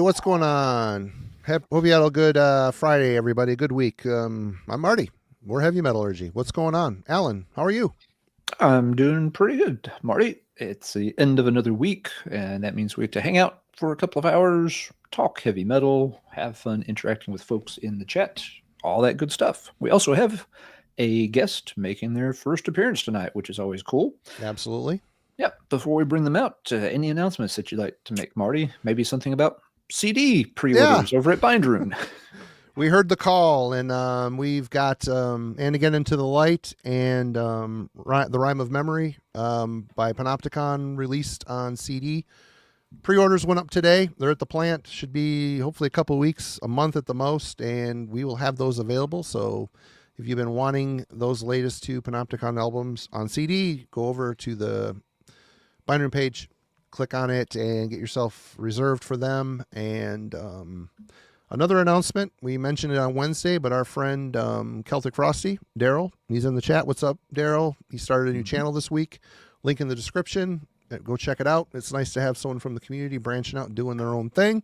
what's going on? Hope you had a good Friday, everybody. Good week. I'm Marty. We're Heavy Metallurgy. What's going on? Alan, how are you? I'm doing pretty good, Marty. It's the end of another week, and that means we get to hang out for a couple of hours, talk heavy metal, have fun interacting with folks in the chat, all that good stuff. We also have a guest making their first appearance tonight, which is always cool. Absolutely. Yeah, before we bring them out, any announcements that you'd like to make, Marty? Maybe something about CD pre-orders over at Bindrune. We heard the call, and we've got And Again Into the Light and The Rhyme of Memory by Panopticon released on CD. Pre-orders went up today. They're at the plant. Should be hopefully a couple weeks, a month at the most, and we will have those available. So if you've been wanting those latest two Panopticon albums on CD, go over to the Bindrune page, click on it, and get yourself reserved for them. And another announcement, we mentioned it on Wednesday, but our friend Celtic Frosty, Daryl, he's in the chat. What's up, Daryl? He started a new channel this week. Link in the description. Go check it out. It's nice to have someone from the community branching out and doing their own thing.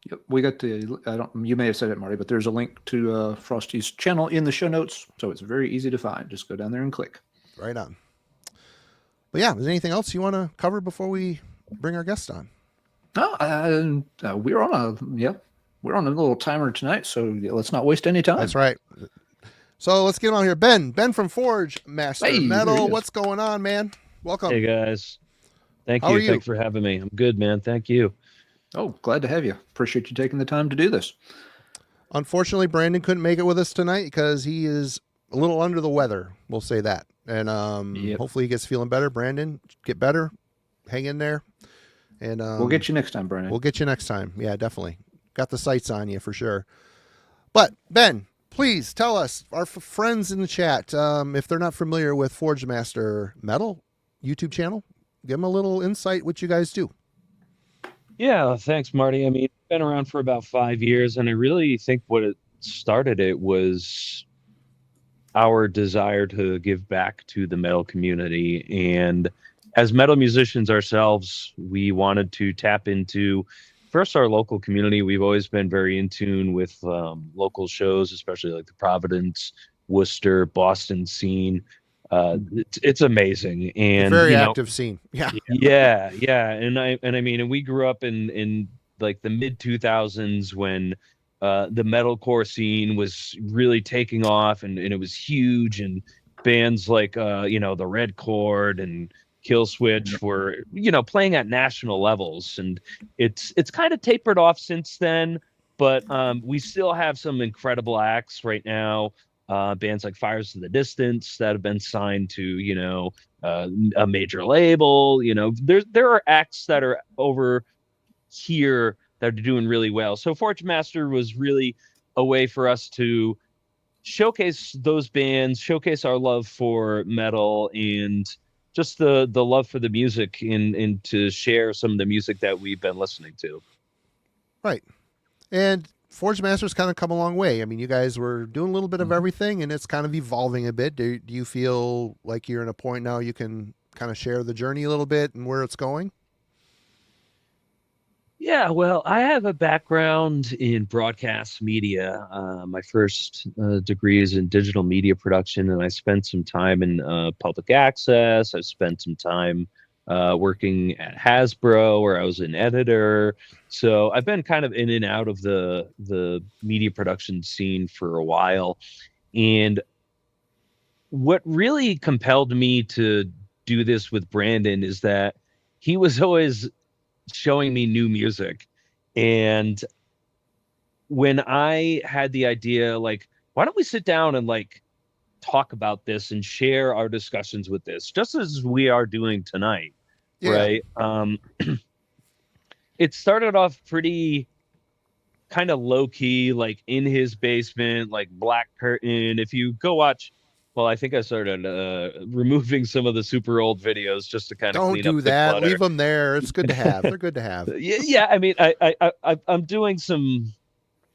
Yep, we got you may have said it, Marty, but there's a link to Frosty's channel in the show notes, so it's very easy to find. Just go down there and click. Right on. But yeah, is there anything else you want to cover before we bring our guest on? No, we're on a little timer tonight, so let's not waste any time. That's right. So let's get him on here. Ben from Forgemaster Metal. What's going on, man? Welcome. Hey, guys. Thank you. Thanks for having me. I'm good, man. Thank you. Oh, glad to have you. Appreciate you taking the time to do this. Unfortunately, Brandon couldn't make it with us tonight because he is a little under the weather. We'll say that. And hopefully he gets feeling better. Brandon, get better. Hang in there. And we'll get you next time, Brandon. We'll get you next time. Yeah, definitely. Got the sights on you for sure. But Ben, please tell us, our friends in the chat, if they're not familiar with Forgemaster Metal YouTube channel, give them a little insight what you guys do. Yeah, thanks, Marty. I mean, it's been around for about 5 years, and I really think what it started it was our desire to give back to the metal community. And as metal musicians ourselves, we wanted to tap into first our local community. We've always been very in tune with local shows, especially like the Providence, Worcester, Boston scene. It's amazing, and very active scene. Yeah. And I mean, we grew up in like the mid 2000s when the metalcore scene was really taking off, and it was huge, and bands like the Red Chord and Killswitch were playing at national levels, and it's kind of tapered off since then, but we still have some incredible acts right now. Bands like Fires to the Distance that have been signed to a major label. There are acts that are over here that are doing really well. So Forgemaster was really a way for us to showcase those bands, showcase our love for metal, and just the love for the music, and to share some of the music that we've been listening to. Right. And Forgemaster's kind of come a long way. I mean, you guys were doing a little bit of everything, and it's kind of evolving a bit. Do you feel like you're in a point now you can kind of share the journey a little bit and where it's going? Yeah, well, I have a background in broadcast media. My first degree is in digital media production, and I spent some time in public access. I spent some time working at Hasbro, where I was an editor. So I've been kind of in and out of the media production scene for a while. And what really compelled me to do this with Brandon is that he was always showing me new music. And when I had the idea, like, why don't we sit down and like talk about this and share our discussions with this, just as we are doing tonight. Yeah. Right. It started off pretty kind of low key, like in his basement, like black curtain. If you go watch, well, I think I started removing some of the super old videos just to kind of clean up the clutter. Don't do that. Leave them there. It's good to have. They're good to have. Yeah. I mean, I'm doing some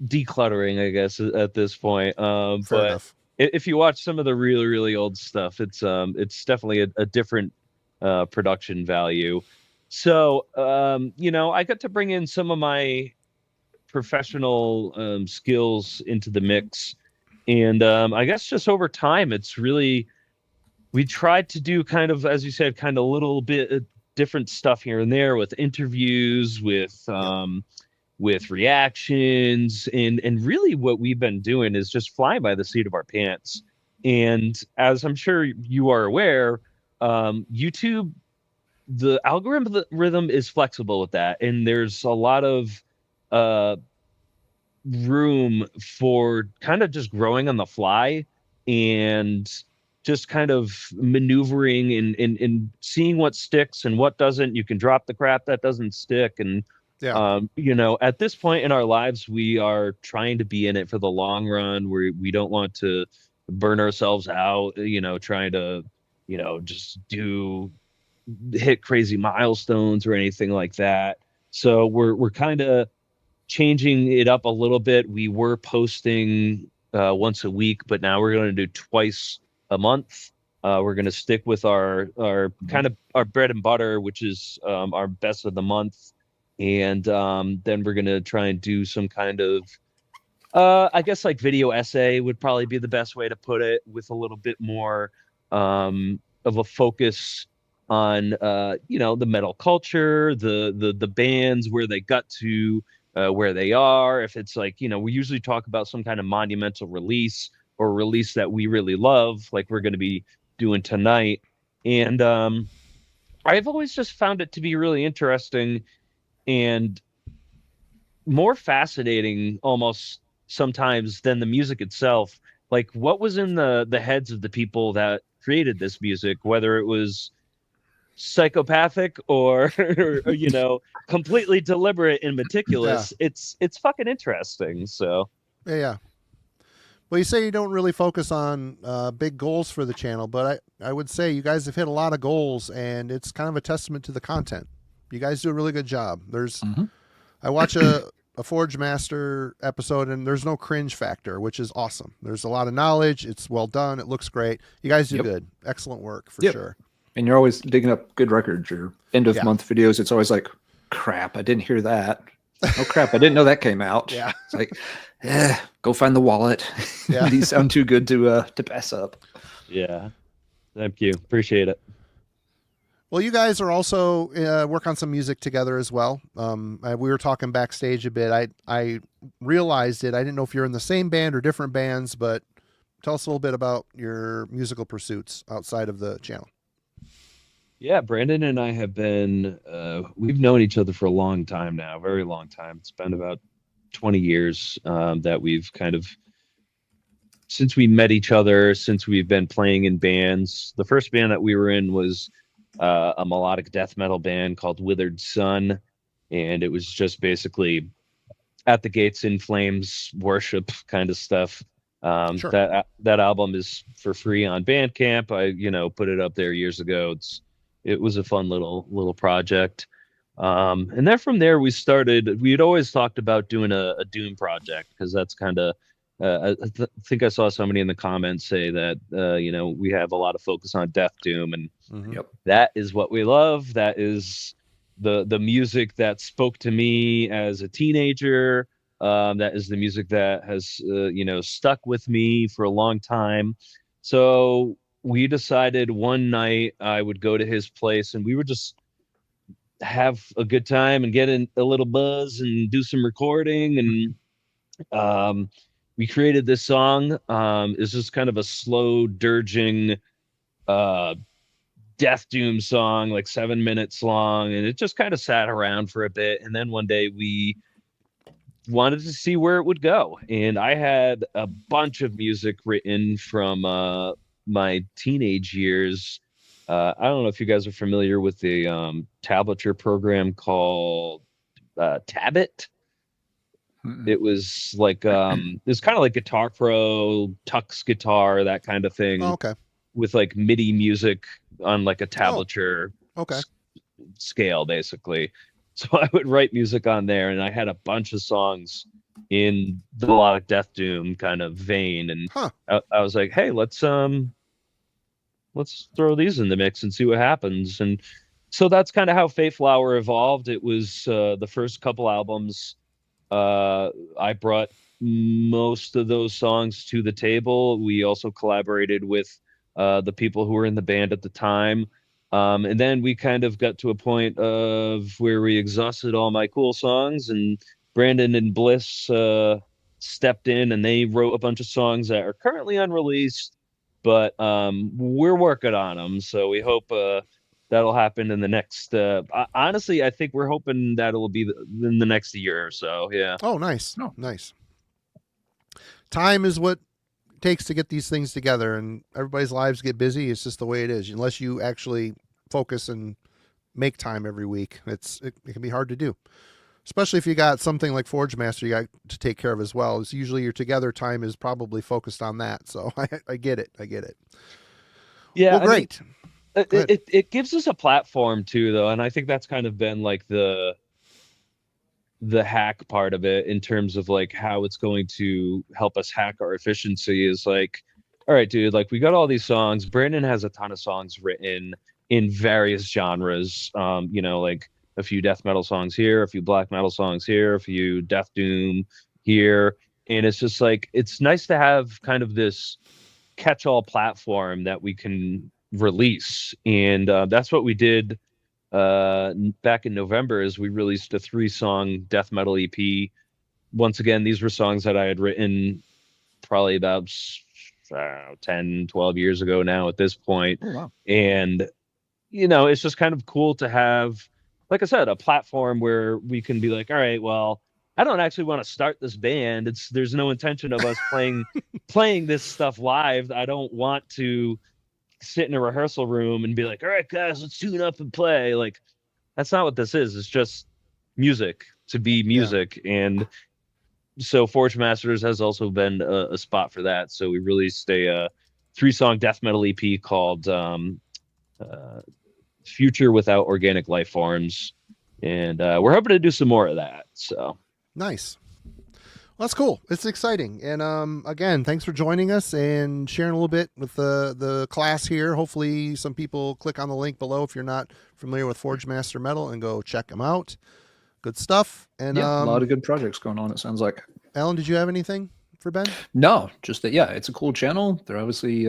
decluttering, I guess, at this point. Fair enough. If you watch some of the really, really old stuff, it's definitely a different production value. So, I got to bring in some of my professional skills into the mix. And I guess just over time, it's really, we tried to do kind of, as you said, kind of a little bit of different stuff here and there with interviews, with reactions, and really what we've been doing is just flying by the seat of our pants. And as I'm sure you are aware, YouTube, the algorithm is flexible with that, and there's a lot of room for kind of just growing on the fly and just kind of maneuvering and seeing what sticks and what doesn't. You can drop the crap that doesn't stick. And at this point in our lives, we are trying to be in it for the long run. We don't want to burn ourselves out, trying to, just hit crazy milestones or anything like that. So we're kind of changing it up a little bit. We were posting once a week, but now we're going to do twice a month. We're going to stick with our kind of our bread and butter, which is our best of the month. And then we're going to try and do some kind of, I guess like video essay would probably be the best way to put it, with a little bit more of a focus on, the metal culture, the bands, where they got to, where they are. If it's like, we usually talk about some kind of monumental release or release that we really love, like we're going to be doing tonight. And I've always just found it to be really interesting and more fascinating almost sometimes than the music itself. Like, what was in the heads of the people that created this music, whether it was psychopathic or completely deliberate and meticulous. It's fucking interesting. So yeah. Well, you say you don't really focus on big goals for the channel, but I would say you guys have hit a lot of goals, and it's kind of a testament to the content. You guys do a really good job. I watch a Forgemaster episode, and there's no cringe factor, which is awesome. There's a lot of knowledge. It's well done. It looks great. You guys do good. Excellent work for sure. And you're always digging up good records. Your end of month videos, it's always like, crap, I didn't hear that. Oh crap, I didn't know that came out. Yeah. It's like, go find the wallet. Yeah. These sound too good to pass up. Yeah. Thank you. Appreciate it. Well, you guys are also work on some music together as well. We were talking backstage a bit. I realized it. I didn't know if you're in the same band or different bands, but tell us a little bit about your musical pursuits outside of the channel. Yeah, Brandon and I have been, we've known each other for a long time now, very long time. It's been about 20 years that we've kind of, since we met each other, since we've been playing in bands. The first band that we were in was a melodic death metal band called Withered Sun. And it was just basically at the gates in flames worship kind of stuff. Sure. That album is for free on Bandcamp. I, put it up there years ago. It was a fun little project. And then from there we had always talked about doing a Doom project, because that's kind of, I think I saw somebody in the comments say that, we have a lot of focus on Death Doom, and that is what we love. That is the music that spoke to me as a teenager. That is the music that has, stuck with me for a long time. So we decided one night I would go to his place and we would just have a good time and get in a little buzz and do some recording. And we created this song. It's just kind of a slow, dirging death doom song, like 7 minutes long. And it just kind of sat around for a bit. And then one day we wanted to see where it would go. And I had a bunch of music written from my teenage years. I don't know if you guys are familiar with the tablature program called Tabit. It was like it was kind of like Guitar Pro, Tux guitar, that kind of thing. Oh, okay. With like MIDI music on like a tablature scale, basically. So I would write music on there, and I had a bunch of songs in the melodic death doom kind of vein. And I was like, hey, let's throw these in the mix and see what happens. And so that's kind of how Fate Flower evolved. It was the first couple albums I brought most of those songs to the table. We also collaborated with the people who were in the band at the time. And then we kind of got to a point of where we exhausted all my cool songs, and Brandon and Bliss stepped in and they wrote a bunch of songs that are currently unreleased, but we're working on them. So we hope that'll happen in the next. Honestly, I think we're hoping that it will be in the next year or so. Yeah. Oh, nice. Nice. Time is what it takes to get these things together, and everybody's lives get busy. It's just the way it is. Unless you actually focus and make time every week, it can be hard to do. Especially if you got something like Forgemaster you got to take care of as well. It's usually your together time is probably focused on that. So I get it. Yeah. Well, great. It gives us a platform too, though, and I think that's kind of been like the hack part of it in terms of like how it's going to help us hack our efficiency is like, all right, dude, like we got all these songs. Brandon has a ton of songs written in various genres. Like a few death metal songs here, a few black metal songs here, a few death doom here. And it's just like, it's nice to have kind of this catch-all platform that we can release. And that's what we did back in November, is we released a 3-song death metal EP. Once again, these were songs that I had written probably about 10, 12 years ago now at this point. Oh, wow. And, it's just kind of cool to have, like I said, a platform where we can be like, all right, well, I don't actually want to start this band. There's no intention of us playing this stuff live. I don't want to sit in a rehearsal room and be like, all right, guys, let's tune up and play. Like, that's not what this is. It's just music to be music. Yeah. And so Forgemasters has also been a spot for that. So we released a 3-song death metal EP called Future Without Organic Life Forms. And we're hoping to do some more of that. So nice. Well, that's cool. It's exciting. And again, thanks for joining us and sharing a little bit with the class here. Hopefully some people click on the link below if you're not familiar with Forgemaster Metal and go check them out. Good stuff. And a lot of good projects going on, it sounds like. Alan, did you have anything for Ben? No, just that, it's a cool channel. They're obviously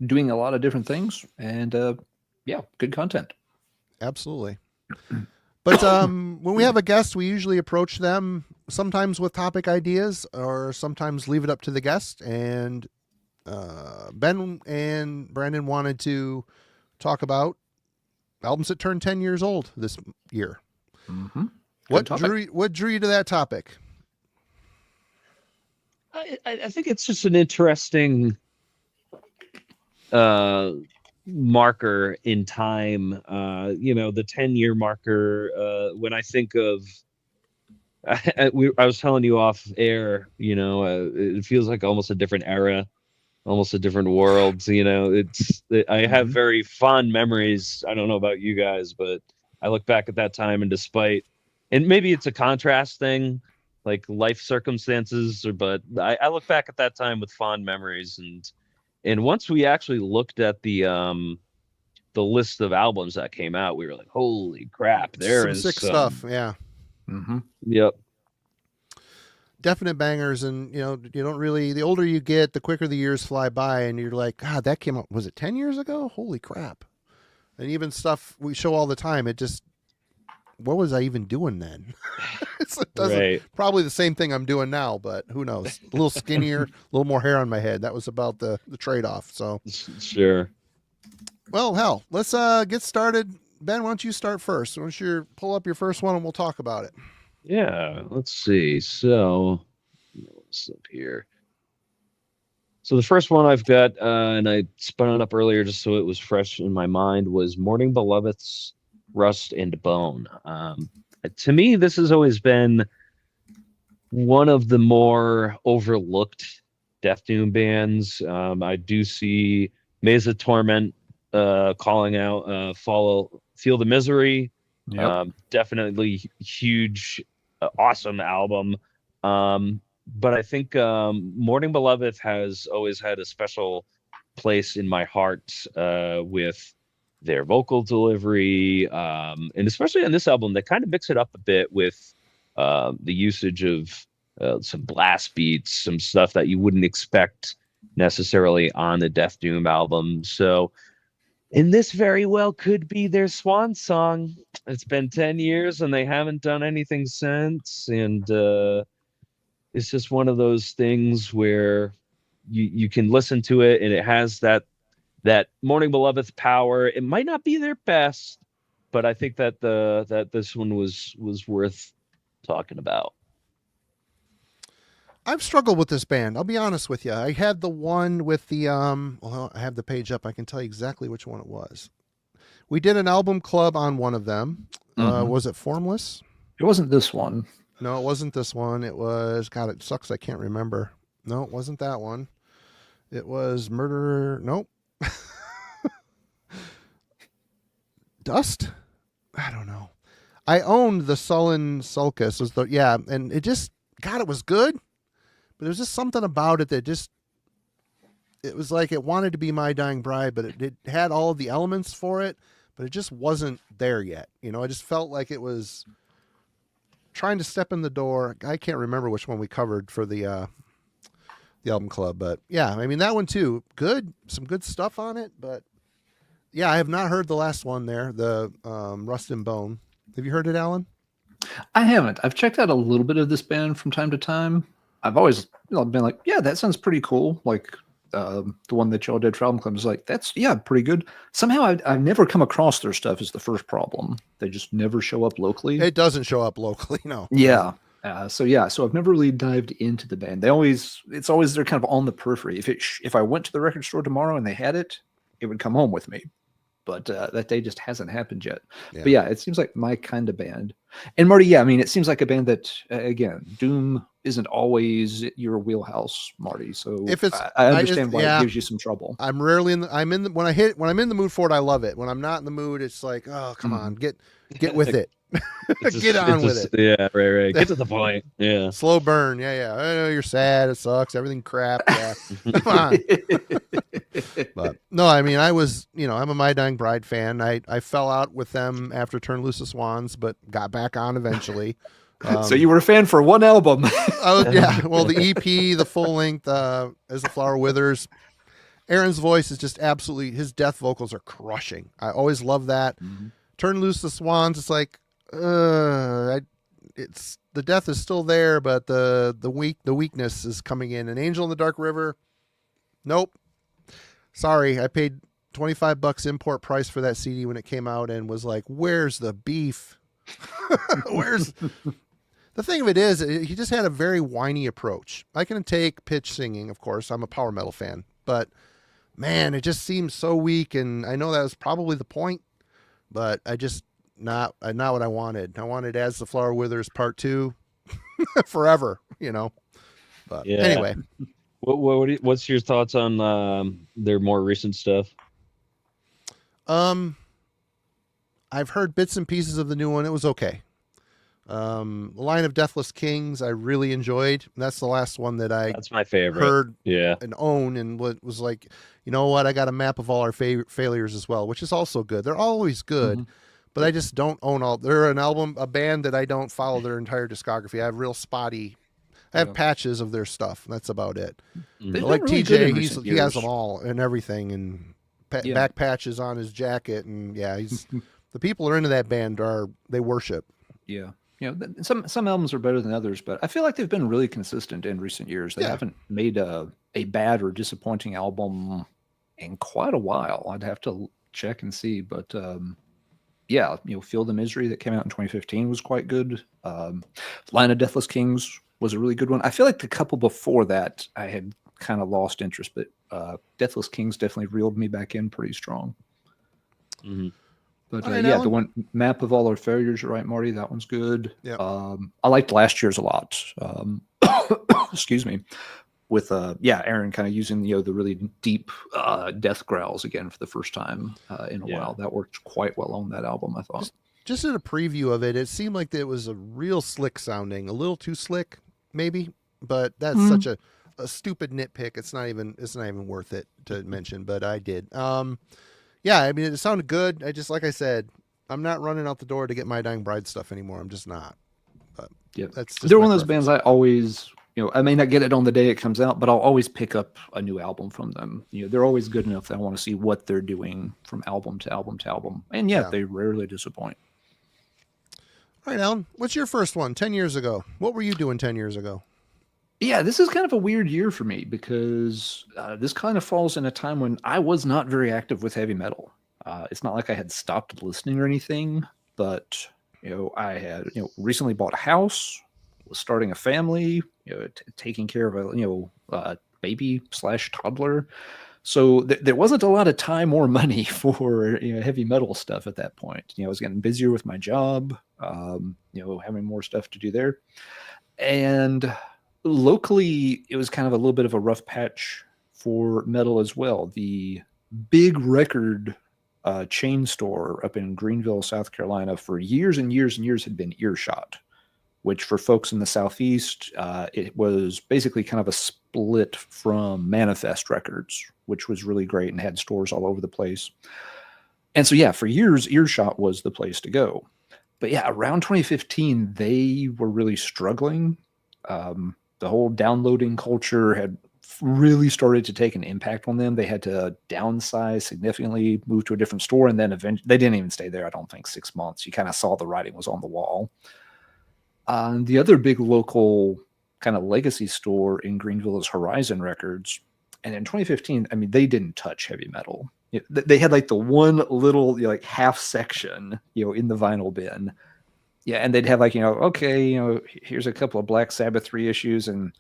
doing a lot of different things, and good content. Absolutely. But when we have a guest, we usually approach them sometimes with topic ideas or sometimes leave it up to the guest. And Ben and Brandon wanted to talk about albums that turned 10 years old this year. Mm-hmm. What drew you to that topic? I think it's just an interesting marker in time. The 10-year marker. When I think of, I was telling you off air, it feels like almost a different era, almost a different world. I have very fond memories. I don't know about you guys, but I look back at that time, and maybe it's a contrast thing, like life circumstances, but I look back at that time with fond memories. And once we actually looked at the list of albums that came out, we were like, holy crap, there is sick stuff. Yeah. Mm-hmm. Yep. Definite bangers. And, you don't really, the older you get, the quicker the years fly by, and you're like, God, that came out, was it 10 years ago? Holy crap. And even stuff we show all the time, it just, what was I even doing then? Probably the same thing I'm doing now, but who knows? A little skinnier, a little more hair on my head. That was about the trade-off. So sure. Well, hell, let's get started. Ben, why don't you start first? Why don't you pull up your first one and we'll talk about it. Yeah, let's see. So what's up here? So the first one I've got, and I spun it up earlier just so it was fresh in my mind, was Mourning Beloveth's Rust and Bone. To me, this has always been one of the more overlooked death doom bands. I do see Maze of Torment calling out Feel the Misery. Yep. Definitely huge, awesome album. But I think Mourning Beloveth has always had a special place in my heart with their vocal delivery, and especially on this album, they kind of mix it up a bit with the usage of some blast beats, some stuff that you wouldn't expect necessarily on the Death Doom album. So, and this very well could be their swan song. It's been 10 years and they haven't done anything since. And it's just one of those things where you can listen to it and it has that Morning Beloveth power. It might not be their best, but I think that that this one was worth talking about. I've struggled with this band. I'll be honest with you. I had the one with the well, I have the page up. I can tell you exactly which one it was. We did an album club on one of them. Was it Formless? It wasn't this one. No, it wasn't this one. It was, God, it sucks. I can't remember. No, it wasn't that one. It was Murderer. Nope. Dust? I don't know. I owned the Sullen Sulcus. Was the, yeah, and it just, God, it was good. But there's just something about it that just, it was like it wanted to be My Dying Bride, but it had all of the elements for it, but it just wasn't there yet. You know, I just felt like it was trying to step in the door. I can't remember which one we covered for the album club, but yeah, I mean, that one too, good, some good stuff on it, but yeah, I have not heard the last one there, the Rust and Bone. Have you heard it, Alan? I haven't. I've checked out a little bit of this band from time to time. I've always been like, yeah, that sounds pretty cool. Like the one that y'all did for album club is like, that's, yeah, pretty good. Somehow I've never come across their stuff is the first problem. They just never show up locally. It doesn't show up locally, no. Yeah. So I've never really dived into the band. It's always they're kind of on the periphery. If I went to the record store tomorrow and they had it, it would come home with me. But that day just hasn't happened yet. Yeah. But yeah, it seems like my kind of band. And Marty, yeah, I mean, it seems like a band that, again, Doom isn't always your wheelhouse, Marty. So if it's, I understand why it gives you some trouble. I'm rarely when I'm in the mood for it, I love it. When I'm not in the mood, it's like, oh, come on, get with it. Get on with it. Yeah, right. Get to the point. Yeah. Slow burn. Yeah. I know you're sad. It sucks. Everything crap. Yeah. Come on. But no, I mean, I'm a My Dying Bride fan. I fell out with them after Turn Loose the Swans, but got back on eventually. So you were a fan for one album. Yeah. Well, the EP, the full length, As the Flower Withers. Aaron's voice is just absolutely, his death vocals are crushing. I always love that. Mm-hmm. Turn Loose the Swans. It's like, it's the death is still there, but the weakness is coming in. An Angel in the Dark River. Nope. Sorry, I paid $25 import price for that CD when it came out and was like, where's the beef? Where's the thing of it is, he just had a very whiny approach. I can take pitch singing, of course. I'm a power metal fan, but man, it just seems so weak. And I know that was probably the point, but I just not what I wanted. I wanted As the Flower Withers Part 2 forever, But yeah. Anyway. What's your thoughts on their more recent stuff? I've heard bits and pieces of the new one. It was okay. The Line of Deathless Kings I really enjoyed. That's the last one that's my favorite. Heard and own, and was like, you know what? I got a map of all our failures as well, which is also good. They're always good, but I just don't own all. They're a band that I don't follow their entire discography. I have real spotty. I have patches of their stuff. And that's about it. Like really TJ, he has them all and everything, and back patches on his jacket, and he's the people are into that band they worship. Yeah. Some albums are better than others, but I feel like they've been really consistent in recent years. They haven't made a bad or disappointing album in quite a while. I'd have to check and see, but Feel the Misery that came out in 2015 was quite good. Line of Deathless Kings was a really good one. I feel like the couple before that I had kind of lost interest, but Deathless Kings definitely reeled me back in pretty strong. Mm-hmm. But the one Map of All Our Failures, you're right, Marty. That one's good. Yeah. I liked last year's a lot. Excuse me. With Aaron kind of using the really deep death growls again for the first time in a while. That worked quite well on that album, I thought. Just in a preview of it, it seemed like it was a real slick sounding, a little too slick, maybe. But that's such a stupid nitpick. It's not even worth it to mention. But I did. I mean, it sounded good. Like I said, I'm not running out the door to get My Dying Bride stuff anymore. I'm just not. Yep. That's just They're my one of those preference. bands I always, I may not get it on the day it comes out, but I'll always pick up a new album from them. They're always good enough that I want to see what they're doing from album to album to album. And Yeah. they rarely disappoint. All right, Alan, what's your first one 10 years ago? What were you doing 10 years ago? Yeah, this is kind of a weird year for me because this kind of falls in a time when I was not very active with heavy metal. It's not like I had stopped listening or anything, but I had recently bought a house, was starting a family, taking care of a baby / toddler. So there wasn't a lot of time or money for heavy metal stuff at that point. I was getting busier with my job, having more stuff to do there, and locally it was kind of a little bit of a rough patch for metal as well. The big record chain store up in Greenville, South Carolina, for years and years and years had been Earshot, which for folks in the Southeast, it was basically kind of a split from Manifest Records, which was really great and had stores all over the place. And so, yeah, for years, Earshot was the place to go. But yeah, around 2015, they were really struggling. The whole downloading culture had really started to take an impact on them. They had to downsize significantly, move to a different store, and then eventually they didn't even stay there, I don't think, 6 months. You kind of saw the writing was on the wall. The other big local kind of legacy store in Greenville is Horizon Records. And in 2015, I mean, they didn't touch heavy metal. They had like the one little half section, in the vinyl bin. Yeah, and they'd have like, okay, here's a couple of Black Sabbath reissues, and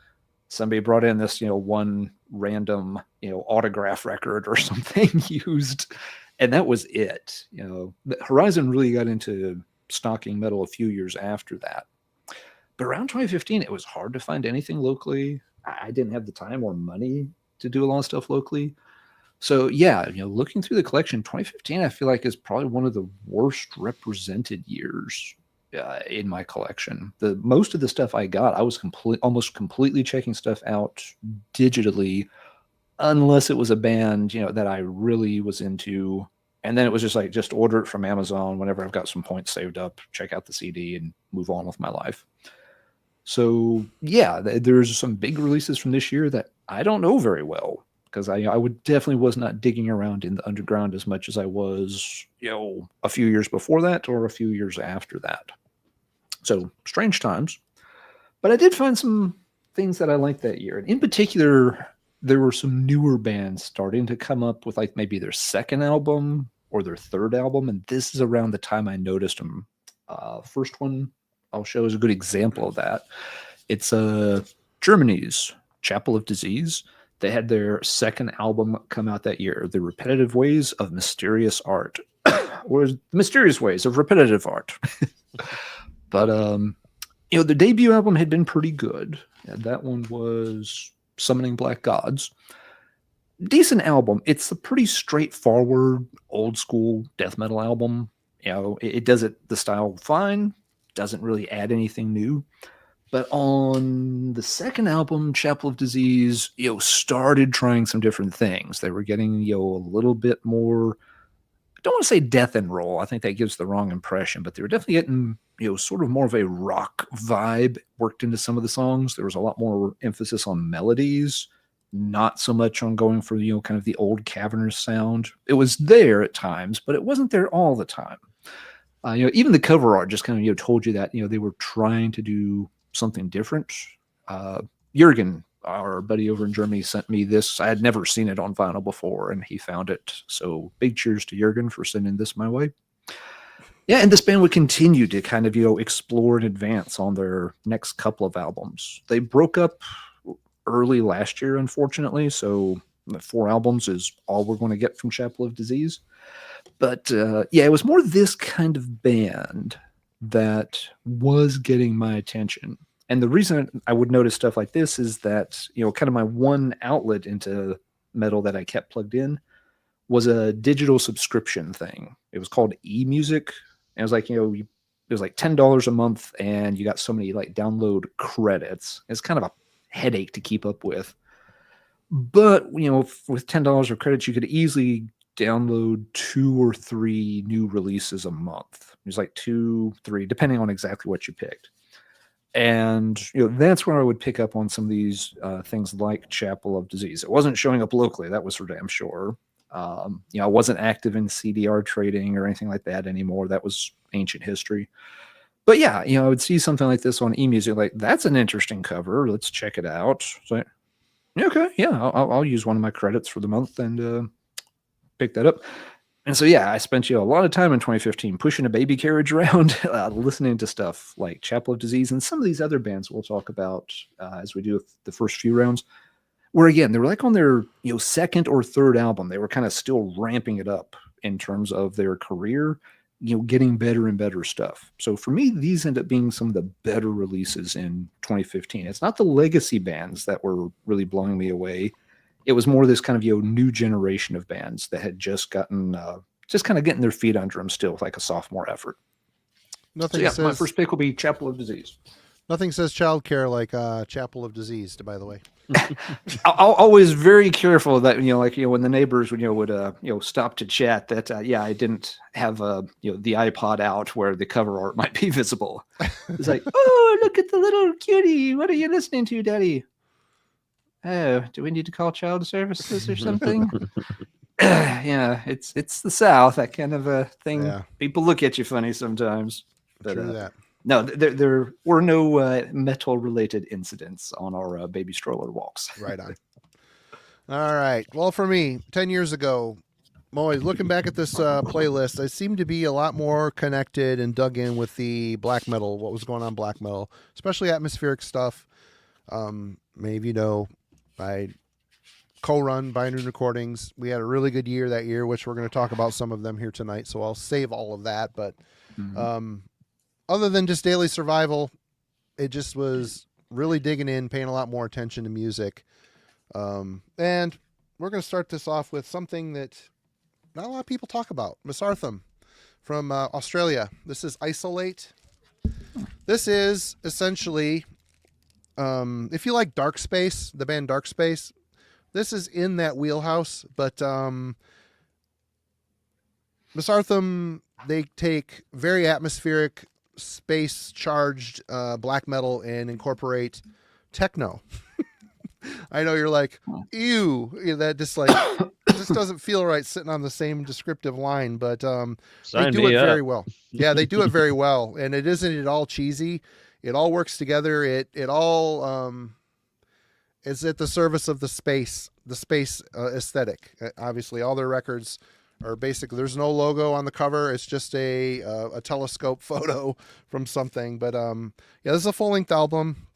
somebody brought in this, one random, autograph record or something used, and that was it. Horizon really got into stocking metal a few years after that. But around 2015, it was hard to find anything locally. I didn't have the time or money to do a lot of stuff locally. So yeah, looking through the collection, 2015, I feel like is probably one of the worst represented years in my collection. Most of the stuff I got, I was almost completely checking stuff out digitally, unless it was a band, that I really was into. And then it was just order it from Amazon whenever I've got some points saved up, check out the CD and move on with my life. So yeah, there's some big releases from this year that I don't know very well, because I definitely was not digging around in the underground as much as I was, a few years before that or a few years after that. So strange times, but I did find some things that I liked that year. And in particular, there were some newer bands starting to come up with like maybe their second album or their third album. And this is around the time I noticed them. First one I'll show is a good example of that. It's Germany's Chapel of Disease. They had their second album come out that year, The Repetitive Ways of Mysterious Art, or The Mysterious Ways of Repetitive Art. But, the debut album had been pretty good. And that one was Summoning Black Gods. Decent album. It's a pretty straightforward, old school death metal album. It does it the style fine, doesn't really add anything new. But on the second album, Chapel of Disease, started trying some different things. They were getting, a little bit more, I don't want to say death and roll. I think that gives the wrong impression, but they were definitely getting, sort of more of a rock vibe worked into some of the songs. There was a lot more emphasis on melodies, not so much on going for, kind of the old cavernous sound. It was there at times, but it wasn't there all the time. Even the cover art just kind of, told you that, they were trying to do something different. Jürgen, our buddy over in Germany, sent me this. I had never seen it on vinyl before, and he found it. So big cheers to Jürgen for sending this my way. Yeah, and this band would continue to kind of, explore and advance on their next couple of albums. They broke up early last year, unfortunately, so 4 albums is all we're going to get from Chapel of Disease. But it was more this kind of band that was getting my attention. And the reason I would notice stuff like this is that, kind of my one outlet into metal that I kept plugged in was a digital subscription thing. It was called eMusic. And it was like, it was like $10 a month, and you got so many like download credits. It's kind of a headache to keep up with. But, with $10 of credits, you could easily download 2 or 3 new releases a month. It was like 2, 3, depending on exactly what you picked. And that's where I would pick up on some of these things like Chapel of Disease. It wasn't showing up locally, that was for damn sure. I wasn't active in CDR trading or anything like that anymore. That was ancient history. But yeah, I would see something like this on eMusic, like, that's an interesting cover. Let's check it out. So, okay, yeah, I'll use one of my credits for the month and pick that up. And so, yeah, I spent a lot of time in 2015 pushing a baby carriage around, listening to stuff like Chapel of Disease and some of these other bands we'll talk about as we do the first few rounds, where, again, they were like on their second or third album. They were kind of still ramping it up in terms of their career, getting better and better stuff. So for me, these end up being some of the better releases in 2015. It's not the legacy bands that were really blowing me away. It was more this kind of new generation of bands that had just gotten just kind of getting their feet under them still, like a sophomore effort. Nothing says, my first pick will be Chapel of Disease. Nothing says childcare like Chapel of Disease, by the way. I'll always very careful that when the neighbors would stop to chat that I didn't have the iPod out where the cover art might be visible. It's like, oh, look at the little cutie. What are you listening to, Daddy? Oh, do we need to call child services or something? Yeah, it's the South, that kind of a thing. Yeah. People look at you funny sometimes. But, true that. No, there were no metal-related incidents on our baby stroller walks. Right on. All right. Well, for me, 10 years ago, I'm always looking back at this playlist. I seemed to be a lot more connected and dug in with the black metal, what was going on black metal, especially atmospheric stuff. Many of you know, I co-run Binary Recordings. We had a really good year that year, which we're going to talk about some of them here tonight, so I'll save all of that. But other than just daily survival, it just was really digging in, paying a lot more attention to music. And we're going to start this off with something that not a lot of people talk about. Mesarthim from Australia. This is Isolate. This is essentially, if you like Dark Space, the band Dark Space, this is in that wheelhouse. But Mesarthim, they take very atmospheric, space-charged black metal and incorporate techno. I know you're like, ew, that just like this doesn't feel right sitting on the same descriptive line, but they do it very well. Yeah, they do it very well, and it isn't at all cheesy. It all works together. It all is at the service of the space aesthetic. Obviously, all their records are basically, there's no logo on the cover. It's just a telescope photo from something. But yeah, this is a full-length album.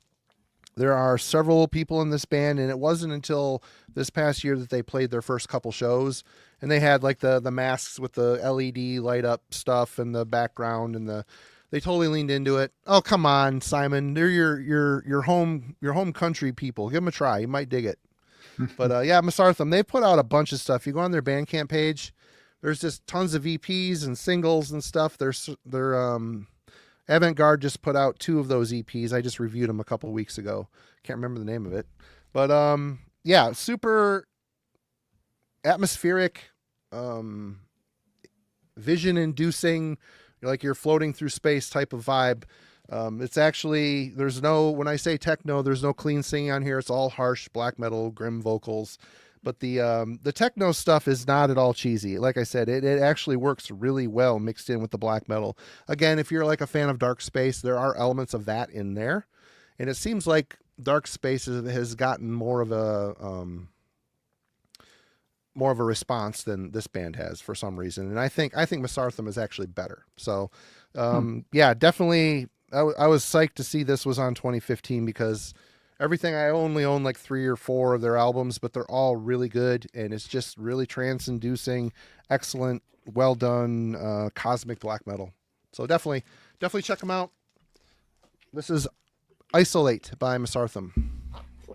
There are several people in this band, and it wasn't until this past year that they played their first couple shows, and they had like the masks with the LED light up stuff and the background, and they totally leaned into it. Oh, come on, Simon, they're your home country people. Give them a try, you might dig it. But yeah, Mesarthim, they put out a bunch of stuff. You go on their Bandcamp page, there's just tons of EPs and singles and stuff. They're Avant-Garde just put out 2 of those EPs. I just reviewed them a couple weeks ago. Can't remember the name of it. But yeah, super atmospheric, vision-inducing, like you're floating through space type of vibe. It's actually, when I say techno, there's no clean singing on here. It's all harsh black metal, grim vocals. But the techno stuff is not at all cheesy. Like I said, it actually works really well mixed in with the black metal. Again, if you're like a fan of Dark Space, there are elements of that in there. And it seems like Dark Space has gotten more of a response than this band has for some reason. And I think Mesarthim is actually better. So yeah, definitely I was psyched to see this was on 2015 because everything, I only own like 3 or 4 of their albums, but they're all really good, and it's just really trance-inducing, excellent, well done, cosmic black metal. So definitely check them out. This is Isolate by Mesarthim. All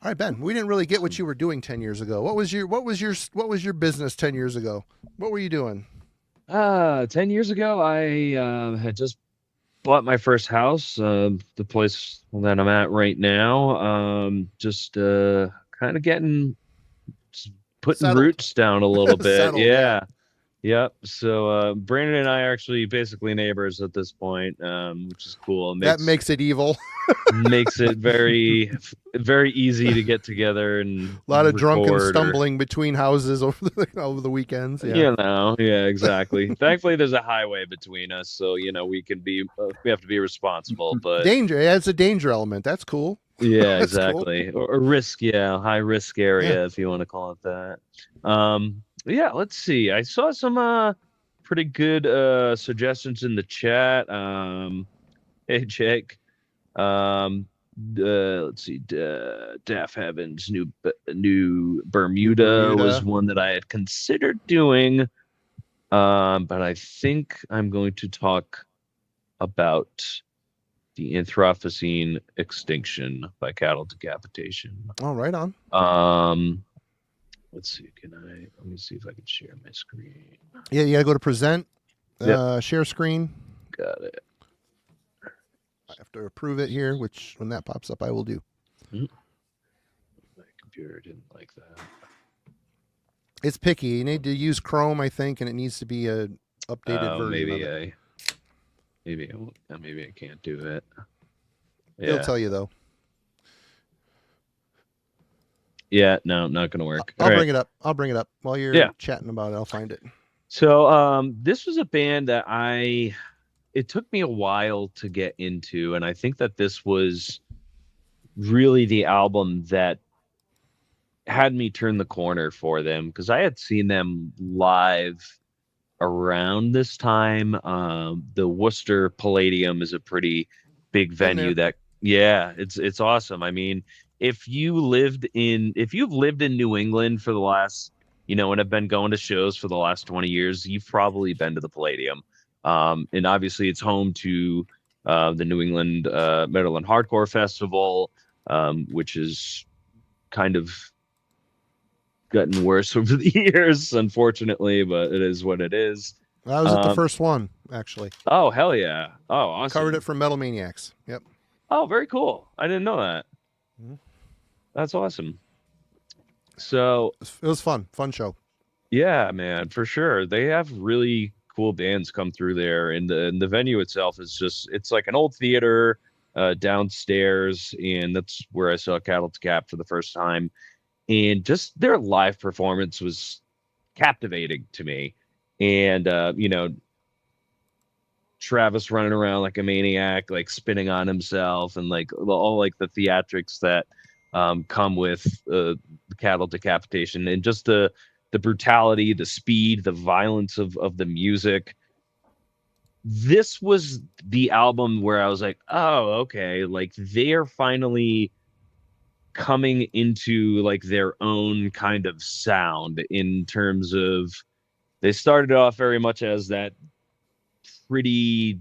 right, Ben, we didn't really get what you were doing 10 years ago. What was your business 10 years ago? What were you doing? 10 years ago, I had just bought my first house, the place that I'm at right now. Just kind of putting settled. Roots down a little bit. Settled, yeah. Yep. So Brandon and I are actually basically neighbors at this point, which is cool. That makes it evil. Makes it very easy to get together and A lot of drunken record stumbling between houses over the weekends. Yeah. Yeah, exactly. Thankfully, there's a highway between us, so we can be we have to be responsible. But Danger. It adds a danger element. That's cool. yeah, That's exactly. cool. Or risk, high risk area if you want to call it that. Yeah, let's see. I saw some pretty good suggestions in the chat. Hey Jake. Let's see. Daft Heaven's new Bermuda was one that I had considered doing. But I think I'm going to talk about the Anthropocene Extinction by Cattle Decapitation. Oh, right on. Let's see. Let me see if I can share my screen. Yeah, you gotta go to present, share screen. Got it. I have to approve it here, which when that pops up, I will do. My computer didn't like that. It's picky. You need to use Chrome, I think, and it needs to be a updated version. Maybe I can't do it. Yeah. It'll tell you though. Yeah, no, not gonna work. I'll bring it up. I'll bring it up while you're chatting about it. I'll find it. So, this was a band that it took me a while to get into, and I think that this was really the album that had me turn the corner for them, because I had seen them live around this time. The Worcester Palladium is a pretty big venue it's awesome. I mean, if you've lived in New England for the last, and have been going to shows for the last 20 years, you've probably been to the Palladium. And obviously it's home to the New England Metal and Hardcore Festival, which is kind of gotten worse over the years, unfortunately, but it is what it is. I was at the first one, actually. Oh, hell yeah. Oh, awesome. Covered it for Metal Maniacs. Yep. Oh, very cool. I didn't know that. Mm-hmm. That's awesome. So it was fun show. Yeah, man, for sure. They have really cool bands come through there, and the venue itself is it's like an old theater downstairs, and that's where I saw Cattle Decap for the first time. And just their live performance was captivating to me. And, Travis running around like a maniac, like spinning on himself, and like all like the theatrics that come with Cattle Decapitation, and just the brutality, the speed, the violence of the music. This was the album where I was like, oh, okay, like they're finally coming into like their own kind of sound, in terms of, they started off very much as that pretty,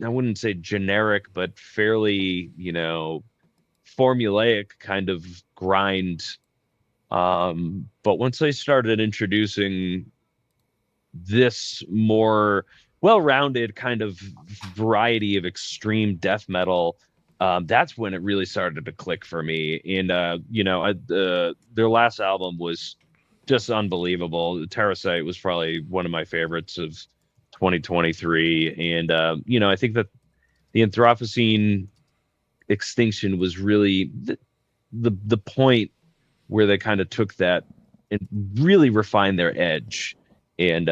I wouldn't say generic, but fairly, formulaic kind of grind. But once they started introducing this more well-rounded kind of variety of extreme death metal, that's when it really started to click for me. And their last album was just unbelievable. Terrasite was probably one of my favorites of 2023. And I think that the Anthropocene Extinction was really the point where they kind of took that and really refined their edge. And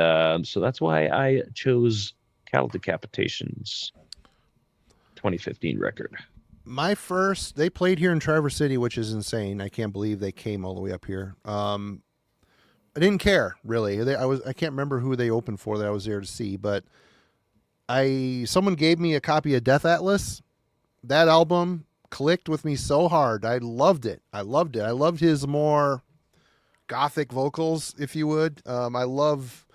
so that's why I chose Cattle Decapitation's 2015 record. They played here in Traverse City, which is insane. I can't believe they came all the way up here. I didn't care really. I can't remember who they opened for that I was there to see, but someone gave me a copy of Death Atlas. That album clicked with me so hard. I loved it. I loved his more gothic vocals, if you would. I love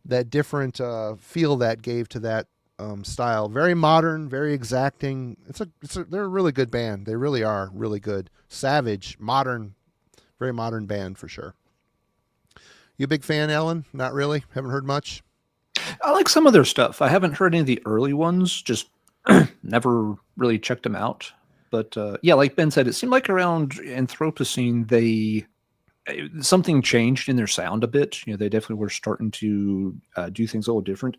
that different feel that gave to that style. Very modern, very exacting. They're a really good band. They really are really good. Savage, modern, very modern band for sure. You a big fan, Alan? Not really. Haven't heard much. I like some of their stuff. I haven't heard any of the early ones. Just never really checked them out. But yeah, like Ben said, it seemed like around Anthropocene they something changed in their sound a bit. They definitely were starting to do things a little different.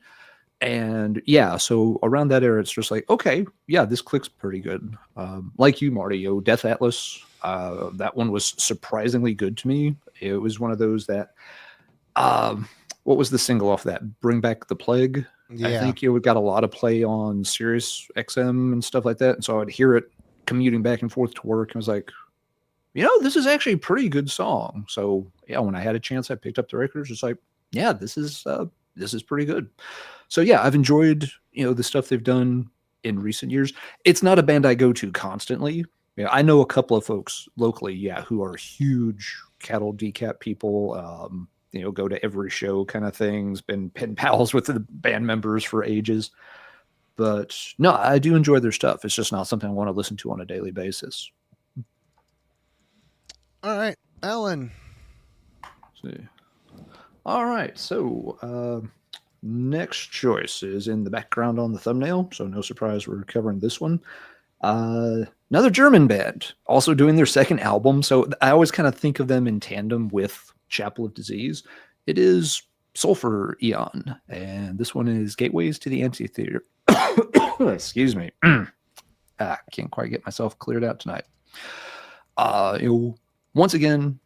And yeah, so around that era, it's just like, okay, yeah, this clicks pretty good. Like you, Marty, Death Atlas, that one was surprisingly good to me. It was one of those that, what was the single off that? Bring Back the Plague. Yeah. I think it got a lot of play on Sirius XM and stuff like that. And so I'd hear it commuting back and forth to work. And I was like, this is actually a pretty good song. So yeah, when I had a chance, I picked up the records. It's like, yeah, this is pretty good. So yeah, I've enjoyed, the stuff they've done in recent years. It's not a band I go to constantly. I know a couple of folks locally, who are huge cattle decap people, go to every show kind of things, been pen pals with the band members for ages. But no, I do enjoy their stuff. It's just not something I want to listen to on a daily basis. All right, Alan. Let's see. All right, so next choice is in the background on the thumbnail, so no surprise we're covering this one. Another German band, also doing their second album, so I always kind of think of them in tandem with Chapel of Disease. It is Sulfur Aeon, and this one is Gateways to the Amphitheater. Excuse me. Can't quite get myself cleared out tonight. Once again,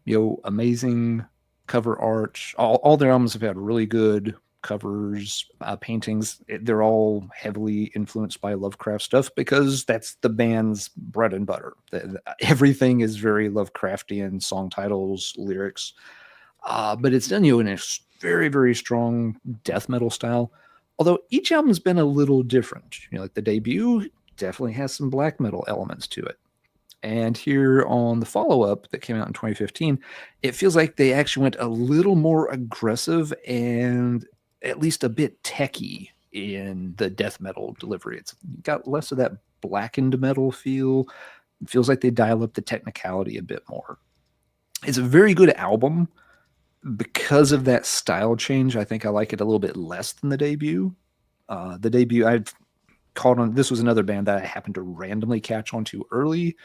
amazing cover art. All their albums have had really good covers, paintings. They're all heavily influenced by Lovecraft stuff because that's the band's bread and butter. Everything is very Lovecraftian, song titles, lyrics. But it's done in a very, very strong death metal style. Although each album's been a little different. Like the debut definitely has some black metal elements to it. And here on the follow-up that came out in 2015, it feels like they actually went a little more aggressive and at least a bit techy in the death metal delivery. It's got less of that blackened metal feel. It feels like they dial up the technicality a bit more. It's a very good album. Because of that style change, I think I like it a little bit less than the debut. The debut, I've caught on. This was another band that I happened to randomly catch on to early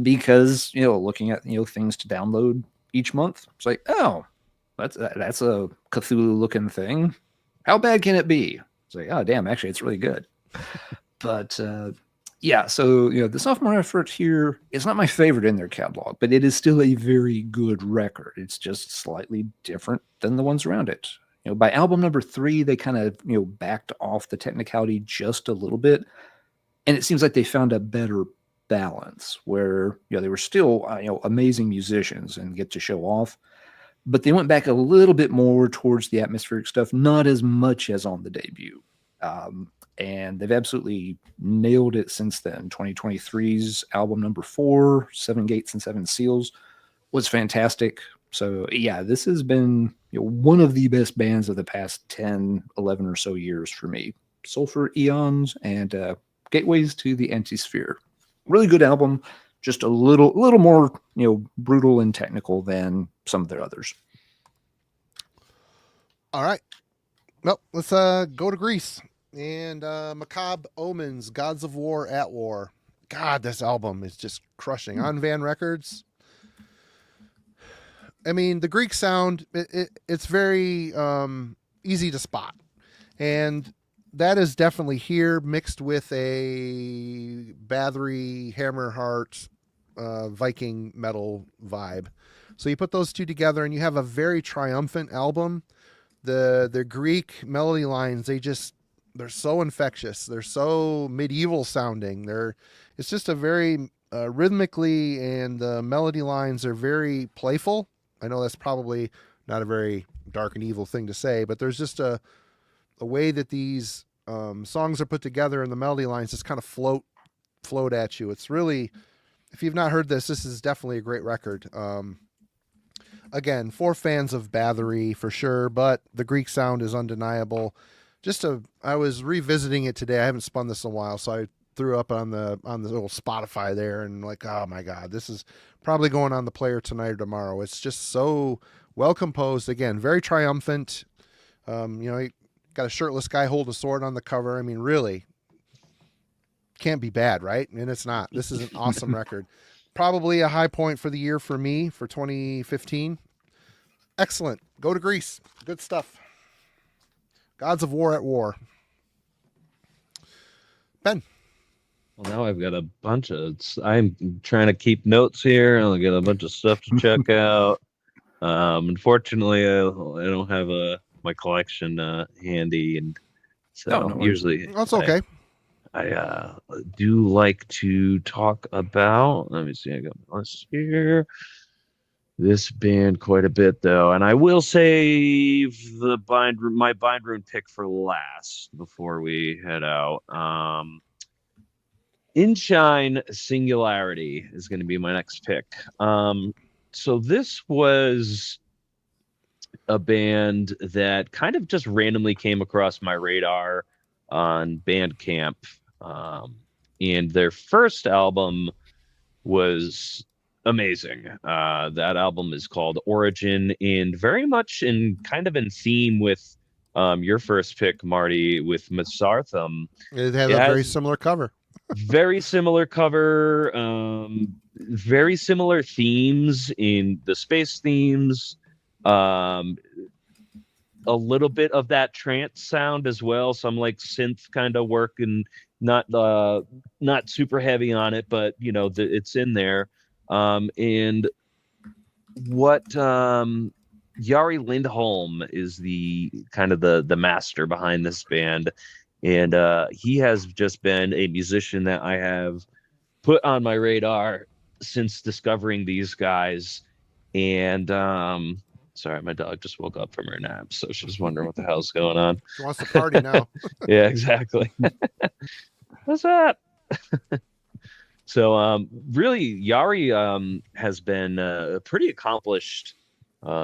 because, looking at, things to download each month, it's like, oh, that's a Cthulhu looking thing. How bad can it be? It's like, oh, damn, actually, it's really good. But yeah, so, the sophomore effort here is not my favorite in their catalog, but it is still a very good record. It's just slightly different than the ones around it. By album number 3, they kind of, backed off the technicality just a little bit. And it seems like they found a better balance where, they were still, amazing musicians and get to show off. But they went back a little bit more towards the atmospheric stuff, not as much as on the debut. And they've absolutely nailed it since then. 2023's album number 4, 7 Gates and 7 Seals, was fantastic. So yeah, this has been one of the best bands of the past 10, 11 or so years for me. Sulfur Aeons and Gateways to the Antisphere. Really good album, just a little more brutal and technical than some of their others. All right. Well, let's go to Greece. And Macabre Omens, Gods of War at War. God, this album is just crushing. On Van Records. I mean, the Greek sound, it's very easy to spot. And that is definitely here, mixed with a Bathory, Hammerheart, Viking metal vibe. So you put those two together and you have a very triumphant album. The Greek melody lines, they're so infectious. They're so medieval sounding. It's just a very rhythmically, and the melody lines are very playful. I know that's probably not a very dark and evil thing to say, but there's just a way that these songs are put together and the melody lines just kind of float at you. It's really, if you've not heard this is definitely a great record. Again, for fans of Bathory for sure, but the Greek sound is undeniable. I was revisiting it today. I haven't spun this in a while, so I threw up on the little Spotify there, and like, oh my God, this is probably going on the player tonight or tomorrow. It's just so well composed. Again, very triumphant. You got a shirtless guy holding a sword on the cover. I mean, really, can't be bad, right? And it's not. This is an awesome record. probably a high point for the year for me for 2015. Excellent. Go to Greece. Good stuff. Gods of War at War. Ben. Well, now I've got a bunch of. I'm trying to keep notes here. I'll get a bunch of stuff to check out. Unfortunately, I don't have my collection handy, and so no usually That's okay. I do like to talk about. Let me see. I got my list here. This band quite a bit though, and I will save my bind rune pick for last before we head out. Inshine Singularity is going to be my next pick. So this was a band that kind of just randomly came across my radar on Bandcamp. And their first album was amazing. That album is called Origin, and very much in theme with your first pick, Marty, with Masartham. It has a very similar cover. Very similar cover, very similar themes in the space themes, a little bit of that trance sound as well, some like synth kind of work, and not super heavy on it, but you know it's in there. And what Jari Lindholm is the kind of the master behind this band. And he has just been a musician that I have put on my radar since discovering these guys. And sorry, my dog just woke up from her nap, so she's wondering what the hell's going on. She wants to party now. Yeah, exactly. What's up? So really, Jari has been a pretty accomplished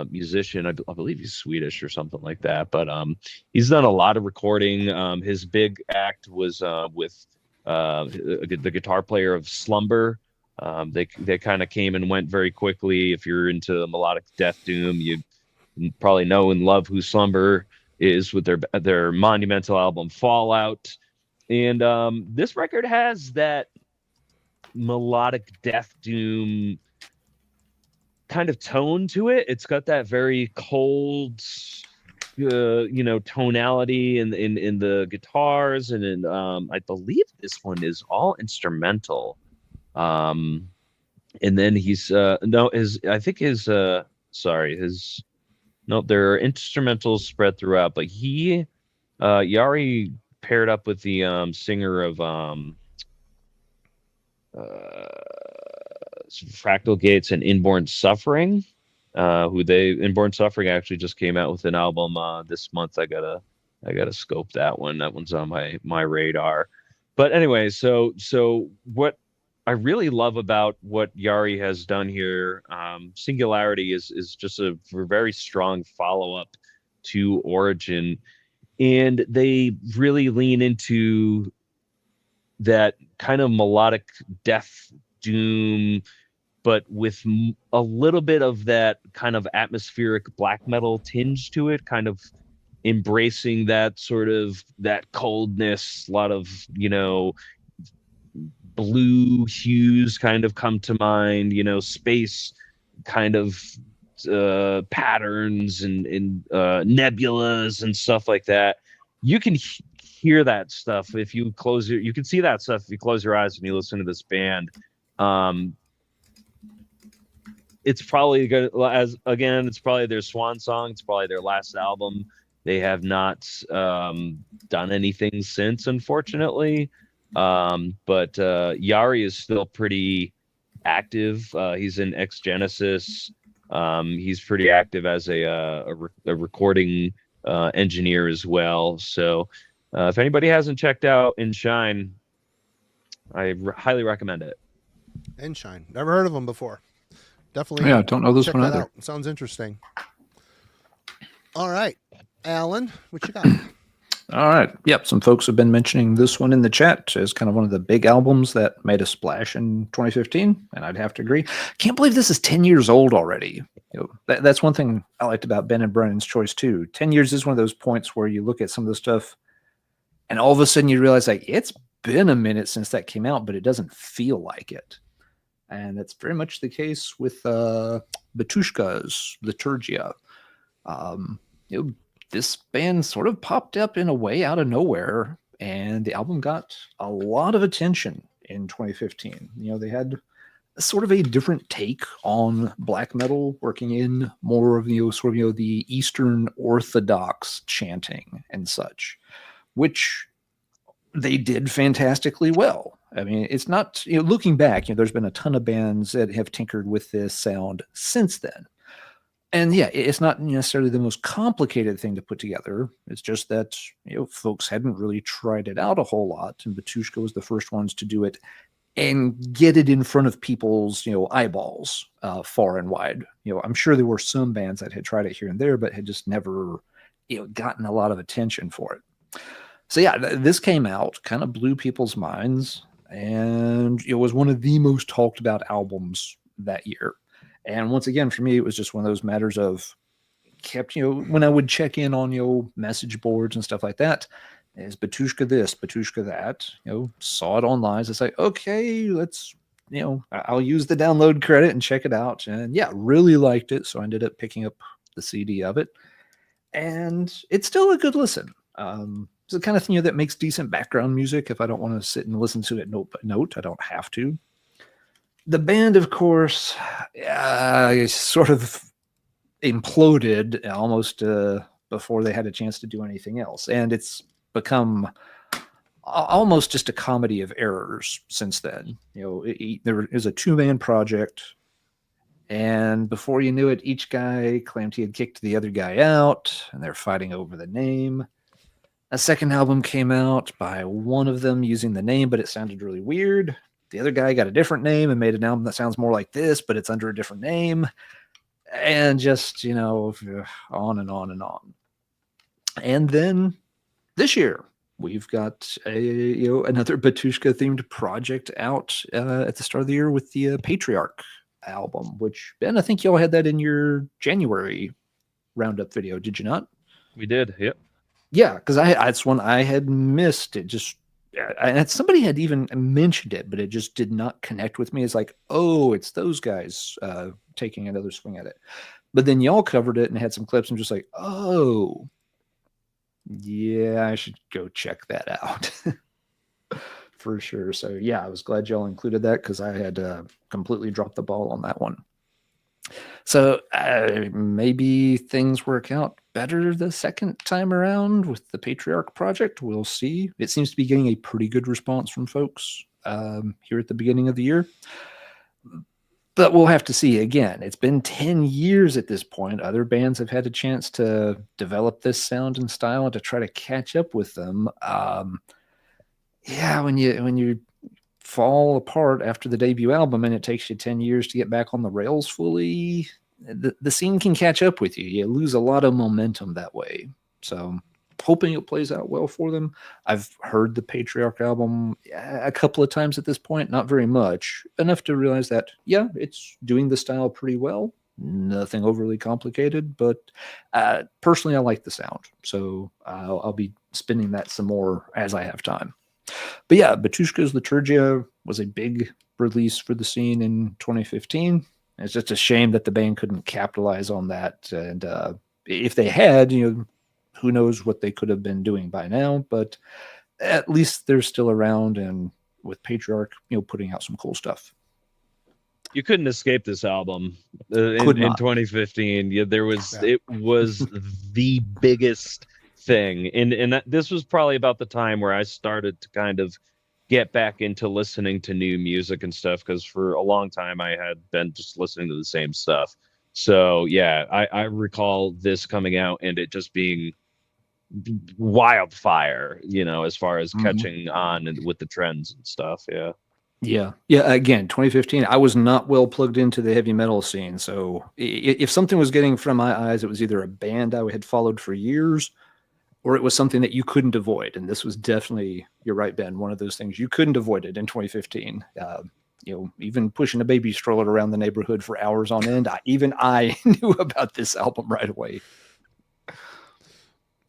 musician. I believe he's Swedish or something like that, but he's done a lot of recording. His big act was with the guitar player of Slumber. They kind of came and went very quickly. If you're into melodic death doom, you probably know and love who Slumber is with their monumental album Fallout. And this record has that melodic death doom kind of tone to it. It's got that very cold, tonality in the guitars, and in I believe this one is all instrumental. And then he's there are instrumentals spread throughout, but Jari paired up with the singer of Fractal Gates and Inborn Suffering, Inborn Suffering actually just came out with an album this month. I gotta scope that one. That one's on my radar. But anyway, so what I really love about what Jari has done here, Singularity is just a very strong follow-up to Origin, and they really lean into that kind of melodic death doom, but with a little bit of that kind of atmospheric black metal tinge to it, kind of embracing that sort of that coldness. A lot of blue hues kind of come to mind, space kind of patterns and nebulas and stuff like that. You can hear that stuff if you you can see that stuff if you close your eyes and you listen to this band. It's probably it's probably their swan song. It's probably their last album. They have not done anything since, unfortunately. But Jari is still pretty active. He's in Ex Genesis. He's pretty active as a recording engineer as well. So if anybody hasn't checked out Inshine, I highly recommend it. Inshine, never heard of them before. Definitely. Yeah, don't know this one either. Sounds interesting. All right, Alan, what you got? All right. Yep. Some folks have been mentioning this one in the chat as kind of one of the big albums that made a splash in 2015, and I'd have to agree. Can't believe this is 10 years old already. That's one thing I liked about Ben and Brennan's choice too. 10 years is one of those points where you look at some of the stuff, and all of a sudden you realize it's been a minute since that came out, but it doesn't feel like it. And that's very much the case with Batushka's Liturgia. This band sort of popped up in a way out of nowhere, and the album got a lot of attention in 2015. They had sort of a different take on black metal, working in more of the Eastern Orthodox chanting and such, which they did fantastically well. I mean, it's not, looking back, there's been a ton of bands that have tinkered with this sound since then. And yeah, it's not necessarily the most complicated thing to put together. It's just that, folks hadn't really tried it out a whole lot. And Batushka was the first ones to do it and get it in front of people's, eyeballs far and wide. I'm sure there were some bands that had tried it here and there, but had just never, gotten a lot of attention for it. So yeah, this came out, kind of blew people's minds, and it was one of the most talked about albums that year. And once again, for me, it was just one of those matters of when I would check in on, message boards and stuff like that, is Batushka this, Batushka that, saw it online. It's like, okay, let's, I'll use the download credit and check it out. And yeah, really liked it. So I ended up picking up the CD of it, and it's still a good listen. It's the kind of thing that makes decent background music. If I don't want to sit and listen to it note by note, I don't have to. The band, of course, sort of imploded almost before they had a chance to do anything else. And it's become almost just a comedy of errors since then. There is a two-man project, and before you knew it, each guy claimed he had kicked the other guy out, and they're fighting over the name. A second album came out by one of them using the name, but it sounded really weird. The other guy got a different name and made an album that sounds more like this, but it's under a different name. And just, on and on and on. And then this year, we've got another Batushka themed project out at the start of the year with the Patriarch album, which, Ben, I think y'all had that in your January roundup video, did you not? We did, yep. Yeah, because that's one I had missed. It just, and somebody had even mentioned it, but it just did not connect with me. It's like, oh, it's those guys taking another swing at it. But then y'all covered it and had some clips. I'm just like, oh, yeah, I should go check that out for sure. So yeah, I was glad y'all included that, because I had completely dropped the ball on that one. So maybe things work out better the second time around with the Patriarch project. We'll see. It seems to be getting a pretty good response from folks here at the beginning of the year. But we'll have to see. Again, it's been 10 years at this point. Other bands have had a chance to develop this sound and style and to try to catch up with them. Yeah, when you fall apart after the debut album and it takes you 10 years to get back on the rails fully, the scene can catch up with you. You lose a lot of momentum that way. So hoping it plays out well for them. I've heard the Patriarch album a couple of times at this point, not very much, enough to realize that, yeah, it's doing the style pretty well. Nothing overly complicated, but personally, I like the sound. So I'll be spinning that some more as I have time. But yeah, Batushka's Liturgia was a big release for the scene in 2015. It's just a shame that the band couldn't capitalize on that. And if they had, who knows what they could have been doing by now. But at least they're still around, and with Patriarch, putting out some cool stuff. You couldn't escape this album in 2015. Yeah, it was the biggest thing, and this was probably about the time where I started to kind of get back into listening to new music and stuff, because for a long time I had been just listening to the same stuff. So yeah, I recall this coming out and it just being wildfire, as far as catching on and with the trends and stuff. Yeah. Again, 2015, I was not well plugged into the heavy metal scene, so if something was getting from my eyes, it was either a band I had followed for years, or it was something that you couldn't avoid. And this was definitely, you're right, Ben, one of those things you couldn't avoid it in 2015. Even pushing a baby stroller around the neighborhood for hours on end, I knew about this album right away.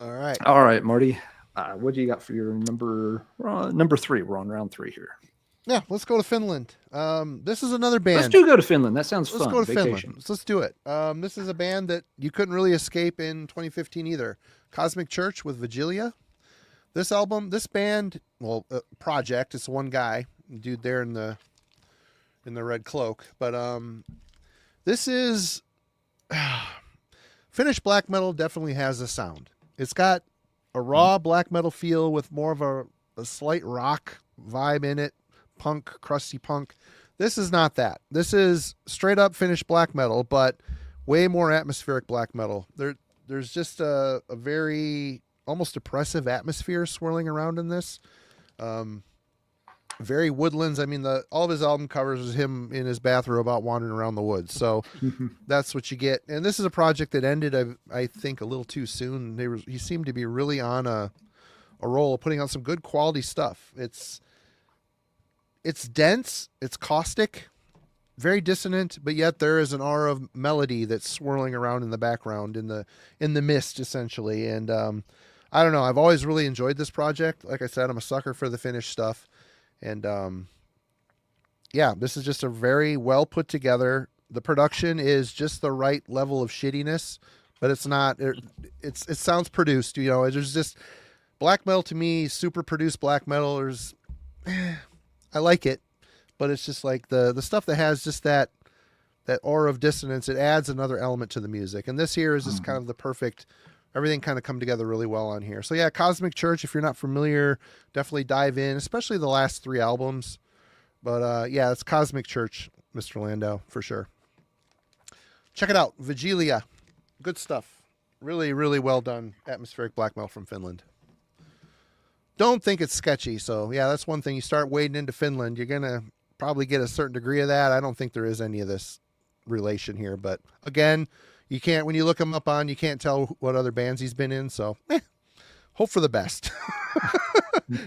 All right, Marty. What do you got for your number 3? We're on round 3 here. Yeah, let's go to Finland. This is another band. Let's go to Finland. That sounds Let's fun. go to Vacation. Finland. Let's do it. This is a band that you couldn't really escape in 2015 either. Cosmic Church with Vigilia. This album, this band, project. It's one guy, dude there in the red cloak. But this is Finnish black metal. Definitely has a sound. It's got a raw black metal feel with more of a slight rock vibe in it. Punk, crusty punk. This is not that. This is straight up Finnish black metal, but way more atmospheric black metal. There's just a very almost oppressive atmosphere swirling around in this. Very woodlands. I mean, all of his album covers is him in his bathrobe out wandering around the woods. So that's what you get. And this is a project that ended, I think, a little too soon. He seemed to be really on a roll of putting out some good quality stuff. It's dense, it's caustic, very dissonant, but yet there is an aura of melody that's swirling around in the background in the mist, essentially. And I don't know, I've always really enjoyed this project. Like I said, I'm a sucker for the Finnish stuff. And yeah, this is just a very well put together. The production is just the right level of shittiness, but it's not. It sounds produced. You know, there's just black metal to me. Super produced black metal. I like it, but it's just like the stuff that has just that aura of dissonance. It adds another element to the music, and this here is just kind of the perfect. Everything kind of come together really well on here. So yeah, Cosmic Church, if you're not familiar, definitely dive in, especially the last 3 albums. But yeah, it's Cosmic Church, Mr. Landau, for sure. Check it out. Vigilia. Good stuff. Really, really well done atmospheric black metal from Finland. Don't think it's sketchy. So yeah, that's one thing. You start wading into Finland, you're going to probably get a certain degree of that. I don't think there is any of this relation here. But again, you can't, when you look him up you can't tell what other bands he's been in. So hope for the best.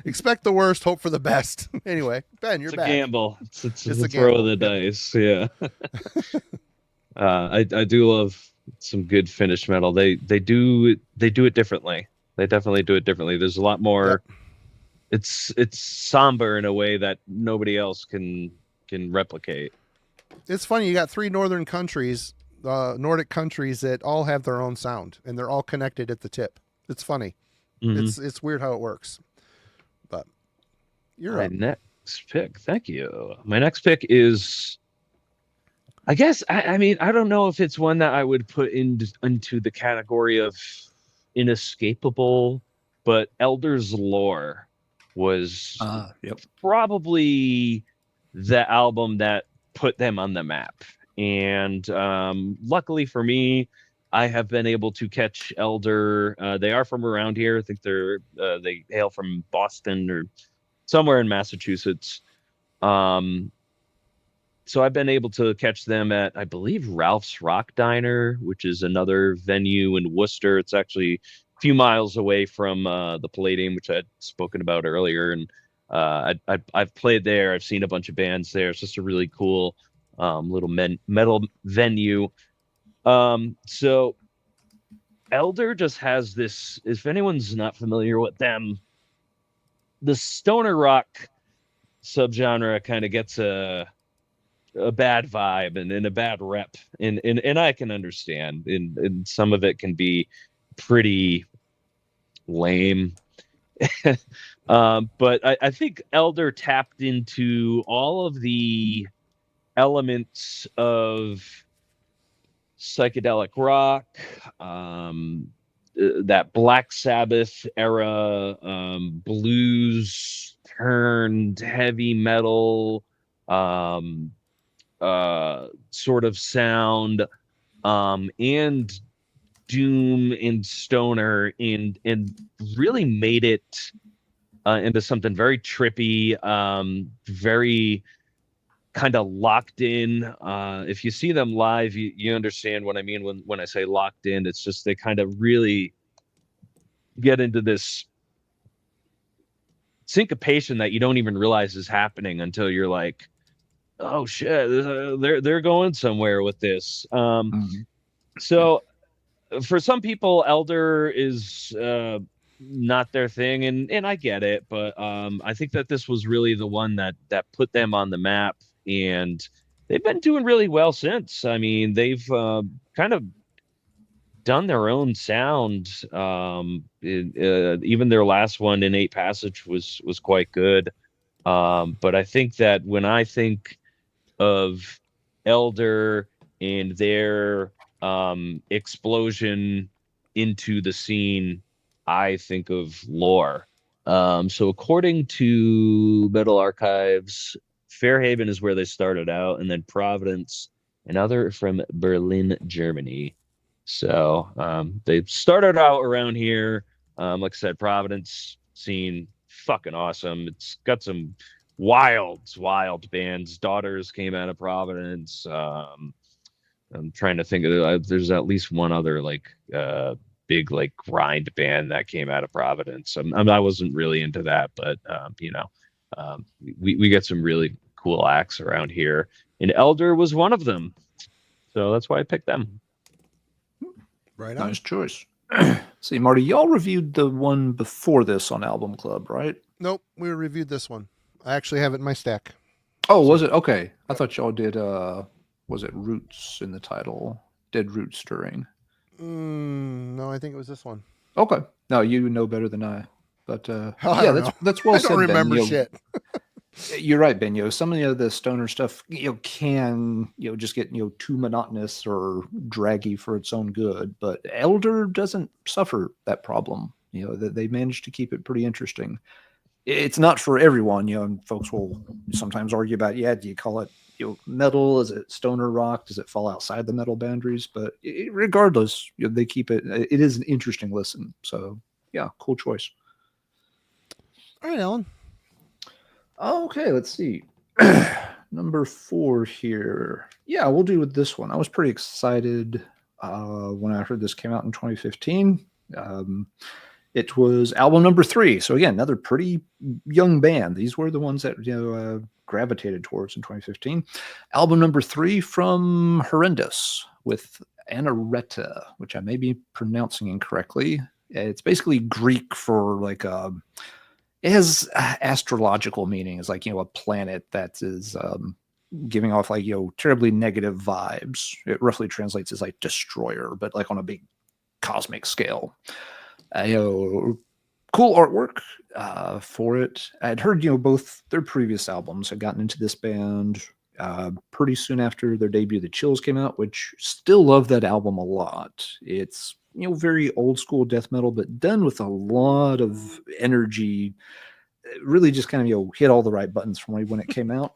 Expect the worst, hope for the best. Anyway, Ben, you're back. It's a gamble. It's a throw of the dice. Yeah. I do love some good Finnish metal. They do it differently. They definitely do it differently. There's a lot more. Yep. It's somber in a way that nobody else can replicate. It's funny. You got 3 northern countries. Nordic countries that all have their own sound and they're all connected at the tip. It's funny. Mm-hmm. It's weird how it works. But you're my next pick. Thank you. My next pick is, I guess, I mean, I don't know if it's one that I would put into the category of inescapable, but Elder's Lore was probably the album that put them on the map. And luckily for me, I have been able to catch Elder. They are from around here. I think they hail from Boston or somewhere in Massachusetts. So I've been able to catch them at, I believe, Ralph's Rock Diner, which is another venue in Worcester. It's actually a few miles away from the Palladium, which I had spoken about earlier. And I've played there. I've seen a bunch of bands there. It's just a really cool little metal venue. So Elder just has this, if anyone's not familiar with them, the stoner rock subgenre kind of gets a bad vibe and a bad rep, and I can understand, and some of it can be pretty lame. But I think Elder tapped into all of the elements of psychedelic rock, that Black Sabbath era, blues turned heavy metal sort of sound, and doom and stoner, and really made it into something very trippy, very kind of locked in. If you see them live, you understand what I mean when I say locked in. It's just they kind of really get into this syncopation that you don't even realize is happening until you're like, oh shit, they're going somewhere with this. So for some people, Elder is not their thing, and I get it, but I think that this was really the one that put them on the map, and they've been doing really well since. I mean, they've kind of done their own sound. Even their last one, Innate Passage, was quite good. But I think that when I think of Elder and their explosion into the scene, I think of Lore. So according to Metal Archives, Fairhaven is where they started out, and then Providence, another from Berlin, Germany. So they started out around here. Like I said, Providence scene, fucking awesome. It's got some wild bands. Daughters came out of Providence. I'm trying to think of there's at least one other like big like grind band that came out of Providence. I wasn't really into that, but we get some really cool acts around here, and Elder was one of them. So that's why I picked them. Right on. Nice choice. See, Marty, y'all reviewed the one before this on Album Club, right? Nope, we reviewed this one. I actually have it in my stack. Oh, was it? Okay. I thought y'all did, was it Roots in the title? Dead Root Stirring. No, I think it was this one. Okay. No, you know better than I. But yeah, that's well said. I don't remember Ben. shit. You're right, Ben. Some of the stoner stuff can just get too monotonous or draggy for its own good. But Elder doesn't suffer that problem. They managed to keep it pretty interesting. It's not for everyone, and folks will sometimes argue about, do you call it metal? Is it stoner rock? Does it fall outside the metal boundaries? But regardless, they keep it. It is an interesting listen. So yeah, cool choice. All right, Alan. Okay, let's see. Number 4 here. Yeah, we'll do with this one. I was pretty excited when I heard this came out in 2015. It was album number 3. So again, another pretty young band. These were the ones that gravitated towards in 2015. Album number 3 from Horrendous with Anareta, which I may be pronouncing incorrectly. It's basically Greek for like it has astrological meaning. It's like a planet that is giving off like terribly negative vibes. It roughly translates as like destroyer, but like on a big cosmic scale. Cool artwork for it. I'd heard both their previous albums. I'd gotten into this band pretty soon after their debut. The Chills came out, which still love that album a lot. It's very old school death metal, but done with a lot of energy. Really just kind of hit all the right buttons for me when it came out.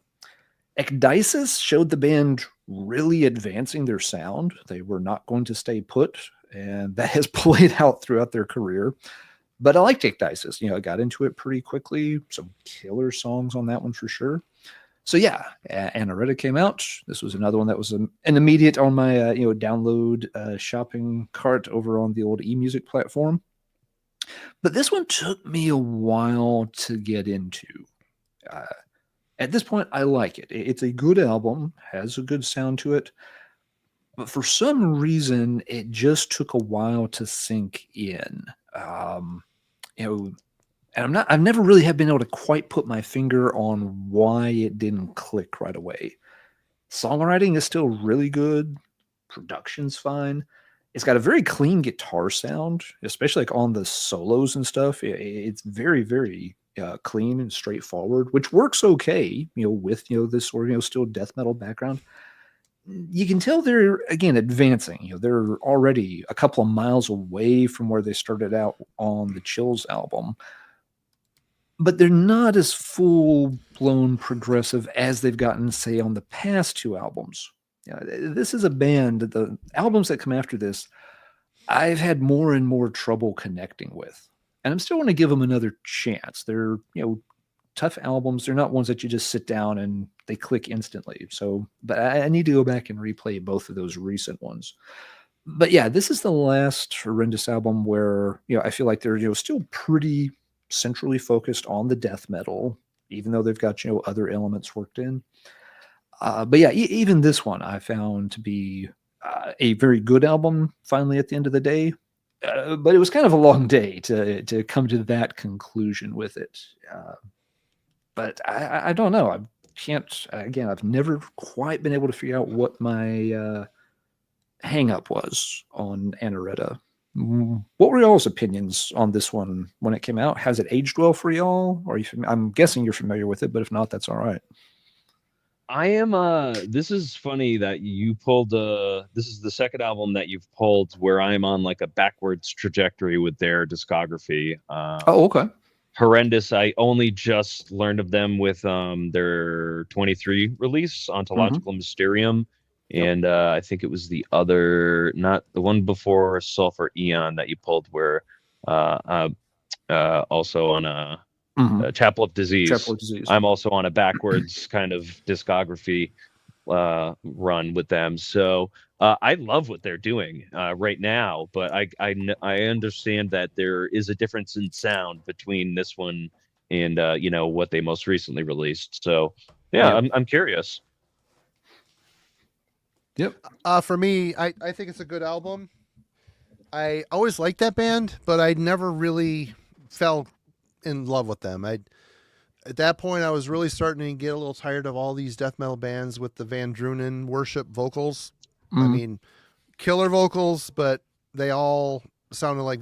Ecdysis showed the band really advancing their sound. They were not going to stay put, and that has played out throughout their career. But I liked Ecdysis. I got into it pretty quickly. Some killer songs on that one for sure. So yeah, Anareta came out. This was another one that was an immediate on my download shopping cart over on the old eMusic platform. But this one took me a while to get into. At this point, I like it. It's a good album, has a good sound to it. But for some reason, it just took a while to sink in. And I've never really have been able to quite put my finger on why it didn't click right away. Songwriting is still really good. Production's fine. It's got a very clean guitar sound, especially like on the solos and stuff. It's very, very clean and straightforward, which works okay, with, this sort of, still death metal background. You can tell they're, again, advancing. They're already a couple of miles away from where they started out on the Chills album. But they're not as full-blown progressive as they've gotten, say, on the past 2 albums. This is a band, the albums that come after this, I've had more and more trouble connecting with. And I'm still going to give them another chance. They're, tough albums. They're not ones that you just sit down and they click instantly. So, but I need to go back and replay both of those recent ones. But yeah, this is the last Horrendous album where, I feel like they're, still pretty centrally focused on the death metal, even though they've got, other elements worked in. But yeah, even this one I found to be a very good album finally at the end of the day. But it was kind of a long day to come to that conclusion with it. But I don't know. I can't. Again, I've never quite been able to figure out what my hang up was on Anaretta. What were y'all's opinions on this one when it came out? Has it aged well for y'all? Or I'm guessing you're familiar with it, but if not, that's all right. I am this is funny that you pulled this is the second album that you've pulled where I'm on like a backwards trajectory with their discography. Oh, okay. Horrendous, I only just learned of them with their 23 release, Ontological Mysterium. And I think it was the other, not the one before Sulfur Aeon that you pulled where also on a Chapel of Disease. Chapel of Disease. I'm also on a backwards kind of discography run with them. So I love what they're doing right now, but I understand that there is a difference in sound between this one and what they most recently released. So yeah, I'm curious. Yep. For me, I think it's a good album. I always liked that band, but I never really fell in love with them. At that point, I was really starting to get a little tired of all these death metal bands with the Van Drunen worship vocals. I mean, killer vocals, but they all sounded like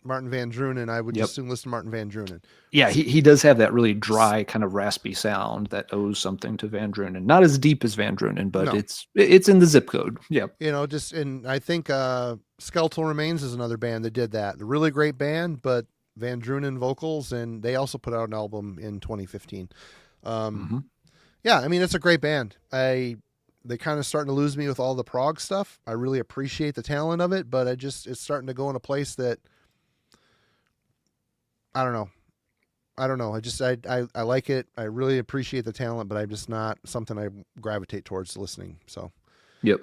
Martin Van Drunen. I would just soon listen to Martin Van Drunen. Yeah, he does have that really dry, kind of raspy sound that owes something to Van Drunen. Not as deep as Van Drunen, but it's in the zip code. Yeah. And I think Skeletal Remains is another band that did that. A really great band, but Van Drunen vocals, and they also put out an album in 2015. Yeah, I mean, it's a great band. They kind of starting to lose me with all the prog stuff. I really appreciate the talent of it, but it's starting to go in a place that I don't know. I like it. I really appreciate the talent, but I'm just not something I gravitate towards listening. So, yeah.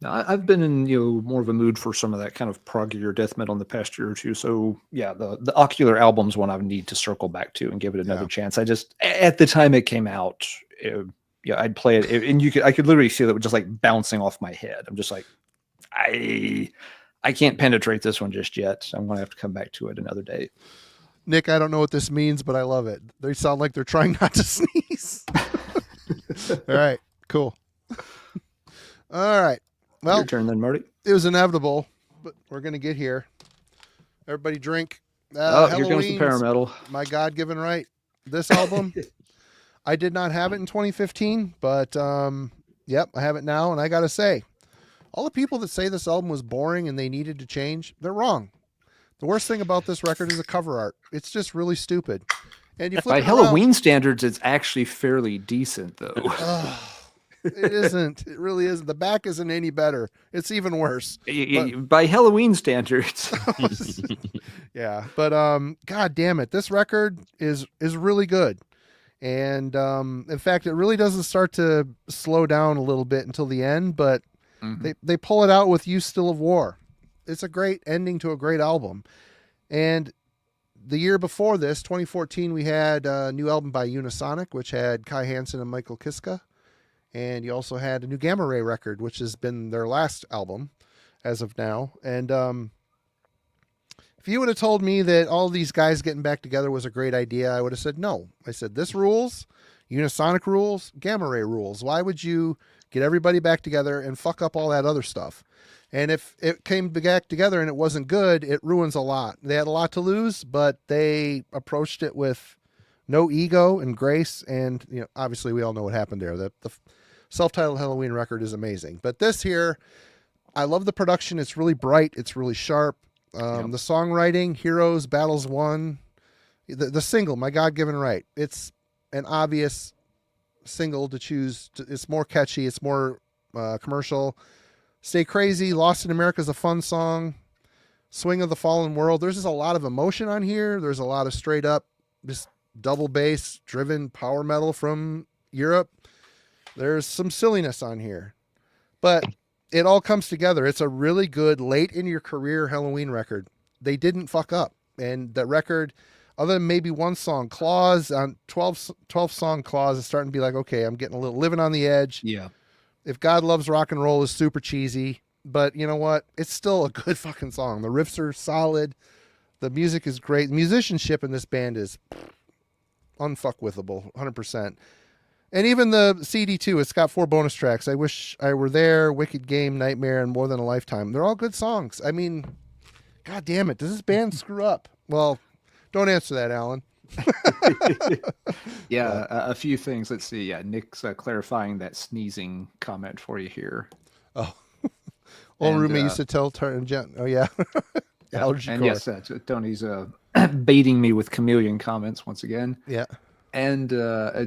Now, I've been in more of a mood for some of that kind of proggier death metal in the past year or two. So yeah, the Ocular album's one I would need to circle back to and give it another chance. I just at the time it came out, I'd play it, and I could literally feel it just like bouncing off my head. I'm just like, I can't penetrate this one just yet. I'm gonna have to come back to it another day. Nick, I don't know what this means, but I love it. They sound like they're trying not to sneeze. All right, cool. All right. Well, your turn then, Marty. It was inevitable, but we're going to get here. Everybody drink. Here comes the parametal. My God-given right. This album, I did not have it in 2015, but I have it now. And I got to say, all the people that say this album was boring and they needed to change, they're wrong. The worst thing about this record is the cover art. It's just really stupid. And you flip by Halloween standards, it's actually fairly decent, though. It isn't. It really isn't. The back isn't any better. It's even worse. By Halloween standards. Yeah. But God damn it. This record is really good. And in fact, it really doesn't start to slow down a little bit until the end, but they pull it out with You Still of War. It's a great ending to a great album. And the year before this, 2014, we had a new album by Unisonic, which had Kai Hansen and Michael Kiska. And you also had a new Gamma Ray record, which has been their last album as of now. And if you would have told me that all these guys getting back together was a great idea, I would have said no. I said, this rules, Unisonic rules, Gamma Ray rules. Why would you get everybody back together and fuck up all that other stuff? And if it came back together and it wasn't good, it ruins a lot. They had a lot to lose, but they approached it with no ego and grace. And, obviously we all know what happened there. The self-titled Halloween record is amazing. But this here, I love the production. It's really bright. It's really sharp. The songwriting, Heroes, Battles Won, the single, My God-Given Right. It's an obvious single to choose. It's more catchy. It's more commercial. Stay Crazy, Lost in America is a fun song. Swing of the Fallen World. There's just a lot of emotion on here. There's a lot of straight up, just double bass driven power metal from Europe. There's some silliness on here, but it all comes together. It's a really good late in your career Halloween record. They didn't fuck up. And that record, other than maybe one song, Claws on 12 song Claws is starting to be like, okay, I'm getting a little Living on the Edge. Yeah. If God Loves Rock and Roll is super cheesy. but you know what? It's still a good fucking song. The riffs are solid. The music is great. The musicianship in this band is unfuckwithable, 100%. And even the CD too, it's got 4 bonus tracks. I Wish I Were There, Wicked Game, Nightmare, and More Than a Lifetime. They're all good songs. I mean, god damn it, does this band screw up? Well, don't answer that, Alan. Yeah, a few things. Let's see. Yeah, Nick's clarifying that sneezing comment for you here. Oh, old And, roommate used to tell oh yeah, allergy and core. yes, Tony's baiting me with chameleon comments once again. Yeah. And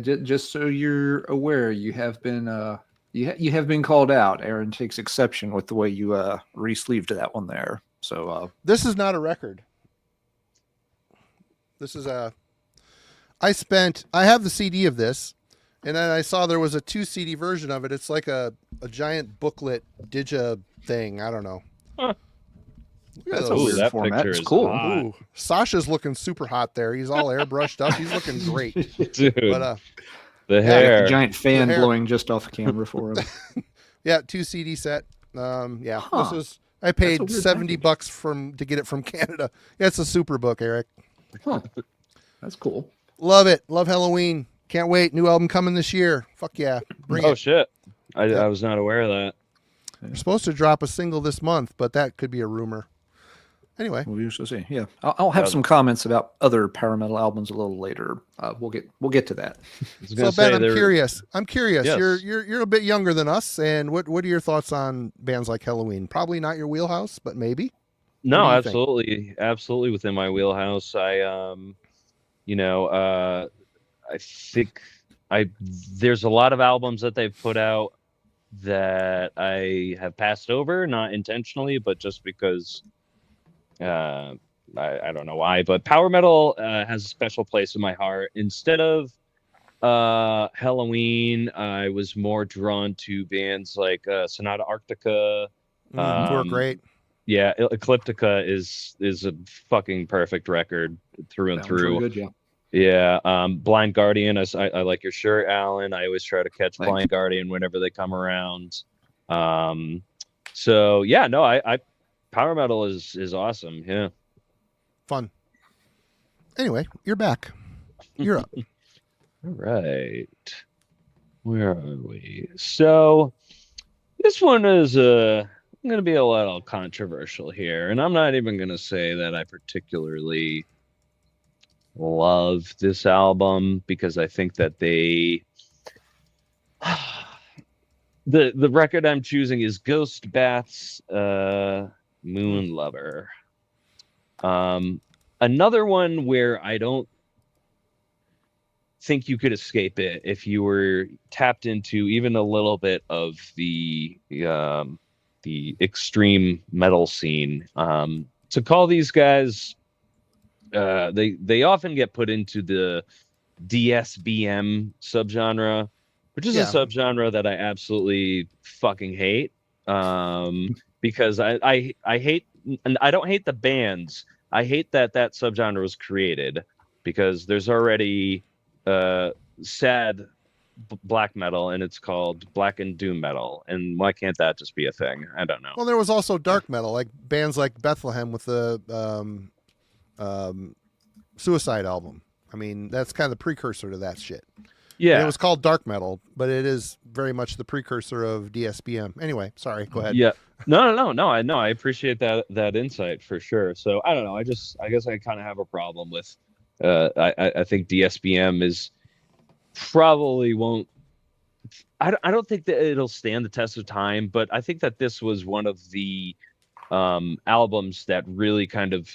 just so you're aware, you have been you have been called out. Aaron takes exception with the way you re-sleeved that one there. So This is not a record. This is a. I have the CD of this, and then I saw there was a 2 CD version of it. It's like a giant booklet digi thing. I don't know. Huh. that's those. a weird that format. picture It's is cool. hot. Ooh, Sasha's looking super hot there. He's all airbrushed up. He's looking great. Dude, But the Yeah, hair. a giant fan The hair. blowing just off camera for him. yeah, 2 CD set. Yeah, Huh. this was. I a paid weird $70 to get it from Canada. Yeah, it's a super book, Eric. Huh. That's cool. Love it. Love Halloween. Can't wait. New album coming this year. Fuck yeah. Bring Oh it. shit! I Yeah. was not aware of that. They're supposed to drop a single this month, but that could be a rumor. Anyway, We shall see. Yeah, I'll have some comments about other power metal albums a little later. We'll get to that. I was so gonna Ben, say I'm there- curious. Yes. You're a bit younger than us, and what are your thoughts on bands like Halloween? Probably not your wheelhouse, but maybe. No, What do you think? absolutely within my wheelhouse. I think there's a lot of albums that they've put out that I have passed over, not intentionally, but just because I don't know why. But power metal has a special place in my heart. Instead of Halloween, I was more drawn to bands like Sonata Arctica. Who are Um, great. Yeah, Ecliptica is a fucking perfect record through and That one's really through. good, yeah. Yeah, Blind Guardian. I like your shirt, Alan. I always try to catch Thank Blind Guardian whenever they come around. So yeah, no, I power metal is awesome. Yeah. Fun. Anyway, you're back. You're up. All right. Where are we? So this one is going to be a little controversial here, and I'm not even going to say that I particularly love this album because I think that the record I'm choosing is Ghost Bath's Moon Lover. Another one where I don't think you could escape it if you were tapped into even a little bit of the extreme metal scene. To call these guys, they often get put into the DSBM subgenre, which is a subgenre that I absolutely fucking hate. Because I hate, and I don't hate the bands. I hate that subgenre was created because there's already sad black metal and it's called black and doom metal, and why can't that just be a thing? I don't know. Well, there was also dark metal, like bands like Bethlehem with the Suicide album. I mean, that's kind of the precursor to that shit. Yeah, And it was called dark metal, but it is very much the precursor of DSBM. Anyway, sorry, go ahead. Yeah. No. I appreciate that insight for sure. So I don't know. I guess I kind of have a problem with. I think DSBM is probably won't. I don't think that it'll stand the test of time, but I think that this was one of the albums that really kind of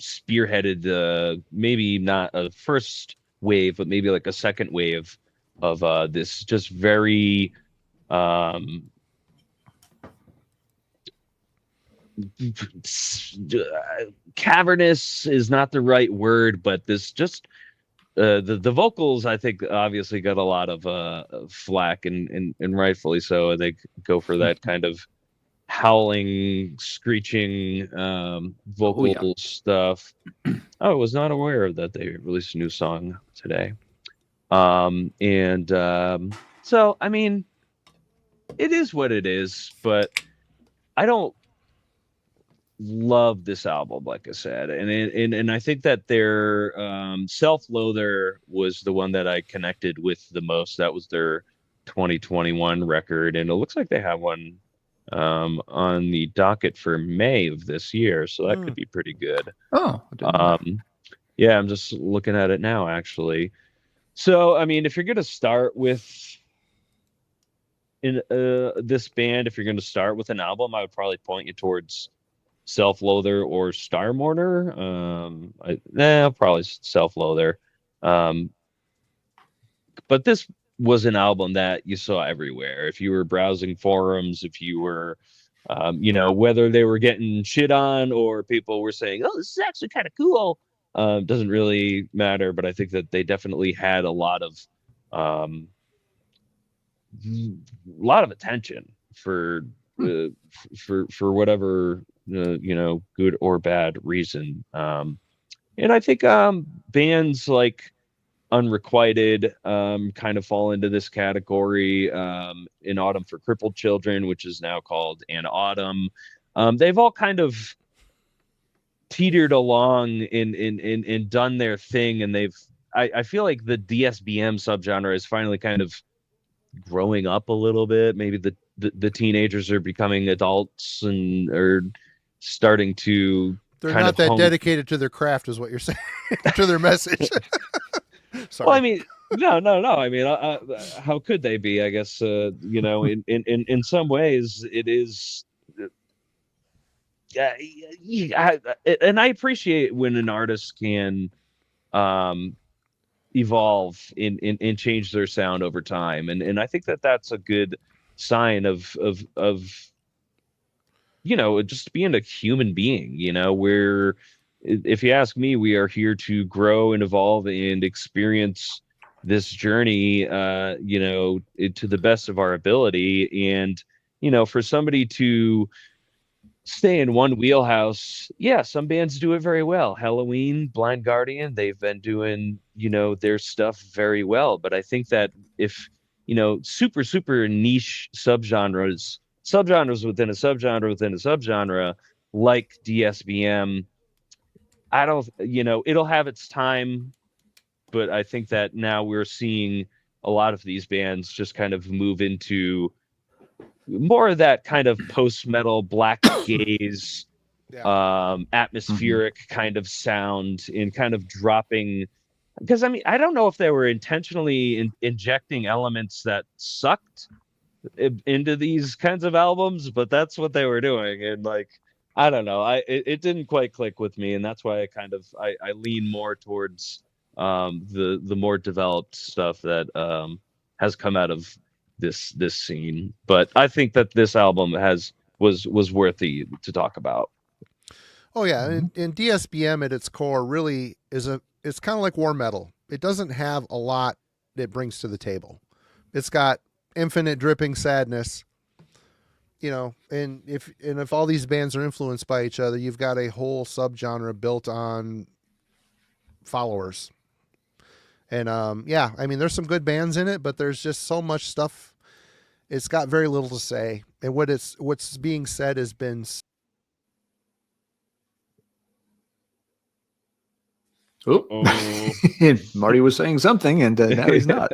spearheaded maybe not a first wave, but maybe like a second wave of this just very cavernous is not the right word, but this just the vocals I think obviously got a lot of flack and rightfully so. They go for that kind of howling, screeching vocal stuff. I was not aware that they released a new song today. So I mean, it is what it is, but I don't love this album, like I said, and I think that their Self-Loather was the one that I connected with the most. That was their 2021 record, and it looks like they have one on the docket for May of this year, so that could be pretty good. Oh, I didn't know. Yeah, I'm just looking at it now, actually. So, I mean, if you're gonna start with this band, if you're gonna start with an album, I would probably point you towards Self-Loather or Star Mourner. Probably Self-Loather. But this was an album that you saw everywhere. If you were browsing forums, if you were, whether they were getting shit on or people were saying, "Oh, this is actually kind of cool," doesn't really matter. But I think that they definitely had a lot of attention for whatever good or bad reason. And I think bands like Unrequited kind of fall into this category. In Autumn for Crippled Children, which is now called An Autumn, they've all kind of teetered along and done their thing, and I feel like the DSBM subgenre is finally kind of growing up a little bit. Maybe the teenagers are becoming adults and are starting to. They're not that dedicated to their craft, is what you're saying, to their message. Sorry. Well, I mean, no. I mean, how could they be? I guess in some ways it is. And I appreciate when an artist can evolve and change their sound over time, and I think that that's a good sign of just being a human being. Where, if you ask me, we are here to grow and evolve and experience this journey to the best of our ability. And for somebody to stay in one wheelhouse, yeah, some bands do it very well. Halloween, Blind Guardian, they've been doing their stuff very well. But I think that if super niche subgenres within a subgenre like DSBM, I don't it'll have its time, but I think that now we're seeing a lot of these bands just kind of move into more of that kind of post-metal black gaze atmospheric kind of sound, and kind of dropping, because I mean, I don't know if they were intentionally injecting elements that sucked into these kinds of albums, but that's what they were doing. And I don't know, it didn't quite click with me, and that's why I lean more towards the more developed stuff that has come out of this scene. But I think that this album was worthy to talk about. Oh yeah, and DSBM at its core really it's kind of like war metal. It doesn't have a lot it brings to the table. It's got infinite dripping sadness, and if all these bands are influenced by each other, you've got a whole subgenre built on followers. And I mean, there's some good bands in it, but there's just so much stuff. It's got very little to say, and what's being said has been. Oh, Marty was saying something, and now he's not.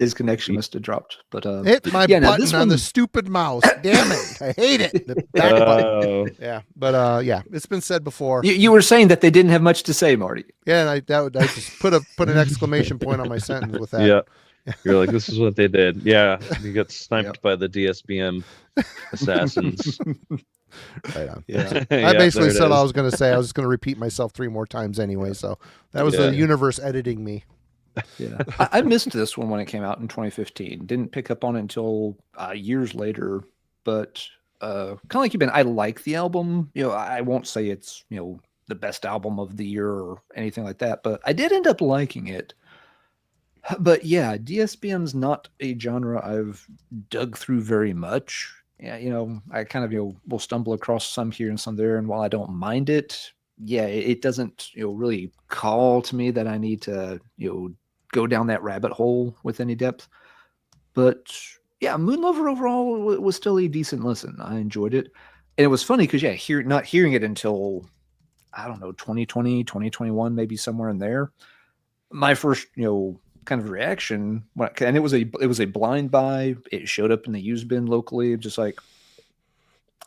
His connection must have dropped. But hit my button on the stupid mouse. Damn it! I hate it. The back button. Yeah, but it's been said before. You were saying that they didn't have much to say, Marty. Yeah, and I just put an exclamation point on my sentence with that. Yeah. You're like, this is what they did. Yeah, you got sniped by the DSBM assassins. Right on. Yeah. I basically said all I was going to say. I was just going to repeat myself 3 more times anyway. So that was the universe editing me. Yeah, I missed this one when it came out in 2015. Didn't pick up on it until years later. But kind of like you've been, I like the album. I won't say it's the best album of the year or anything like that, but I did end up liking it. But yeah, DSBM's not a genre I've dug through very much. Yeah, I kind of will stumble across some here and some there, and while I don't mind it, it doesn't really call to me that I need to go down that rabbit hole with any depth. But yeah, Moonlover overall was still a decent listen. I enjoyed it. And it was funny because, yeah, not hearing it until, I don't know, 2020, 2021, maybe somewhere in there. My first, kind of reaction, and it was a blind buy. It showed up in the used bin locally. Just like,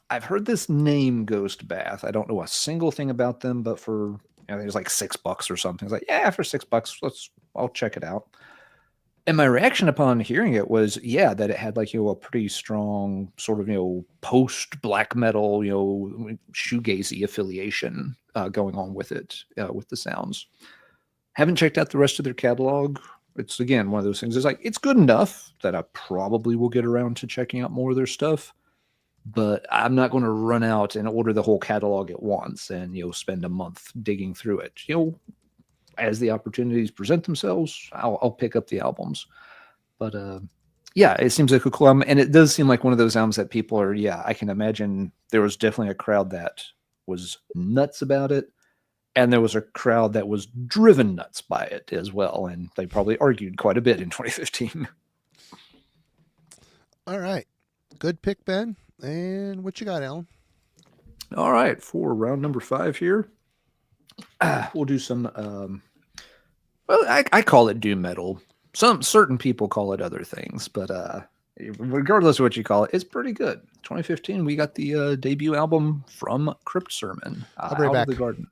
I've heard this name Ghost Bath. I don't know a single thing about them, but for, it was like $6 or something. It's like, yeah, for $6, I'll check it out. And my reaction upon hearing it was, yeah, that it had like, a pretty strong sort of, post black metal, shoegazy affiliation going on with it, with the sounds. Haven't checked out the rest of their catalog. It's, again, one of those things. It's like, it's good enough that I probably will get around to checking out more of their stuff, but I'm not going to run out and order the whole catalog at once and, spend a month digging through it. As the opportunities present themselves, I'll pick up the albums. But yeah, it seems like a cool album, and it does seem like one of those albums that people are. Yeah, I can imagine there was definitely a crowd that was nuts about it, and there was a crowd that was driven nuts by it as well, and they probably argued quite a bit in 2015. All right, good pick, Ben. And what you got, Alan? All right, for round number 5 here, we'll do some. Well, I call it doom metal. Some certain people call it other things, but regardless of what you call it, it's pretty good. 2015, we got the debut album from Crypt Sermon, Out of the Garden.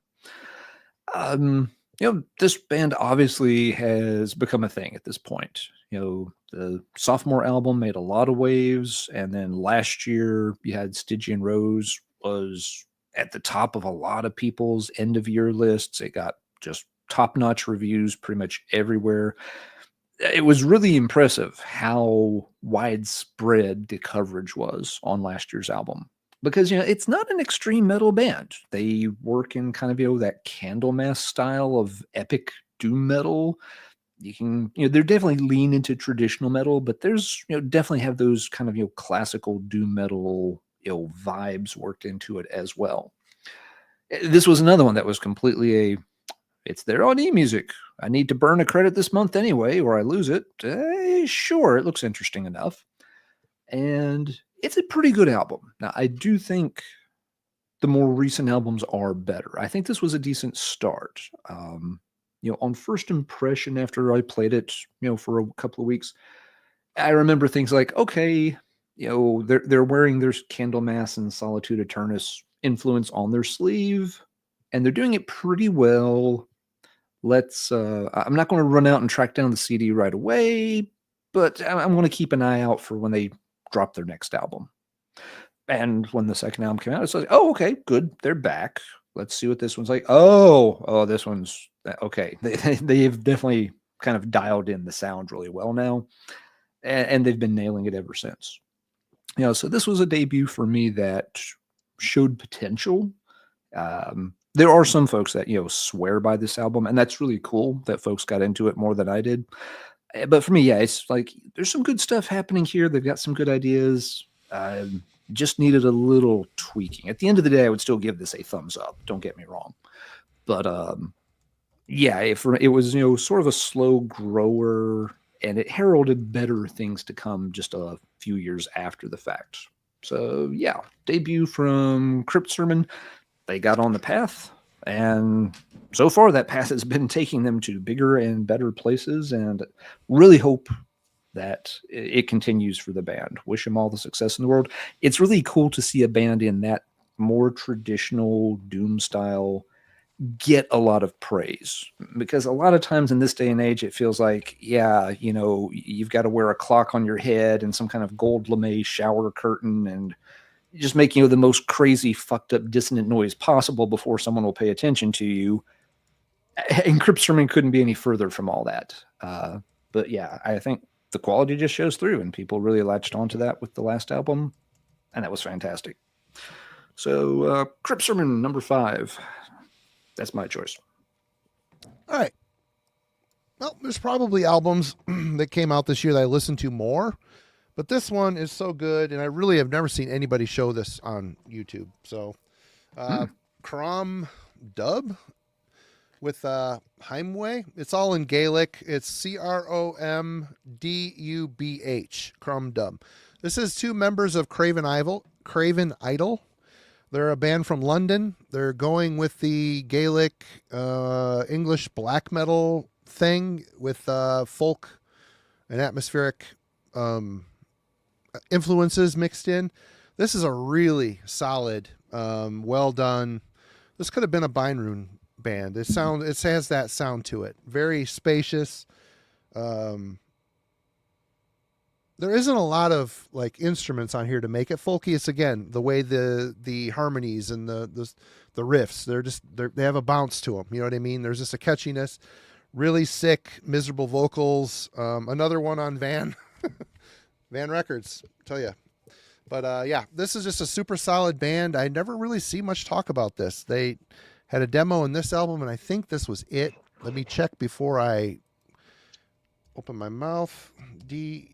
This band obviously has become a thing at this point. The sophomore album made a lot of waves, and then last year you had Stygian Rose was at the top of a lot of people's end of year lists. It got just top-notch reviews pretty much everywhere. It was really impressive how widespread the coverage was on last year's album, because it's not an extreme metal band. They work in kind of that Candlemass style of epic doom metal. You can they're definitely lean into traditional metal, but there's definitely have those kind of classical doom metal vibes worked into it as well. This was another one that was completely it's there on eMusic. I need to burn a credit this month anyway, or I lose it. Sure, it looks interesting enough. And it's a pretty good album. Now, I do think the more recent albums are better. I think this was a decent start. On first impression, after I played it, for a couple of weeks, I remember things like, okay, they're wearing their Candlemass and Solitude Aeternus influence on their sleeve, and they're doing it pretty well. I'm not going to run out and track down the CD right away, but I'm going to keep an eye out for when they drop their next album. And when the second album came out, it's like, oh, okay, good. They're back. Let's see what this one's like. Oh, this one's okay. They've definitely kind of dialed in the sound really well now, and they've been nailing it ever since. So this was a debut for me that showed potential. There are some folks that swear by this album, and that's really cool that folks got into it more than I did. But for me, yeah, it's like there's some good stuff happening here. They've got some good ideas. Just needed a little tweaking. At the end of the day, I would still give this a thumbs up. Don't get me wrong. But yeah, it was sort of a slow grower, and it heralded better things to come just a few years after the fact. So yeah, debut from Crypt Sermon. They got on the path, and so far that path has been taking them to bigger and better places, and really hope that it continues for the band. Wish them all the success in the world. It's really cool to see a band in that more traditional doom style get a lot of praise, because a lot of times in this day and age, it feels like, yeah, you've got to wear a clock on your head and some kind of gold lame shower curtain and just making the most crazy, fucked up, dissonant noise possible before someone will pay attention to you. And Crypt Sermon couldn't be any further from all that. But yeah, I think the quality just shows through, and people really latched onto that with the last album, and that was fantastic. So Crypt Sermon number 5. That's my choice. All right. Well, there's probably albums that came out this year that I listened to more, but this one is so good, and I really have never seen anybody show this on YouTube. So, Crom Dubh, with Heimweh. It's all in Gaelic. It's Cromdubh, Crom Dubh. This is two members of Craven Idol. They're a band from London. They're going with the Gaelic English black metal thing with folk and atmospheric influences mixed in. This is a really solid, well done. This could have been a Beinrune band. It has that sound to it. Very spacious. There isn't a lot of like instruments on here to make it folky. It's again the way the harmonies and the riffs. They have a bounce to them. You know what I mean? There's just a catchiness. Really sick, miserable vocals. Another one on Van Records. Tell you. But yeah, this is just a super solid band. I never really see much talk about this. They had a demo in this album, and I think this was it. Let me check before I open my mouth. DUBH.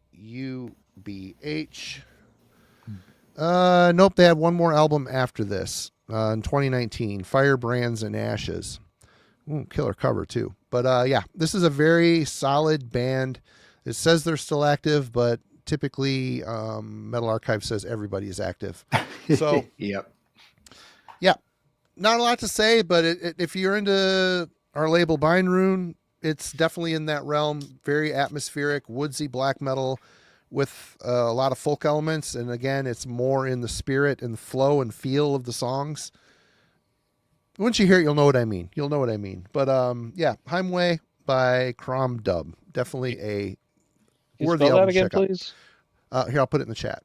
Nope, they had one more album after this in 2019. Firebrands and Ashes. Ooh, killer cover too. But yeah, this is a very solid band. It says they're still active, but typically Metal Archive says everybody is active. So yep. Yeah, not a lot to say, but if you're into our label Beinrune, it's definitely in that realm. Very atmospheric, woodsy black metal with a lot of folk elements. And again, it's more in the spirit and flow and feel of the songs. Once you hear it, you'll know what I mean. But yeah, Heimweh by Crom Dubh. Definitely a worthy album to check out. Please? Here, I'll put it in the chat.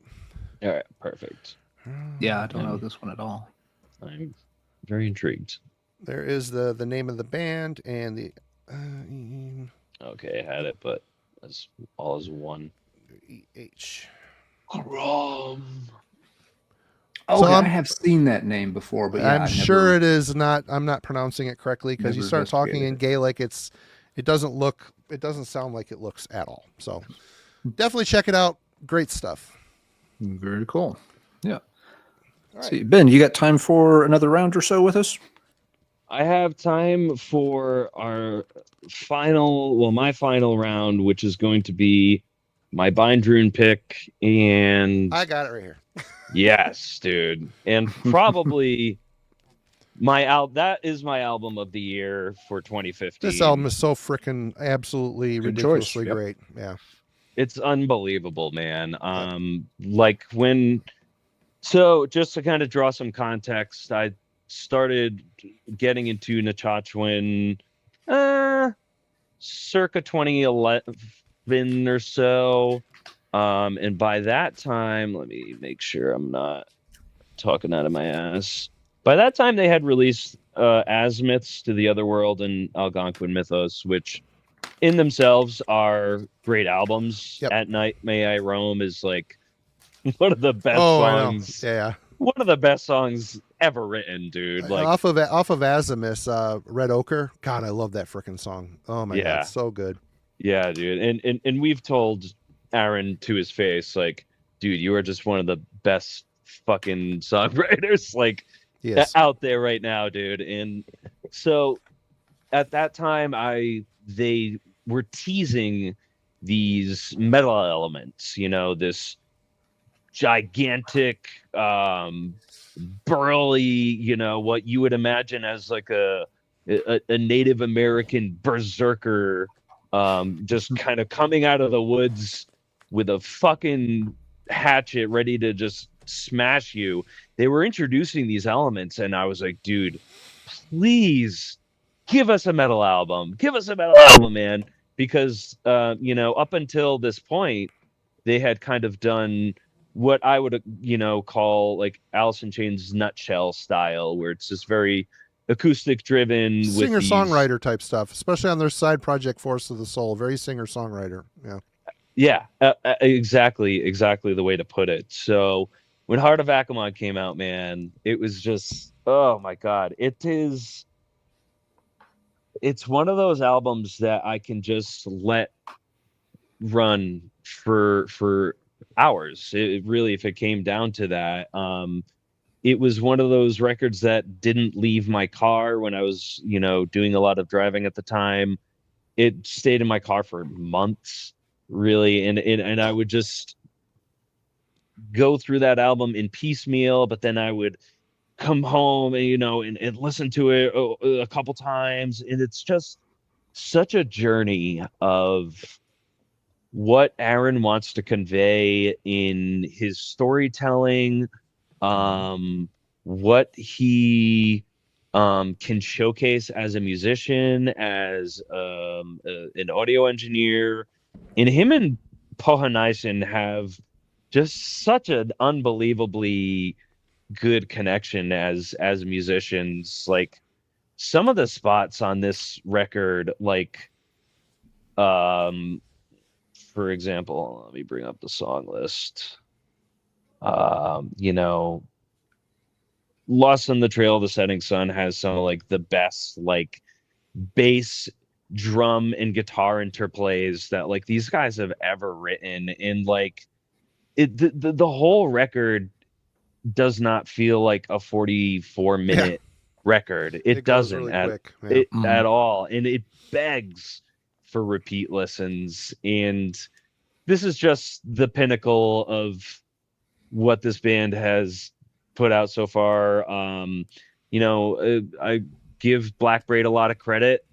All right, perfect. Yeah, I don't know this one at all. I'm very intrigued. There is the name of the band and the... okay, I had it, but that's all as one. EH. Crom. Oh, so I have seen that name before, but yeah, I'm sure it is not. I'm not pronouncing it correctly because you start talking in Gaelic. It doesn't sound like it looks at all. So definitely check it out. Great stuff. Very cool. Yeah. Right. See, Ben, you got time for another round or so with us? I have time for my final round, which is going to be my Beinrune pick, and I got it right here. Yes, dude. And probably that is my album of the year for 2015. This album is so freaking absolutely ridiculously great. Yeah. It's unbelievable, man. So just to kind of draw some context, I started getting into Nachachwin circa 2011 or so. And by that time, let me make sure I'm not talking out of my ass. By that time, they had released Azimuths to the Otherworld and Algonquin Mythos, which in themselves are great albums. Yep. At Night May I Roam is like one of the best songs. Yeah. One of the best songs ever written, dude. Like off of Azimuths, Red Ochre. God, I love that freaking song. Oh my God, it's so good. Yeah, dude. And we've told Aaron to his face, like, dude, you are just one of the best fucking songwriters like out there right now, dude. And so at that time they were teasing these metal elements, this gigantic burly, what you would imagine as like a Native American berserker, just kind of coming out of the woods with a fucking hatchet ready to just smash you. They were introducing these elements, and I was like, dude, please give us a metal album. Give us a metal album, man. Because, up until this point, they had kind of done what I would, call like Alice in Chains nutshell style, where it's just very acoustic driven, singer-songwriter type stuff, especially on their side project Force of the Soul. Very singer-songwriter. Yeah, exactly the way to put it. So when Heart of Akamon came out, man, it was just, oh my God. It's one of those albums that I can just let run for hours. It really, if it came down to that, it was one of those records that didn't leave my car when I was, doing a lot of driving at the time. It stayed in my car for months, really, and I would just go through that album in piecemeal, but then I would come home and and listen to it a couple times, and it's just such a journey of what Aaron wants to convey in his storytelling, what he can showcase as a musician, as an audio engineer. And him and Pohanaisen have just such an unbelievably good connection as musicians. Like, some of the spots on this record, like for example, let me bring up the song list. Lost on the Trail of the Setting Sun has some of like the best like bass, drum, and guitar interplays that like these guys have ever written. And like the whole record does not feel like a 44-minute record. It doesn't really quick. At all. And it begs for repeat listens. And this is just the pinnacle of what this band has put out so far. I give Black Braid a lot of credit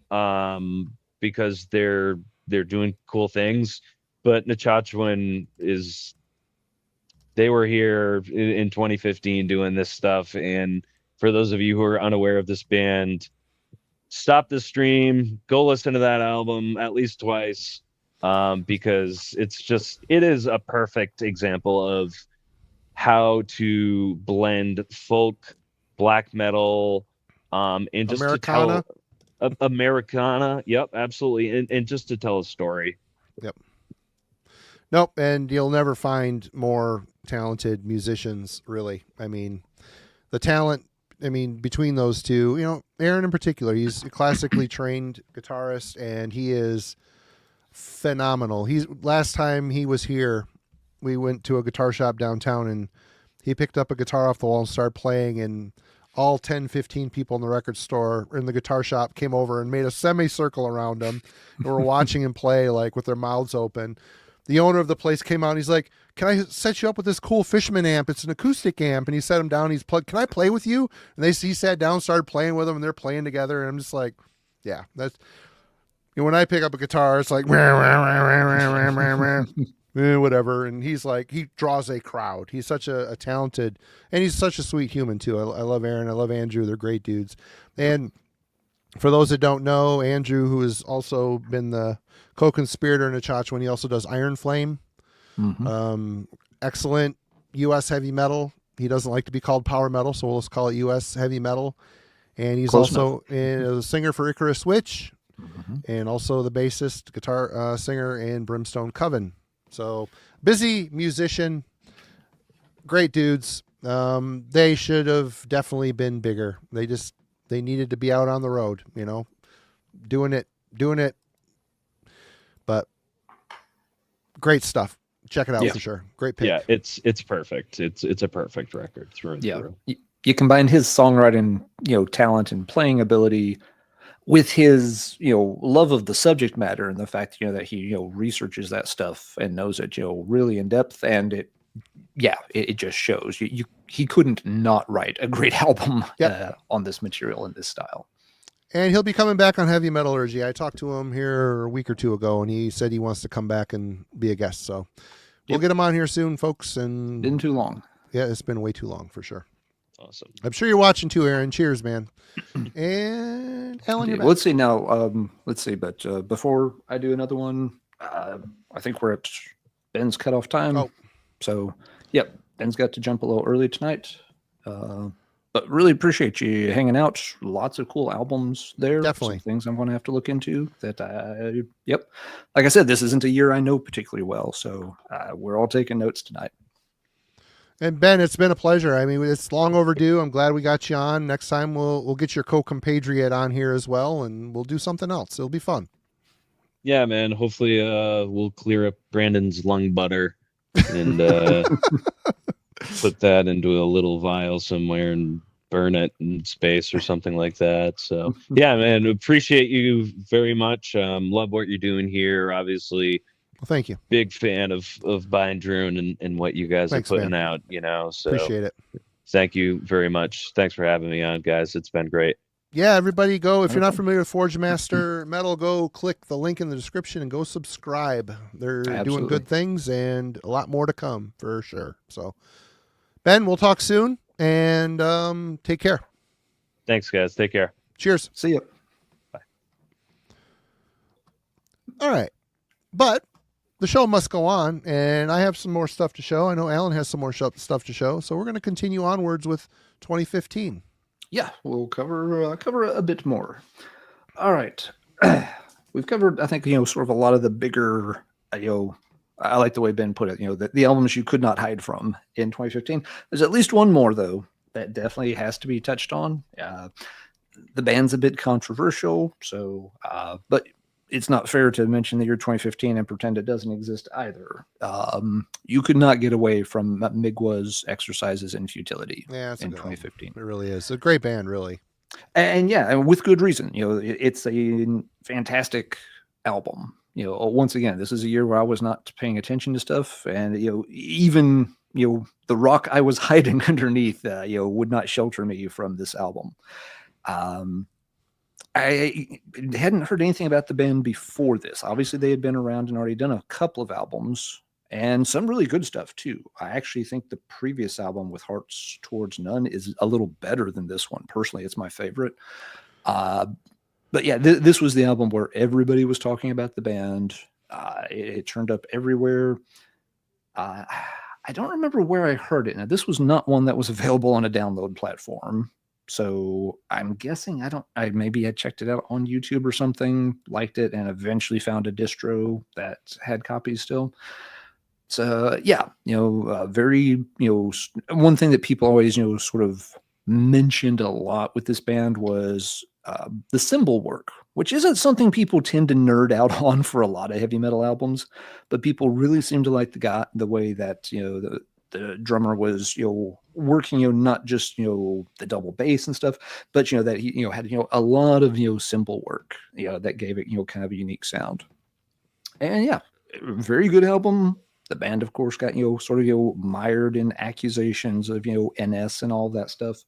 because they're doing cool things, but Nachachuan they were here in 2015 doing this stuff. And for those of you who are unaware of this band, stop the stream, go listen to that album at least twice, because it is a perfect example of how to blend folk, black metal, and just Americana. to tell Americana. Yep, absolutely. And just to tell a story. Yep. Nope. And you'll never find more talented musicians, really. I mean, the talent, between those two, Aaron in particular, he's a classically trained guitarist, and he is phenomenal. Last time he was here, we went to a guitar shop downtown, and he picked up a guitar off the wall and started playing, and all 10, 15 people in the record store or in the guitar shop came over and made a semicircle around him and were watching him play, like, with their mouths open. The owner of the place came out and he's like, "Can I set you up with this cool Fishman amp? It's an acoustic amp." And he set him down. He's plugged. "Can I play with you?" And he sat down, started playing with him, and they're playing together. And I'm just like, yeah, that's, when I pick up a guitar, it's like, whatever. And he's like, he draws a crowd. He's such a talented, and he's such a sweet human too. I love Aaron. I love Andrew. They're great dudes. And for those that don't know, Andrew, who has also been the co-conspirator in Nachachuan, he also does Iron Flame. Excellent U.S. heavy metal. He doesn't like to be called power metal, so we'll just call it U.S. heavy metal. And he's also a singer for Icarus Witch, and also the bassist, guitar singer in Brimstone Coven. So busy musician, great dudes. They should have definitely been bigger. They needed to be out on the road, doing it. But great stuff. Check it out for sure. Great pick. Yeah, it's perfect. It's a perfect record through and through. You combine his songwriting, talent and playing ability with his, love of the subject matter, and the fact, that he, researches that stuff and knows it, really in depth. And it just shows he couldn't not write a great album on this material in this style. And he'll be coming back on Heavy Metallurgy. I talked to him here a week or two ago, and he said he wants to come back and be a guest. So we'll get him on here soon, folks. And been too long. Yeah, it's been way too long for sure. Awesome. I'm sure you're watching too, Aaron. Cheers, man. And Alan, you're back. Let's see now. But before I do another one, I think we're at Ben's cutoff time. Oh. So, Ben's got to jump a little early tonight. But really appreciate you hanging out. Lots of cool albums there. Definitely. Some things I'm going to have to look into that. Like I said, this isn't a year I know particularly well. So we're all taking notes tonight. And Ben, it's been a pleasure. It's long overdue. I'm glad we got you on. Next time we'll get your co-compatriot on here as well, and we'll do something else. It'll be fun. Yeah, man. Hopefully we'll clear up Brandon's lung butter and put that into a little vial somewhere and burn it in space or something like that. So yeah, man, appreciate you very much. Love what you're doing here. Obviously, Well, thank you. big fan of Bind Drone and what you guys Thanks, are putting man. out. You know, so Appreciate it. thank you very much. Thanks for having me on, guys. It's been great. Yeah, everybody go. If you're not familiar with Forgemaster Metal, go click the link in the description and go subscribe. They're doing good things and a lot more to come for sure. So, Ben, we'll talk soon and take care. Thanks, guys. Take care. Cheers. See ya. Bye. All right. But the show must go on, and I have some more stuff to show. I know Alan has some more stuff to show. So we're going to continue onwards with 2015. Yeah, we'll cover a bit more. All right, we've covered, I think, sort of a lot of the bigger, I like the way Ben put it. The albums you could not hide from in 2015. There's at least one more though that definitely has to be touched on. The band's a bit controversial, so but it's not fair to mention the year 2015 and pretend it doesn't exist either. You could not get away from Migwa's Exercises in Futility in 2015. It really is a great band, really. And with good reason. It's a fantastic album. Once again, this is a year where I was not paying attention to stuff, and even the rock I was hiding underneath would not shelter me from this album. I hadn't heard anything about the band before this. Obviously, they had been around and already done a couple of albums and some really good stuff too. I actually think the previous album with Hearts Towards None is a little better than this one. Personally, it's my favorite. But yeah, this was the album where everybody was talking about the band. It turned up everywhere. I don't remember where I heard it. Now, this was not one that was available on a download platform. So I'm guessing maybe I checked it out on YouTube or something, liked it, and eventually found a distro that had copies still. So yeah, very, one thing that people always, sort of mentioned a lot with this band was the cymbal work, which isn't something people tend to nerd out on for a lot of heavy metal albums, but people really seem to like the way that, the drummer was, working, not just, the double bass and stuff, but, that he, had, a lot of, cymbal work, that gave it, kind of a unique sound. And yeah, very good album. The band, of course, got, sort of, mired in accusations of, NS and all that stuff.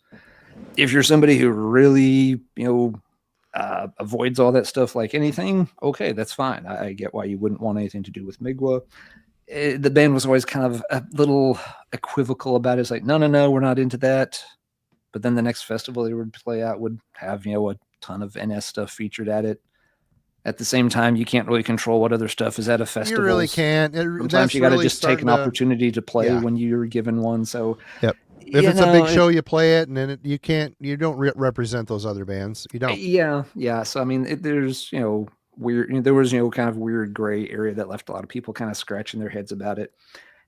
If you're somebody who really, avoids all that stuff like anything, okay, that's fine. I get why you wouldn't want anything to do with Migwa. The band was always kind of a little equivocal about it. It's like, no, we're not into that. But then the next festival they would play at would have, a ton of NS stuff featured at it. At the same time, you can't really control what other stuff is at a festival. You really can't. Sometimes you got to just take an opportunity to play when you're given one. So, yep. If it's a big show, you play it, and then you don't represent those other bands. You don't. Yeah. So, I mean, there's, weird, there was, kind of weird gray area that left a lot of people kind of scratching their heads about it.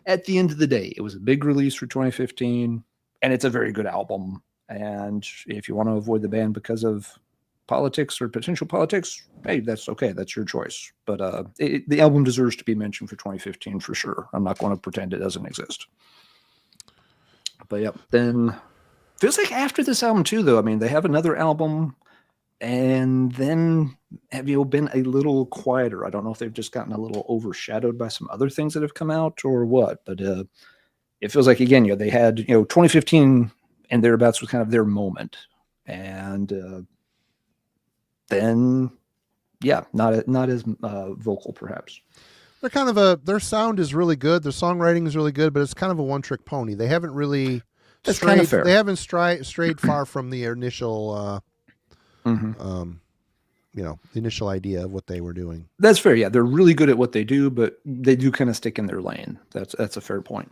At the end of the day, it was a big release for 2015, and it's a very good album. And if you want to avoid the band because of politics or potential politics, hey, that's okay. That's your choice. But the album deserves to be mentioned for 2015 for sure. I'm not going to pretend it doesn't exist. But yeah, then feels like after this album too, though. I mean, they have another album, and then have been a little quieter. I don't know if they've just gotten a little overshadowed by some other things that have come out or what. But it feels like, again, they had 2015 and thereabouts was kind of their moment, and then yeah, not as vocal perhaps. They're kind of their sound is really good. Their songwriting is really good, but it's kind of a one-trick pony. They haven't really That's kind of fair. They haven't strayed far from the initial, the initial idea of what they were doing. That's fair. Yeah, they're really good at what they do, but they do kind of stick in their lane. That's a fair point.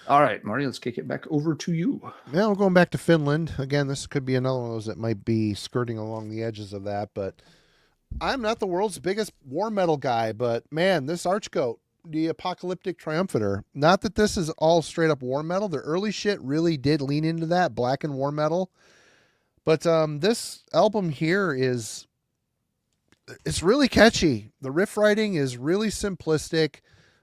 All right, Marty, let's kick it back over to you. Yeah, we're going back to Finland. Again, this could be another one of those that might be skirting along the edges of that, but I'm not the world's biggest war metal guy, but man, this Archgoat, the Apocalyptic Triumphator, not that this is all straight up war metal. The early shit really did lean into that, black and war metal. But this album here it's really catchy. The riff writing is really simplistic,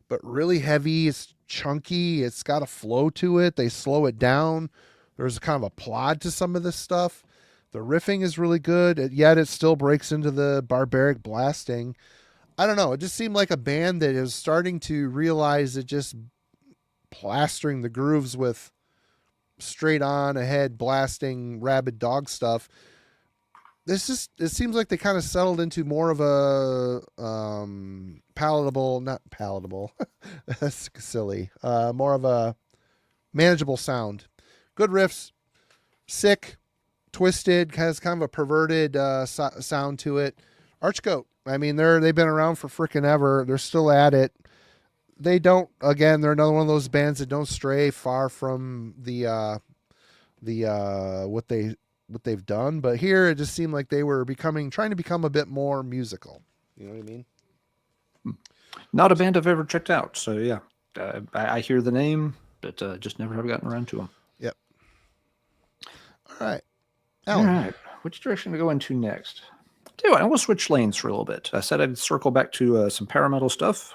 but really heavy. It's chunky. It's got a flow to it. They slow it down. There's kind of a plot to some of this stuff. The riffing is really good, yet it still breaks into the barbaric blasting. I don't know. It just seemed like a band that is starting to realize that just plastering the grooves with straight on ahead blasting rabid dog stuff. It seems like they kind of settled into more of a not palatable. That's silly. More of a manageable sound. Good riffs, sick, twisted, has kind of a perverted sound to it. Archgoat. I mean, they've been around for freaking ever. They're still at it. They're another one of those bands that don't stray far from the what they've done. But here it just seemed like they were trying to become a bit more musical. You know what I mean? Not a band I've ever checked out. So yeah, I hear the name, but just never have gotten around to them. Yep. All right. Alan. All right. Which direction to go into next? Tell you what, I will switch lanes for a little bit. I said I'd circle back to some parametal stuff.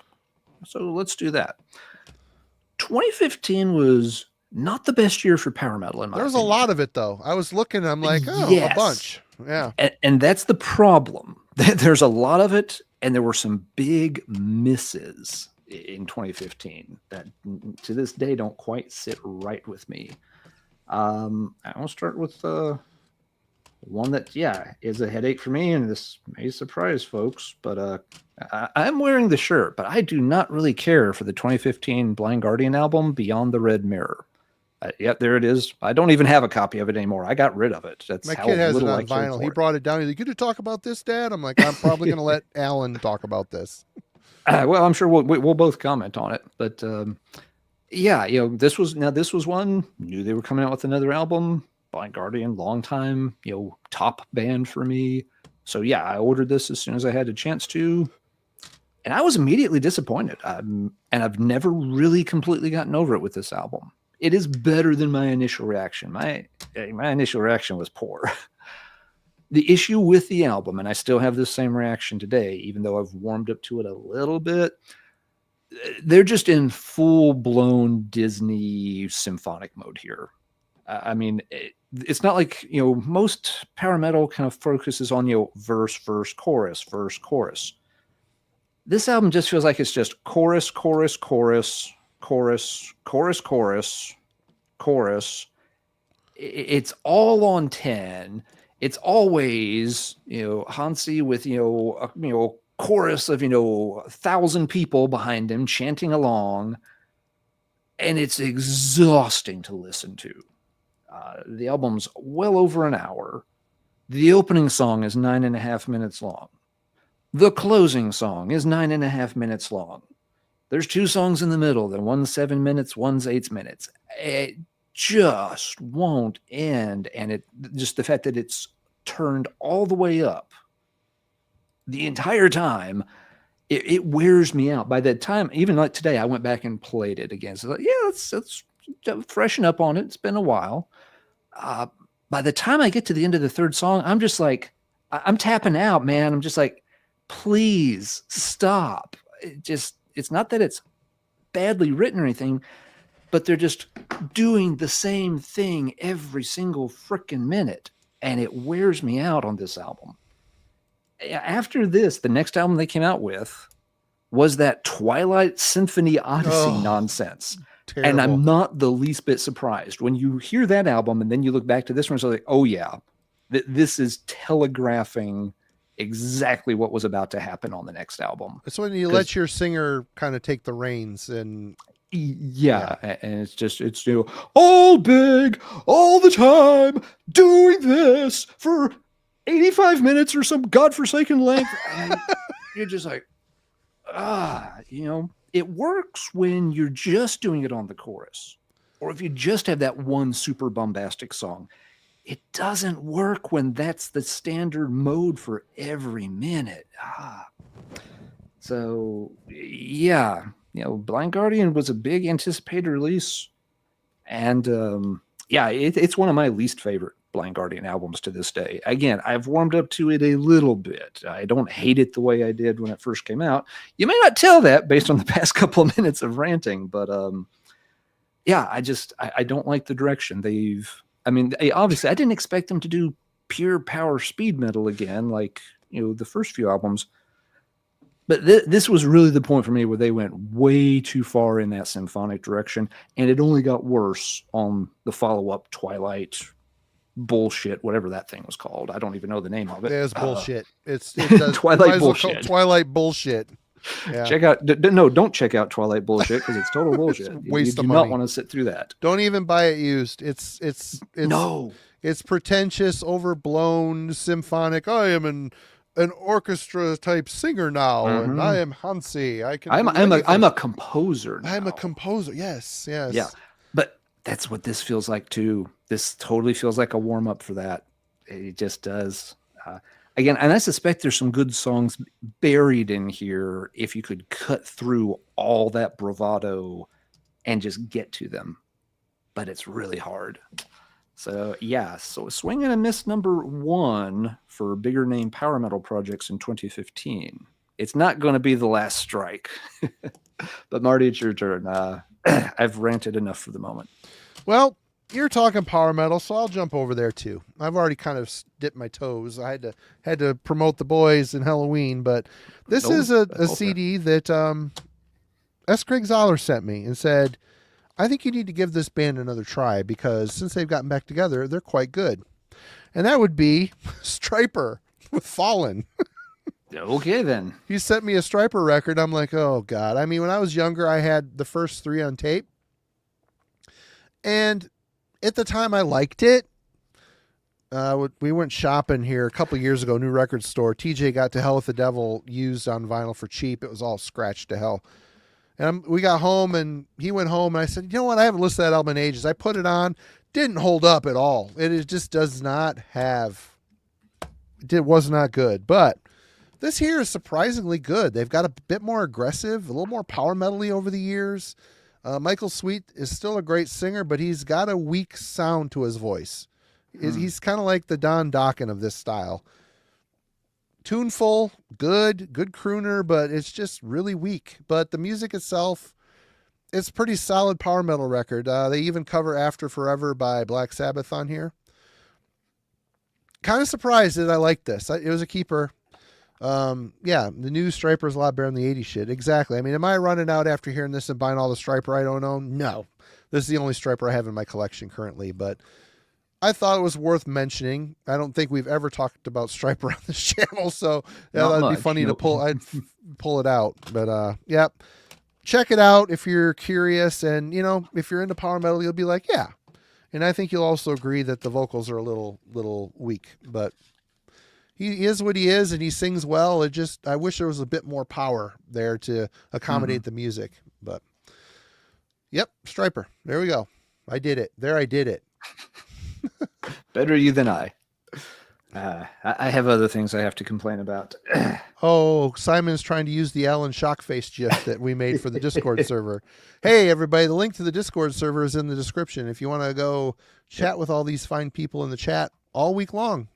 So let's do that. 2015 was not the best year for power metal in my opinion. A lot of it though. I was looking, I'm like, yes. A bunch. Yeah. And that's the problem. There's a lot of it, and there were some big misses in 2015 that to this day don't quite sit right with me. I'll start with one that, is a headache for me, and this may surprise folks, but I'm wearing the shirt, but I do not really care for the 2015 Blind Guardian album, Beyond the Red Mirror. There it is. I don't even have a copy of it anymore. I got rid of it. That's my how kid has it little on I cared vinyl. for He it. brought it down. He's like, "You to talk about this, Dad?" I'm like, "I'm probably going to let Alan talk about this." Well, I'm sure we'll both comment on it, but this was one. Knew they were coming out with another album. Blind Guardian, long time, top band for me. So yeah, I ordered this as soon as I had a chance to, and I was immediately disappointed. And I've never really completely gotten over it with this album. It is better than my initial reaction. My initial reaction was poor. The issue with the album, and I still have the same reaction today, even though I've warmed up to it a little bit, they're just in full-blown Disney symphonic mode here. I mean, it's not like, most power metal kind of focuses on, verse, verse, chorus, verse, chorus. This album just feels like it's just chorus, chorus, chorus, chorus, chorus, chorus, chorus. It's all on 10. It's always, Hansi with, a chorus of, 1,000 people behind him chanting along. And it's exhausting to listen to. The album's well over an hour. The opening song is 9.5 minutes long. The closing song is 9.5 minutes long. There's 2 songs in the middle. Then one's 7 minutes, one's 8 minutes. It just won't end. And just the fact that it's turned all the way up the entire time, it wears me out. By that time, even like today, I went back and played it again. So let's freshen up on it. It's been a while. By the time I get to the end of the 3rd song, I'm just like, I'm tapping out, man. I'm just like, please stop. It's not that it's badly written or anything, but they're just doing the same thing every single freaking minute. And it wears me out on this album. After this, the next album they came out with was that Twilight Symphony Odyssey nonsense. Terrible. And I'm not the least bit surprised. When you hear that album and then you look back to this one, it's like, oh yeah, this is telegraphing exactly what was about to happen on the next album. It's when you let your singer kind of take the reins and and it's all big all the time doing this for 85 minutes or some godforsaken length. And you're just like, it works when you're just doing it on the chorus, or if you just have that one super bombastic song. It doesn't work when that's the standard mode for every minute. So yeah, Blind Guardian was a big anticipated release, and it's one of my least favorite Blind Guardian albums to this day. Again, I've warmed up to it a little bit. I don't hate it the way I did when it first came out. You may not tell that based on the past couple of minutes of ranting, but yeah, I don't like the direction obviously I didn't expect them to do pure power speed metal again, like, the first few albums. But this was really the point for me where they went way too far in that symphonic direction, and it only got worse on the follow-up Twilight bullshit, whatever that thing was called. I don't even know the name of it. It's bullshit. It does, Twilight bullshit. Twilight bullshit. Yeah. Check out don't check out Twilight bullshit because it's total bullshit. Waste you of do money. not want to sit through that. Don't even buy it used. It's no. It's pretentious, overblown, symphonic. I am an orchestra type singer now, and I am Hansi. I'm a composer now. I'm a composer. Yes. Yeah. But that's what this feels like too. This totally feels like a warm up for that. It just does. Again, and I suspect there's some good songs buried in here if you could cut through all that bravado and just get to them. But it's really hard. So, yeah, so swing and a miss number 1 for bigger name power metal projects in 2015. It's not going to be the last strike. But, Marty, it's your turn. I've ranted enough for the moment. Well, you're talking power metal, so I'll jump over there, too. I've already kind of dipped my toes. I had to promote the boys in Halloween, but this is a CD that S. Craig Zoller sent me and said, I think you need to give this band another try because since they've gotten back together, they're quite good. And that would be Striper with Fallen. Okay, then. He sent me a Striper record. I'm like, oh, God. I mean, when I was younger, I had the first 3 on tape. And at the time, I liked it. We went shopping here a couple years ago, new record store. TJ got To Hell with the Devil used on vinyl for cheap. It was all scratched to hell. And we got home, and he went home, and I said, you know what? I haven't listened to that album in ages. I put it on. Didn't hold up at all. It just does not have... It was not good. But this here is surprisingly good. They've got a bit more aggressive, a little more power metal-y over the years. Michael Sweet is still a great singer, but he's got a weak sound to his voice. He's kind of like the Don Dokken of this style. Tuneful, good crooner, but it's just really weak. But the music itself, it's pretty solid power metal record. They even cover After Forever by Black Sabbath on here. Kind of surprised that I liked this. It was a keeper. Yeah, the new Striper is a lot better than the 80s shit. Exactly. I mean, am I running out after hearing this and buying all the Striper I don't own? No. This is the only Striper I have in my collection currently, but I thought it was worth mentioning. I don't think we've ever talked about Striper on this channel, so yeah, that'd be funny to pull. I'd pull it out, but yeah, check it out if you're curious, and if you're into power metal, you'll be like, yeah. And I think you'll also agree that the vocals are a little weak, but he is what he is, and he sings well. I wish there was a bit more power there to accommodate the music, but yep, Striper. There we go. I did it. I did it. Better you than I. I have other things I have to complain about. Oh, Simon's trying to use the Alan Shockface gif that we made for the Discord server. Hey, everybody, the link to the Discord server is in the description. If you want to go chat with all these fine people in the chat all week long.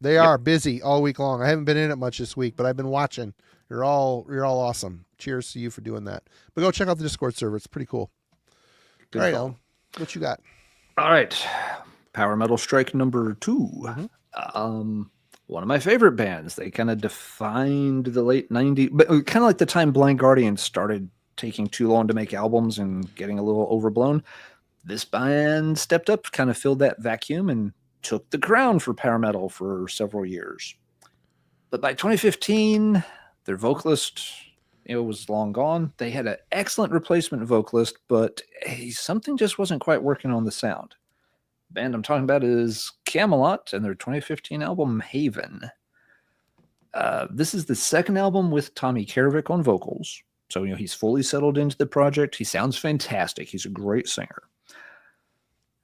They are busy all week long. I haven't been in it much this week, but I've been watching. You're all awesome. Cheers to you for doing that. But go check out the Discord server. It's pretty cool. Good all right, call. Alan, what you got? All right. Power metal strike number 2. One of my favorite bands. They kind of defined the late 90s, but kind of like the time Blind Guardian started taking too long to make albums and getting a little overblown. This band stepped up, kind of filled that vacuum, and took the crown for power metal for several years. But by 2015, their vocalist was long gone. They had an excellent replacement vocalist, but something just wasn't quite working on the sound. The band I'm talking about is Camelot and their 2015 album Haven. This is the second album with Tommy Karavik on vocals. So, he's fully settled into the project. He sounds fantastic. He's a great singer.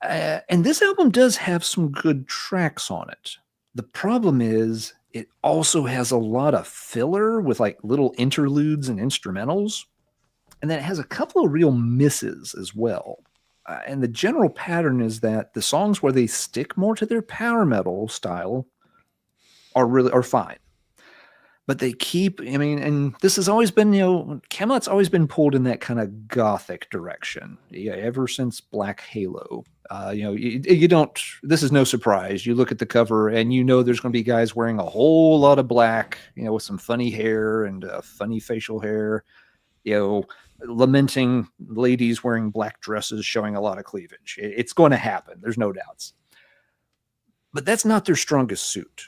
And this album does have some good tracks on it. The problem is it also has a lot of filler with like little interludes and instrumentals. And then it has a couple of real misses as well. And the general pattern is that the songs where they stick more to their power metal style are fine. But they keep, I mean, and this has always been, Camelot's always been pulled in that kind of gothic direction. Yeah, ever since Black Halo. You don't, this is no surprise. You look at the cover and there's going to be guys wearing a whole lot of black, with some funny hair and funny facial hair, lamenting ladies wearing black dresses showing a lot of cleavage. It's going to happen. There's no doubts. But that's not their strongest suit.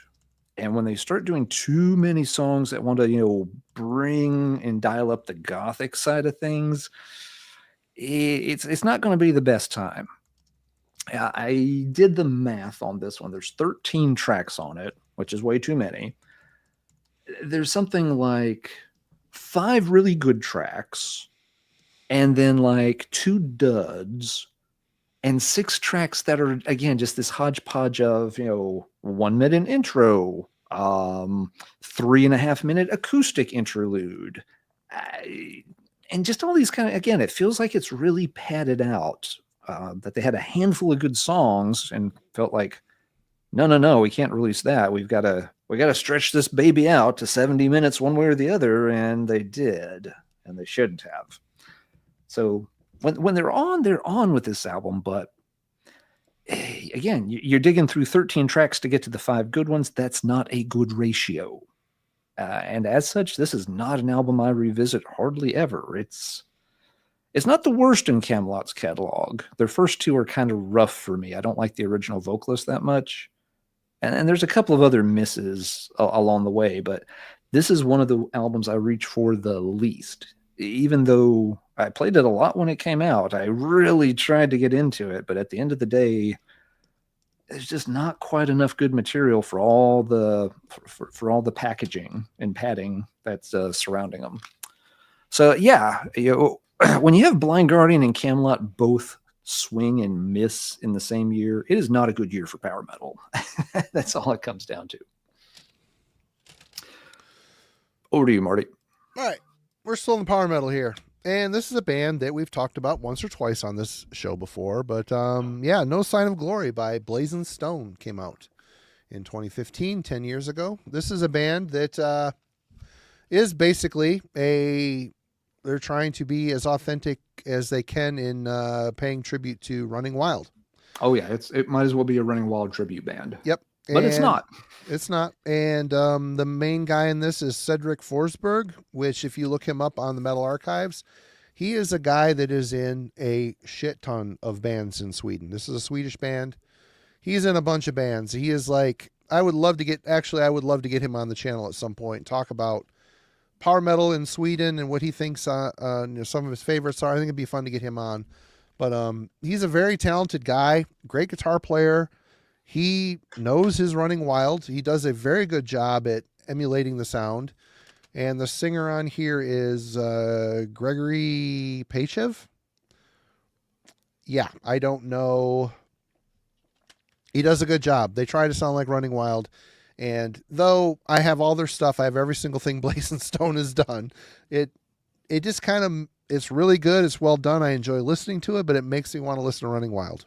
And when they start doing too many songs that want to, bring and dial up the gothic side of things, it's not going to be the best time. I did the math on this one. There's 13 tracks on it, which is way too many. There's something like 5 really good tracks, and then like 2 duds, and 6 tracks that are, again, just this hodgepodge of, 1 minute intro, 3.5 minute acoustic interlude, and just all these kind of, again, it feels like it's really padded out, that they had a handful of good songs and felt like, no, we can't release that. We got to stretch this baby out to 70 minutes one way or the other, and they did, and they shouldn't have. So when they're on with this album, but again, you're digging through 13 tracks to get to the 5 good ones. That's not a good ratio. And as such, this is not an album I revisit hardly ever. It's not the worst in Camelot's catalog. Their first 2 are kind of rough for me. I don't like the original vocalist that much. And there's a couple of other misses along the way, but this is one of the albums I reach for the least. Even though I played it a lot when it came out, I really tried to get into it, but at the end of the day, there's just not quite enough good material for all the packaging and padding that's surrounding them. So yeah, when you have Blind Guardian and Camelot both swing and miss in the same year, it is not a good year for power metal. That's all it comes down to. Over to you, Marty. All right. We're still in power metal here. And this is a band that we've talked about once or twice on this show before. But No Sign of Glory by Blazing Stone came out in 2015, 10 years ago. This is a band that is basically they're trying to be as authentic as they can in paying tribute to Running Wild. Oh, yeah. It might as well be a Running Wild tribute band. Yep. But it's not. It's not. And the main guy in this is Cedric Forsberg, which if you look him up on the Metal Archives, he is a guy that is in a shit ton of bands in Sweden. This is a Swedish band. He's in a bunch of bands. He is like, I would love to get him on the channel at some point, talk about power metal in Sweden and what he thinks some of his favorites are. I think it'd be fun to get him on. But he's a very talented guy, great guitar player. He knows his Running Wild. He does a very good job at emulating the sound. And the singer on here is Gregory Pachev. Yeah, I don't know. He does a good job. They try to sound like Running Wild. And though I have all their stuff, I have every single thing Blazing Stone has done. It just kind of, it's really good. It's well done. I enjoy listening to it, but it makes me want to listen to Running Wild.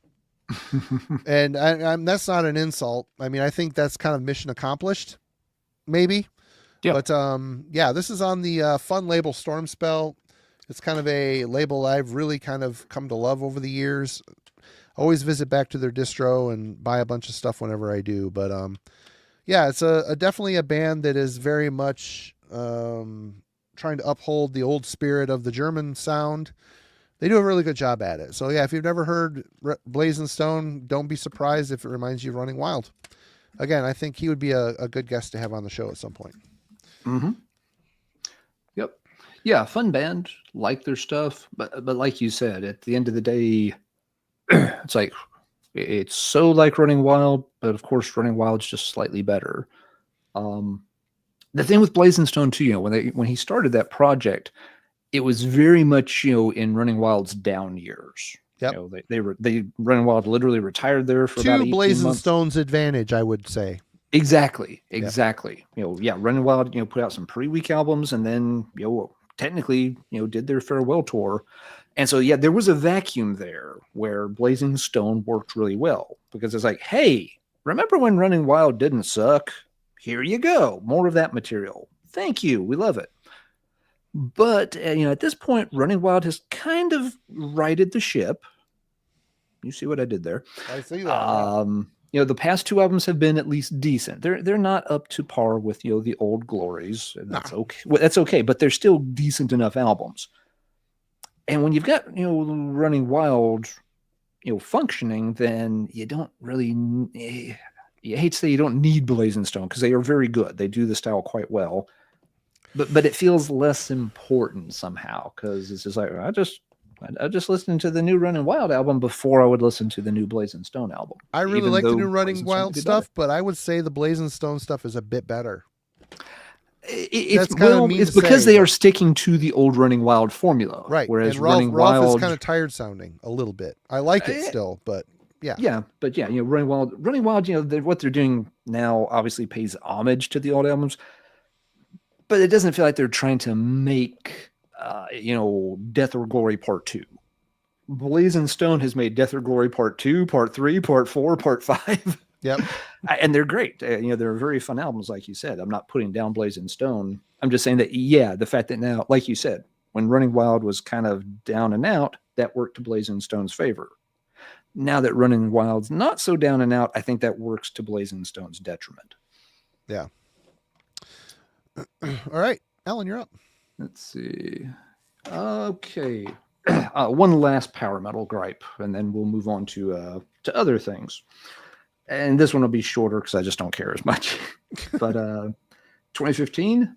And that's not an insult. I mean, I think that's kind of mission accomplished, maybe. Yeah. But this is on the fun label Stormspell. It's kind of a label I've really kind of come to love over the years. Always visit back to their distro and buy a bunch of stuff whenever I do. But it's definitely a band that is very much trying to uphold the old spirit of the German sound. They do a really good job at it. So yeah, if you've never heard Blazing Stone, don't be surprised if it reminds you of Running Wild. Again, I think he would be a good guest to have on the show at some point. Mm-hmm. Yep. Yeah, fun band. Like their stuff. But like you said, at the end of the day, it's like, it's so like Running Wild, but of course Running Wild's just slightly better. The thing with Blazing Stone too, when he started that project, it was very much, in Running Wild's down years. Yep. They Running Wild literally retired there for about 18 Blazing months. Stone's advantage, I would say. Exactly. Running Wild, put out some pretty weak albums and then, technically, did their farewell tour. And so, yeah, there was a vacuum there where Blazing Stone worked really well because it's like, hey, remember when Running Wild didn't suck? Here you go. More of that material. Thank you. We love it. But, at this point, Running Wild has kind of righted the ship. You see what I did there? I see that. The past two albums have been at least decent. They're not up to par with, the old glories. And that's okay. Well, that's okay, but they're still decent enough albums. And when you've got, Running Wild, functioning, then you don't really, you hate to say you don't need Blazing Stone because they are very good. They do the style quite well. But it feels less important somehow because it's just like, I just listened to the new Running Wild album before I would listen to the new Blazing Stone album. I really like the new Running Wild stuff, but I would say the Blazing Stone stuff is a bit better. It's because they are sticking to the old Running Wild formula. Right. Whereas and Running Ralph Wild is kind of tired sounding a little bit. I like it still, but yeah. Yeah, but yeah, Running Wild, what they're doing now obviously pays homage to the old albums, but it doesn't feel like they're trying to make, Death or Glory Part 2. Blazing Stone has made Death or Glory Part 2, Part 3, Part 4, Part 5. Yep. And they're great. They're very fun albums, like you said. I'm not putting down Blazing Stone. I'm just saying that, the fact that now, like you said, when Running Wild was kind of down and out, that worked to Blazing Stone's favor. Now that Running Wild's not so down and out, I think that works to Blazing Stone's detriment. Yeah. All right. Alan, you're up. Let's see. Okay. One last power metal gripe, and then we'll move on to other things. And this one will be shorter because I just don't care as much. But 2015,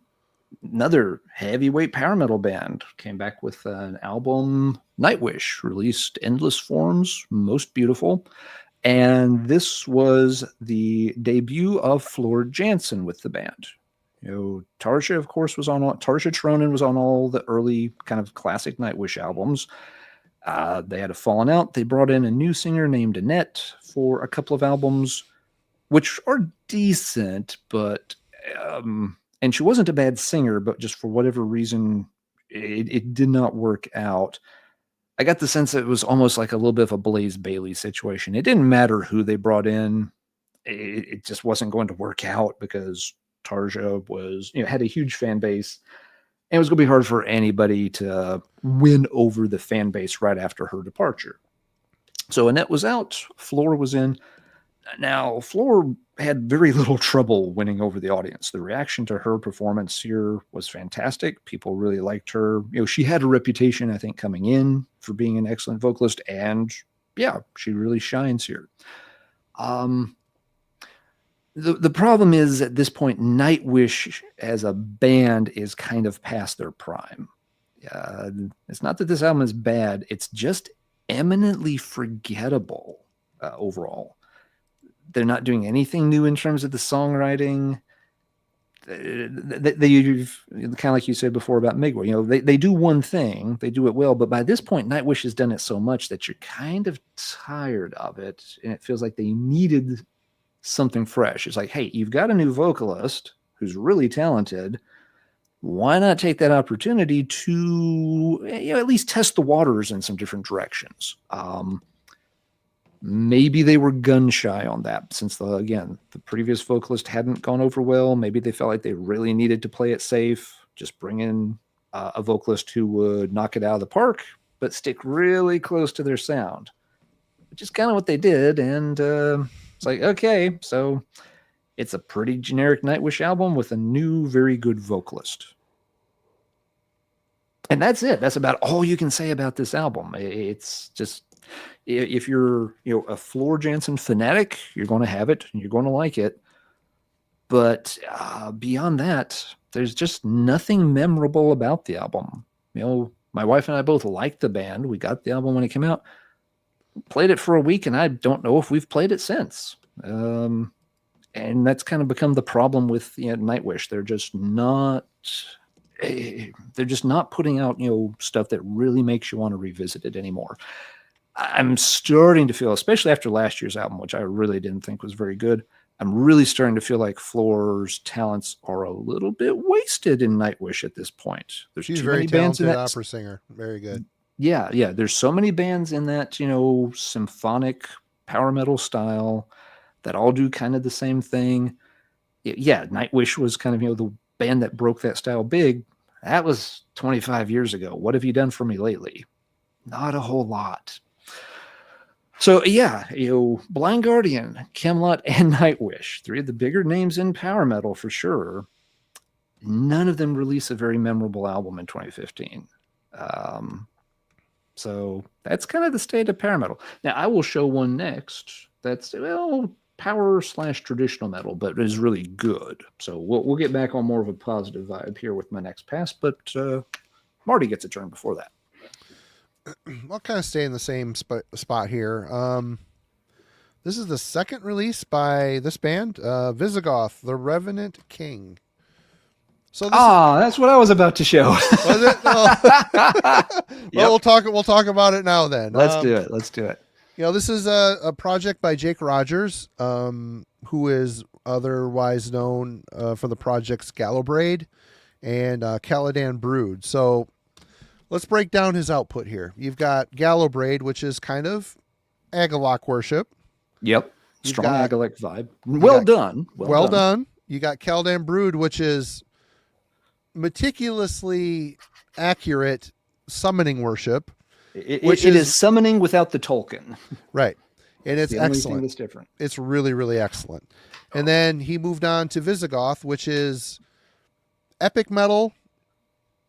another heavyweight power metal band came back with an album, Nightwish, released Endless Forms, Most Beautiful. And this was the debut of Floor Jansen with the band. Tarja, of course, Tarja Tronin was on all the early kind of classic Nightwish albums. They had a falling out. They brought in a new singer named Annette for a couple of albums, which are decent, but and she wasn't a bad singer, but just for whatever reason, it did not work out. I got the sense that it was almost like a little bit of a Blaze Bayley situation. It didn't matter who they brought in. It just wasn't going to work out because Tarja was, had a huge fan base. And it was going to be hard for anybody to win over the fan base right after her departure. So Annette was out. Floor was in. Now, Floor had very little trouble winning over the audience. The reaction to her performance here was fantastic. People really liked her. She had a reputation, I think, coming in for being an excellent vocalist. And, yeah, she really shines here. The problem is at this point, Nightwish as a band is kind of past their prime. It's not that this album is bad. It's just eminently forgettable overall. They're not doing anything new in terms of the songwriting. They kind of like you said before about Migwar, they do one thing, they do it well, but by this point, Nightwish has done it so much that you're kind of tired of it, and it feels like they needed something fresh. It's like, hey, you've got a new vocalist who's really talented. Why not take that opportunity to at least test the waters in some different directions? Maybe they were gun shy on that since the previous vocalist hadn't gone over well. Maybe they felt like they really needed to play it safe. Just bring in a vocalist who would knock it out of the park, but stick really close to their sound, which is kind of what they did. And it's like, okay, so it's a pretty generic Nightwish album with a new, very good vocalist. And that's it. That's about all you can say about this album. It's just, if you're a Floor Jansen fanatic, you're going to have it and you're going to like it. But beyond that, there's just nothing memorable about the album. My wife and I both liked the band. We got the album when it came out. Played it for a week, and I don't know if we've played it since. And that's kind of become the problem with Nightwish. They're just not putting out stuff that really makes you want to revisit it anymore. I'm starting to feel, especially after last year's album, which I really didn't think was very good, I'm really starting to feel like Floor's talents are a little bit wasted in Nightwish at this point. There's She's too very many bands in talented that. opera singer. Very good. Yeah. There's so many bands in that, symphonic power metal style that all do kind of the same thing. Yeah, Nightwish was kind of, the band that broke that style big. That was 25 years ago. What have you done for me lately? Not a whole lot. So yeah, Blind Guardian, Camelot, and Nightwish, 3 of the bigger names in power metal for sure. None of them released a very memorable album in 2015. So that's kind of the state of power metal. Now I will show one next that's power/traditional metal, but is really good. So we'll get back on more of a positive vibe here with my next pass, but Marty gets a turn before that. I'll kind of stay in the same spot here. This is the second release by this band, Visigoth, the Revenant King. So that's what I was about to show. Was it? Well, we'll talk about it now then. Let's do it. This is a project by Jake Rogers, who is otherwise known for the projects Gallowbraid and Caladan Brood. So let's break down his output here. You've got Gallowbraid, which is kind of Agalloch worship. Yep. Strong Agalloch vibe. Well done. Well done. You got Caladan Brood, which is meticulously accurate summoning worship. It is summoning without the Tolkien. Right. And it's the only excellent. Thing that's different. It's really, really excellent. And then he moved on to Visigoth, which is epic metal.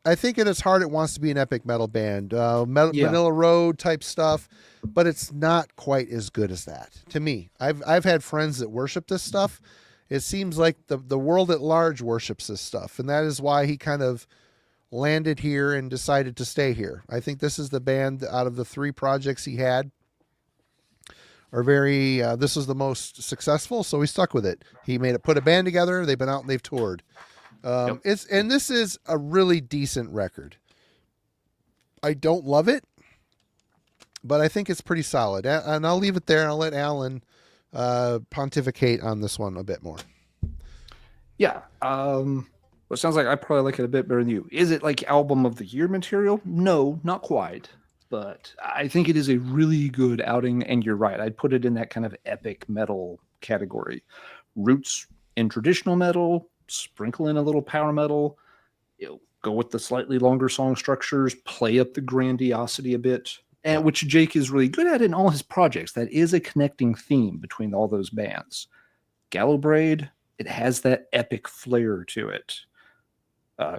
I think at its heart, it wants to be an epic metal band, Manila Road type stuff, but it's not quite as good as that to me. I've had friends that worship this stuff. It seems like the world at large worships this stuff, and that is why he kind of landed here and decided to stay here. I think this is the band out of the 3 projects he had are this was the most successful, so he stuck with it. He put a band together. They've been out and they've toured. This is a really decent record. I don't love it, but I think it's pretty solid. And I'll leave it there and I'll let Alan pontificate on this one a bit more. Yeah. Well, it sounds like I probably like it a bit better than you. Is it like album of the year material? No, not quite. But I think it is a really good outing. And you're right. I'd put it in that kind of epic metal category. Roots in traditional metal, sprinkle in a little power metal, go with the slightly longer song structures, play up the grandiosity a bit, and which Jake is really good at in all his projects. That is a connecting theme between all those bands. Gallowbraid, it has that epic flair to it.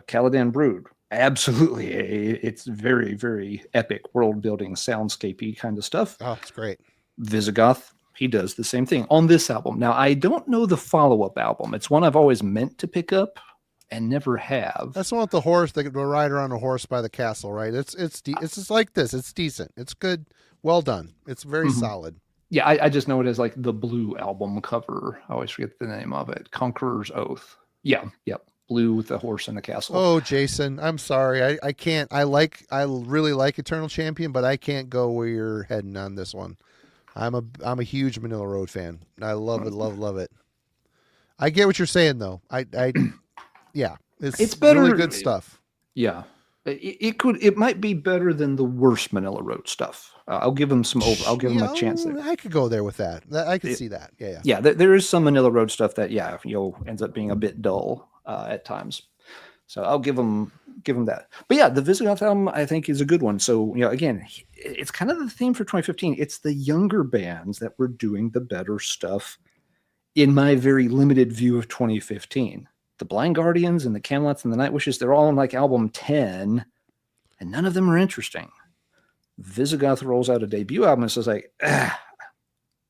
Caladan Brood, absolutely. It's very, very epic world-building, soundscapey kind of stuff. Oh, it's great. Visigoth, he does the same thing on this album. Now, I don't know the follow-up album. It's one I've always meant to pick up and never have. That's the one with the horse, the rider on a horse by the castle, right? It's just like this. It's decent. It's good. Well done. It's very solid. Yeah, I just know it as like the blue album cover. I always forget the name of it. Conqueror's Oath. Yeah, yep. Blue with the horse in the castle. Oh, Jason, I'm sorry. I can't. I really like Eternal Champion, but I can't go where you're heading on this one. I'm a huge Manila Road fan. I love it, love it. I get what you're saying though. Yeah, it's better. Really good stuff. Yeah, it might be better than the worst Manila Road stuff. I'll give them I'll give them a chance there. I could go there with that. I could see that. Yeah. Yeah, there is some Manila Road stuff that ends up being a bit dull at times. So I'll give them that. But yeah, the Visigoth album I think is a good one. So again, it's kind of the theme for 2015. It's the younger bands that were doing the better stuff in my very limited view of 2015. The Blind Guardians and the Camelots and the Nightwishes, they're all on like album 10, and none of them are interesting. Visigoth rolls out a debut album and says like,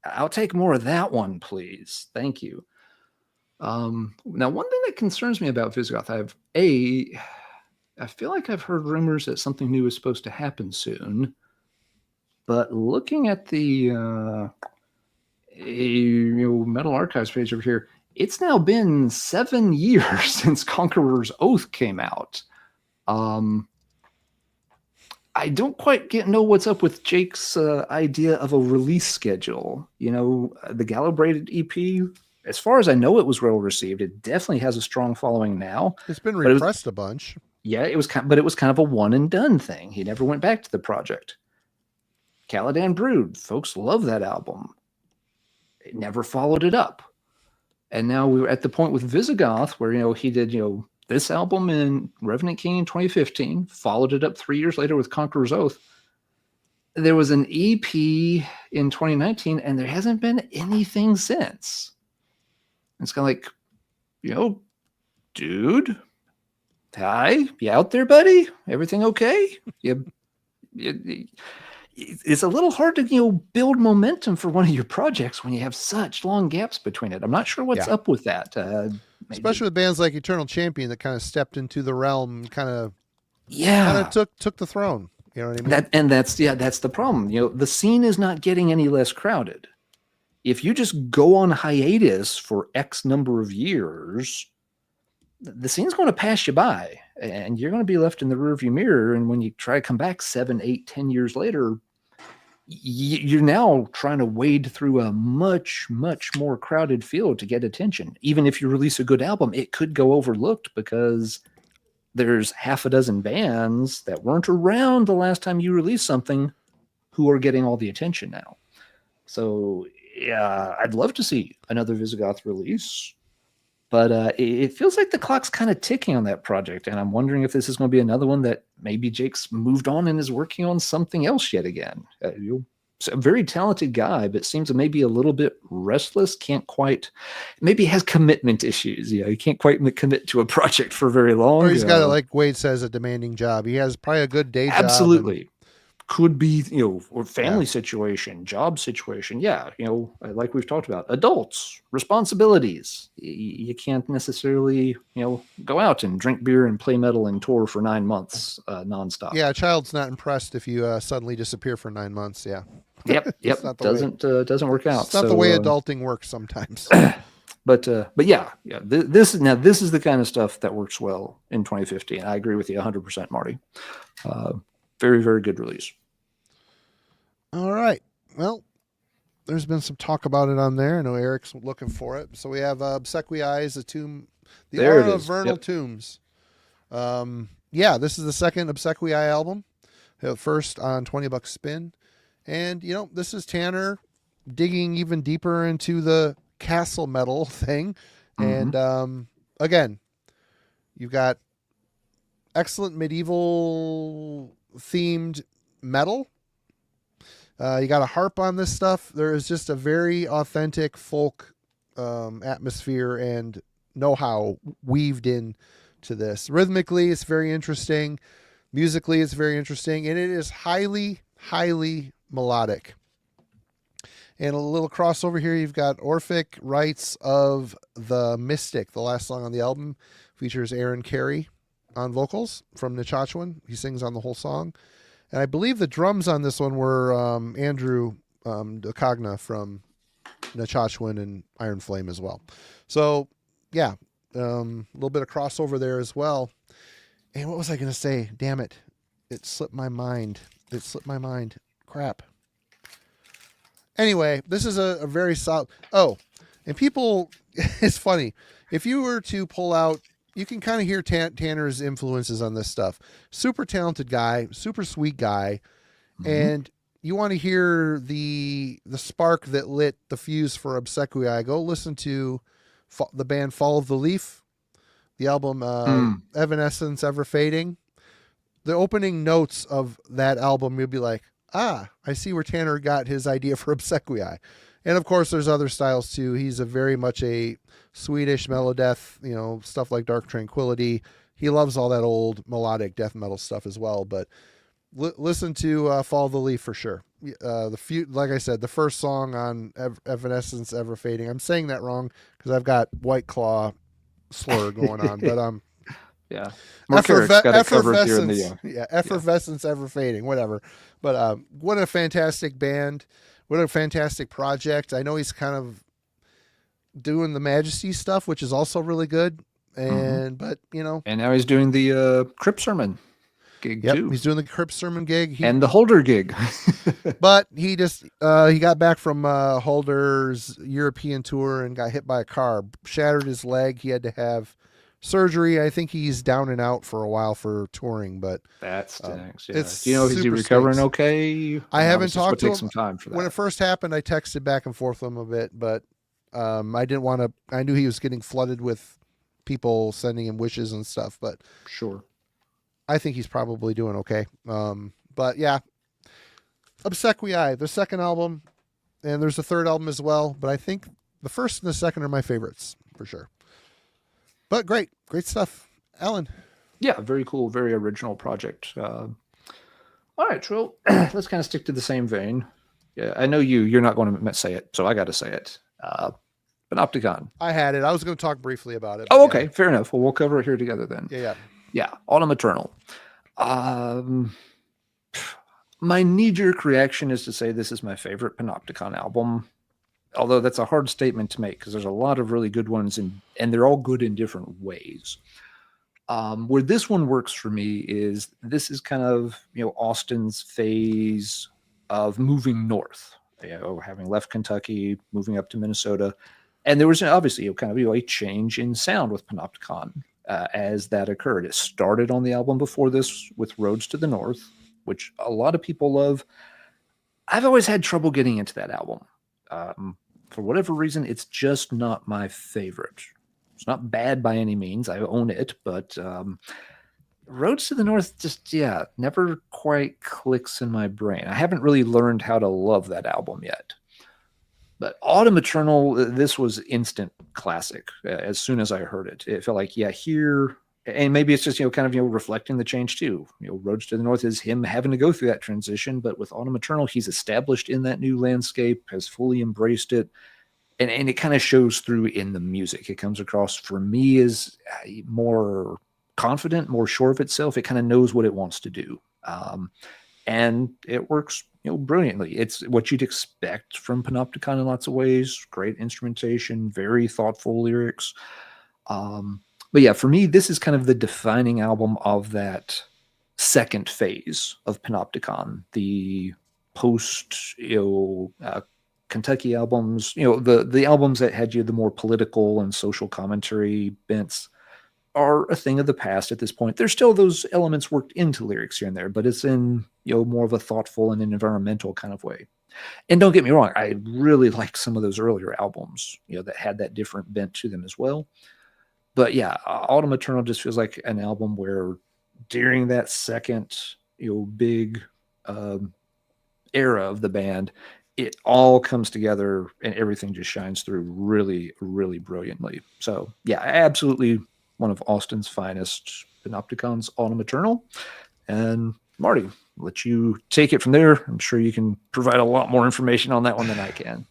I'll take more of that one, please. Thank you. Now, one thing that concerns me about Visigoth, I feel like I've heard rumors that something new is supposed to happen soon, but looking at the Metal Archives page over here, it's now been 7 years since Conqueror's Oath came out. I don't quite know what's up with Jake's idea of a release schedule. The Gallowbraid EP, as far as I know, it was well received. It definitely has a strong following now. It's been But it was- repressed a bunch. Yeah, it was but it was kind of a one and done thing. He never went back to the project. Caladan Brood, folks love that album. It never followed it up. And now we're at the point with Visigoth where, he did, this album in Revenant King in 2015, followed it up 3 years later with Conqueror's Oath. There was an EP in 2019, and there hasn't been anything since. It's kind of like, dude, hi, you out there, buddy? Everything okay? It's a little hard to build momentum for one of your projects when you have such long gaps between it. I'm not sure what's up with that. Especially with bands like Eternal Champion that kind of stepped into the realm, kind of took the throne. You know what I mean? That's the problem. The scene is not getting any less crowded. If you just go on hiatus for X number of years, the scene's going to pass you by, and you're going to be left in the rearview mirror. And when you try to come back 7, 8, 10 years later, you're now trying to wade through a much, much more crowded field to get attention. Even if you release a good album, it could go overlooked because there's half a dozen bands that weren't around the last time you released something who are getting all the attention now. So, yeah, I'd love to see another Visigoth release. But it feels like the clock's kind of ticking on that project, and I'm wondering if this is going to be another one that maybe Jake's moved on and is working on something else yet again. A very talented guy, but seems maybe a little bit restless, maybe has commitment issues. He can't quite commit to a project for very long. Or he's got, like Wade says, a demanding job. He has probably a good day job. Absolutely. Could be, or family situation, job situation. Yeah. Like we've talked about, adults, responsibilities. You can't necessarily, go out and drink beer and play metal and tour for 9 months nonstop. Yeah. A child's not impressed if you suddenly disappear for 9 months. Yeah. Yep. Doesn't work out. It's not the way adulting works sometimes. But yeah. This is the kind of stuff that works well in 2015. I agree with you 100%, Marty. Very, very good release. All right. Well, there's been some talk about it on there. I know Eric's looking for it. So we have Obsequies, the tomb, the there Aura of Vernal Tombs. This is the second Obsequii album. First on $20 spin. And, this is Tanner digging even deeper into the castle metal thing. Mm-hmm. And again, you've got excellent medieval themed metal. You got a harp on this stuff. There is just a very authentic folk atmosphere and know-how weaved in to this. Rhythmically, it's very interesting. Musically, it's very interesting. And it is highly, highly melodic. And a little crossover here, you've got Orphic Rites of the Mystic. The last song on the album features Aaron Carey on vocals from Nachachuan. He sings on the whole song. And I believe the drums on this one were Andrew Dacogna from Nachachuan and Iron Flame as well. So, yeah, a little bit of crossover there as well. And what was I going to say? Damn it. It slipped my mind. Crap. Anyway, this is a very solid... Oh, and people... It's funny. If you were to pull out... You can kind of hear Tanner's influences on this stuff. Super talented guy, super sweet guy. Mm-hmm. And you want to hear the spark that lit the fuse for Obsequii, go listen to the band Fall of the Leaf, the album Evanescence Ever Fading. The opening notes of that album, you'll be like, I see where Tanner got his idea for Obsequii. And of course, there's other styles too. He's very much a Swedish melodeath, stuff like Dark Tranquility. He loves all that old melodic death metal stuff as well. But listen to Fall of the Leaf for sure. Like I said, the first song on Evanescence Ever Fading. I'm saying that wrong because I've got White Claw slur going on, but yeah, Mark Eric's got it covered here in the Effervescence Ever Fading, whatever. But what a fantastic band. What a fantastic project. I know he's kind of doing the Majesty stuff, which is also really good. And, but, And now he's doing the Crypt Sermon. gig Yep, too. he's doing the Crypt Sermon gig. And the Holder gig. But he just he got back from Holder's European tour and got hit by a car, shattered his leg. He had to have surgery. I think he's down and out for a while for touring, but That stinks. Yeah. it's Do you know is he super recovering stinks. okay? I haven't talked to take him. some time for that. When it first happened, I texted back and forth with him a bit, but I didn't want to. I knew he was getting flooded with people sending him wishes and stuff, but Sure. I think he's probably doing okay. But yeah, Obsequiae, the second album, and there's a third album as well, but I think the first and the second are my favorites for sure. But great stuff. Alan. Yeah, very cool, very original project. All right, well, let's kind of stick to the same vein. Yeah, I know you're not going to say it, so I got to say it. Panopticon. I had it. I was going to talk briefly about it. Oh, okay, fair enough. Well, we'll cover it here together then. Yeah. Autumn Eternal. My knee-jerk reaction is to say this is my favorite Panopticon album, although that's a hard statement to make because there's a lot of really good ones, and they're all good in different ways. Where this one works for me is this is kind of, Austin's phase of moving north, having left Kentucky, moving up to Minnesota. And there was obviously kind of a change in sound with Panopticon as that occurred. It started on the album before this with Roads to the North, which a lot of people love. I've always had trouble getting into that album. For whatever reason, it's just not my favorite. It's not bad by any means. I own it, but Roads to the North just, never quite clicks in my brain. I haven't really learned how to love that album yet. But Autumn Eternal, this was instant classic. As soon as I heard it, it felt like, here, and maybe it's just, reflecting the change too. Roads to the North is him having to go through that transition, but with Autumn Eternal, he's established in that new landscape, has fully embraced it. And it kind of shows through in the music. It comes across for me as more confident, more sure of itself. It kind of knows what it wants to do. And it works, brilliantly. It's what you'd expect from Panopticon in lots of ways. Great instrumentation, very thoughtful lyrics. But yeah, for me, this is kind of the defining album of that second phase of Panopticon, the post, Kentucky albums, the albums that had the more political and social commentary bents are a thing of the past at this point. There's still those elements worked into lyrics here and there, but it's in, more of a thoughtful and an environmental kind of way. And don't get me wrong, I really like some of those earlier albums, that had that different bent to them as well. But yeah, Autumn Eternal just feels like an album where during that second, big era of the band, it all comes together and everything just shines through really, really brilliantly. So yeah, absolutely one of Austin's finest Panopticons, Autumn Eternal. And Marty, I'll let you take it from there. I'm sure you can provide a lot more information on that one than I can.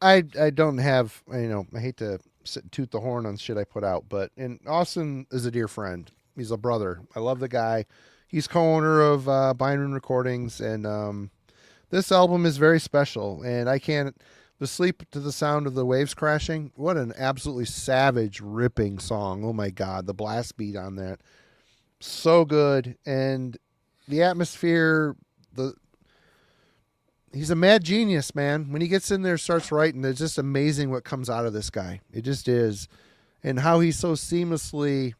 I don't have, I hate to sit and toot the horn on shit I put out, but Austin is a dear friend. He's a brother. I love the guy. He's co-owner of Byron Recordings, and this album is very special, and I can't sleep to the sound of the waves crashing. What an absolutely savage, ripping song. Oh my God. The blast beat on that. So good. And the atmosphere, he's a mad genius, man. When he gets in there, starts writing, it's just amazing what comes out of this guy. It just is. And how he so seamlessly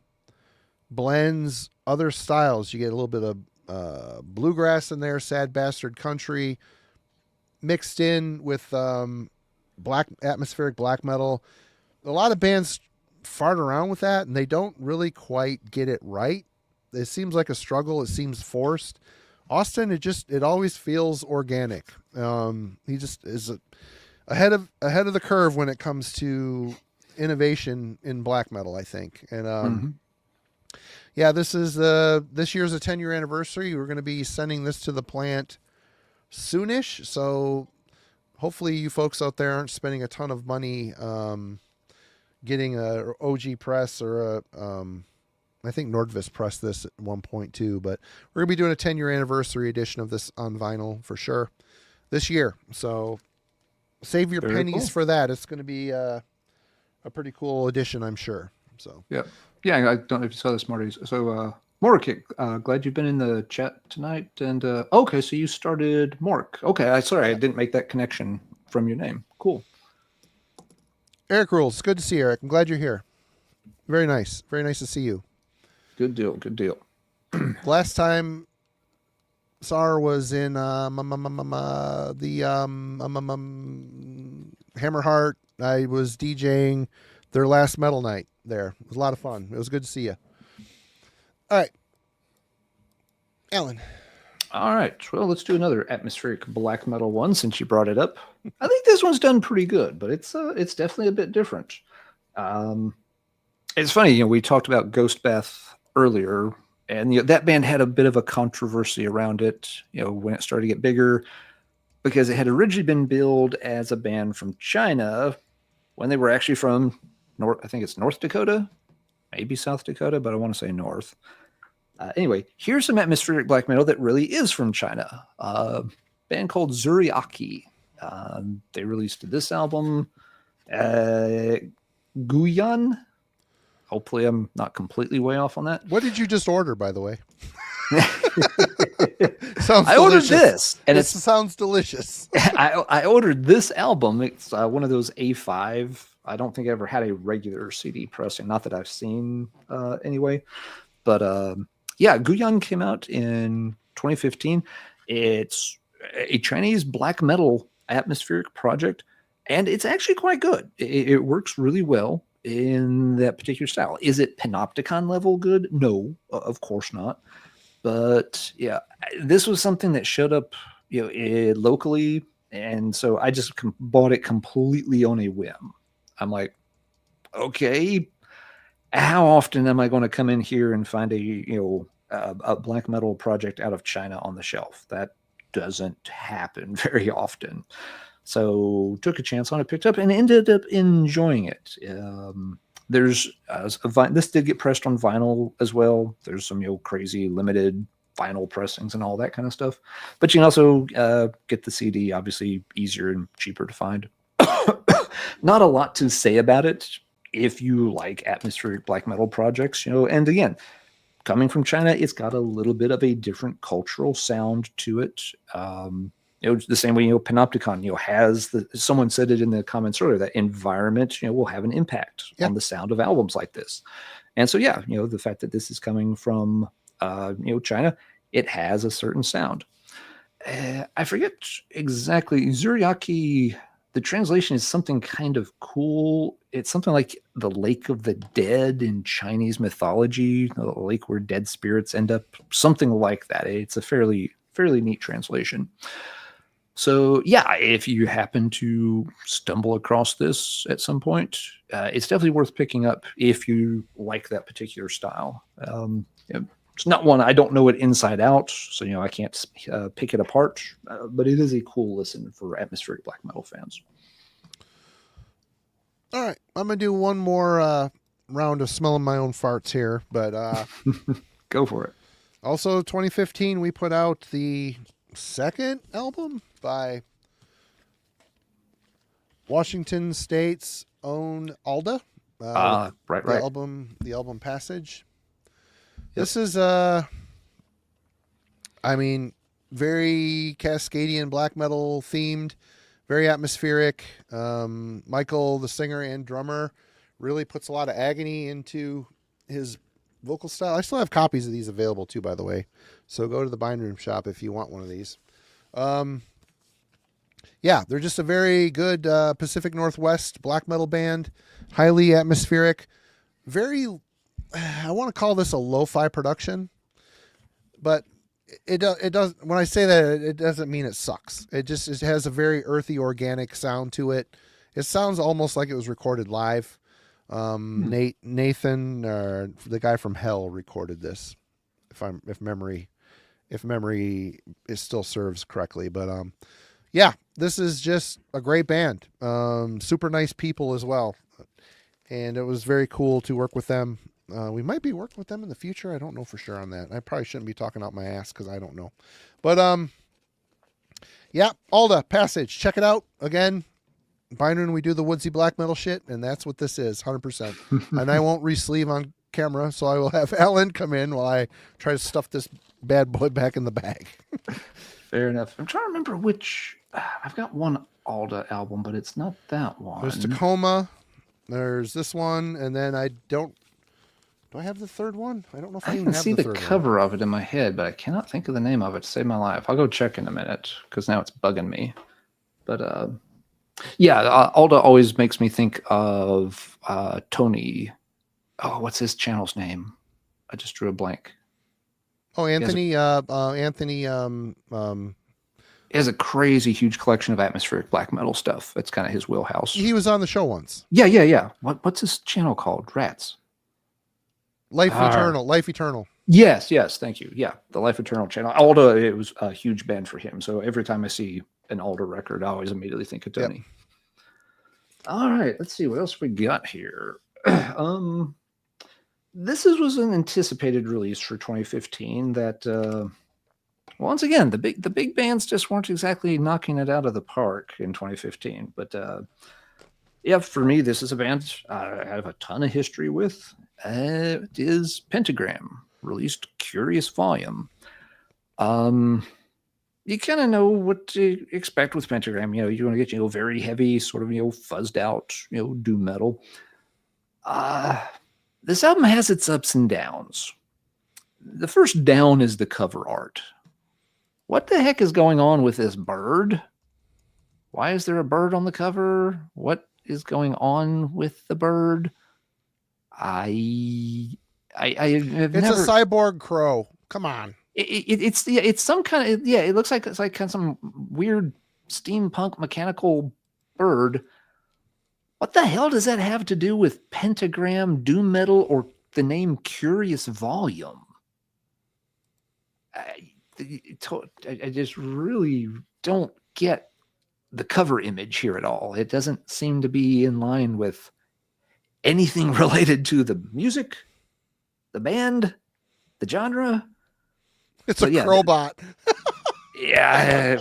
blends other styles. You get a little bit of bluegrass in there, sad bastard country, mixed in with atmospheric black metal. A lot of bands fart around with that, and they don't really quite get it right. It seems like a struggle. It seems forced. Austin, it always feels organic. He just is ahead of the curve when it comes to innovation in black metal, I think. And yeah, this year's a 10-year anniversary. We're going to be sending this to the plant soonish, so hopefully you folks out there aren't spending a ton of money getting a OG press or I think Nordvist pressed this at one point too, but we're going to be doing a 10-year anniversary edition of this on vinyl for sure this year. So save your pennies for that. It's going to be a pretty cool edition, I'm sure. So yeah, I don't know if you saw this, Marty. So Mork, glad you've been in the chat tonight. And okay, so you started Mork. Okay, sorry, I didn't make that connection from your name. Cool. Eric Rules. It's good to see you, Eric. I'm glad you're here. Very nice. Very nice to see you. Good deal. Good deal. Last time SAR was in Hammerheart. I was DJing their last metal night there. It was a lot of fun. It was good to see you. All right. Alan. All right. Well, let's do another atmospheric black metal one since you brought it up. I think this one's done pretty good, but it's definitely a bit different. It's funny, we talked about Ghost Bath earlier, and that band had a bit of a controversy around it, when it started to get bigger, because it had originally been billed as a band from China when they were actually from I think it's North Dakota, maybe South Dakota, but I want to say North. Anyway, here's some atmospheric black metal that really is from China. A band called Zuriaki. They released this album, Guyan. Hopefully I'm not completely way off on that. What did you just order, by the way? I ordered this, and it sounds delicious. I ordered this album. It's one of those A5. I don't think I ever had a regular CD pressing, not that I've seen anyway. But Guyan came out in 2015. It's a Chinese black metal atmospheric project, and it's actually quite good. It works really well in that particular style. Is it Panopticon level good? No, of course not. But yeah, this was something that showed up, locally, and so I just bought it completely on a whim. I'm like, okay, how often am I going to come in here and find a black metal project out of China on the shelf? That doesn't happen very often. So took a chance on it, picked up, and ended up enjoying it. There's this did get pressed on vinyl as well. There's some crazy limited vinyl pressings and all that kind of stuff. But you can also get the CD, obviously easier and cheaper to find. Not a lot to say about it if you like atmospheric black metal projects, and again, coming from China, it's got a little bit of a different cultural sound to it. The same way, Panopticon, has someone said it in the comments earlier, that environment, will have an impact on the sound of albums like this. And so, the fact that this is coming from, China, it has a certain sound. I forget exactly. Zuriaki, the translation is something kind of cool. It's something like the Lake of the Dead in Chinese mythology, the lake where dead spirits end up, something like that. It's a fairly neat translation. So if you happen to stumble across this at some point, it's definitely worth picking up if you like that particular style. It's not one, I don't know it inside out, so I can't pick it apart, but it is a cool listen for atmospheric black metal fans. All right, I'm gonna do one more round of smelling my own farts here, but go for it. Also, 2015, we put out the second album by Washington State's own Alda. Right. The album Passage. Yep. This is very Cascadian black metal themed, very atmospheric. Michael, the singer and drummer, really puts a lot of agony into his vocal style. I still have copies of these available too, by the way. So go to the Bind Room shop if you want one of these. They're just a very good Pacific Northwest black metal band, highly atmospheric, very, I want to call this a lo-fi production, but it does. When I say that, it doesn't mean it sucks. It has a very earthy, organic sound to it. It sounds almost like it was recorded live. Nathan, the guy from Hell, recorded this. If memory still serves correctly, but this is just a great band. Super nice people as well, and it was very cool to work with them. We might be working with them in the future. I don't know for sure on that. I probably shouldn't be talking out my ass because I don't know. But Alda Passage. Check it out again. Byron, we do the woodsy black metal shit, and that's what this is, 100%. And I won't re-sleeve on camera, so I will have Alan come in while I try to stuff this bad boy back in the bag. Fair enough. I'm trying to remember which. I've got one Alda album, but it's not that one. There's Tacoma. There's this one, and then I don't. Do I have the third one? I don't know if I, I even can have see the third cover of it in my head, but I cannot think of the name of it to save my life. I'll go check in a minute because now it's bugging me. But yeah, Alda always makes me think of Tony. Oh, what's his channel's name? I just drew a blank. Oh, Anthony. Anthony. He has a crazy huge collection of atmospheric black metal stuff. That's kind of his wheelhouse. He was on the show once. Yeah. What's his channel called? Rats. Life Eternal. Life Eternal. Yes. Thank you. Yeah, the Life Eternal channel. Alda, it was a huge band for him. So every time I see an Alda record, I always immediately think of Tony. Yep. All right, let's see what else we got here. This was an anticipated release for 2015 that once again the big bands just weren't exactly knocking it out of the park in 2015. But yeah, for me, this is a band I have a ton of history with. It is Pentagram, released Curious Volume. You kind of know what to expect with Pentagram. You want to get, very heavy, sort of, fuzzed out, doom metal. This album has its ups and downs. The first down is the cover art. What the heck is going on with this bird? Why is there a bird on the cover? What is going on with the bird? I have It's a cyborg crow. Come on. It's some kind of, it looks like it's like kind of some weird steampunk mechanical bird. What the hell does that have to do with Pentagram, doom metal, or the name Curious Volume? I just really don't get the cover image here at all. It doesn't seem to be in line with anything related to the music, the band, the genre. It's a crowbot. Yeah,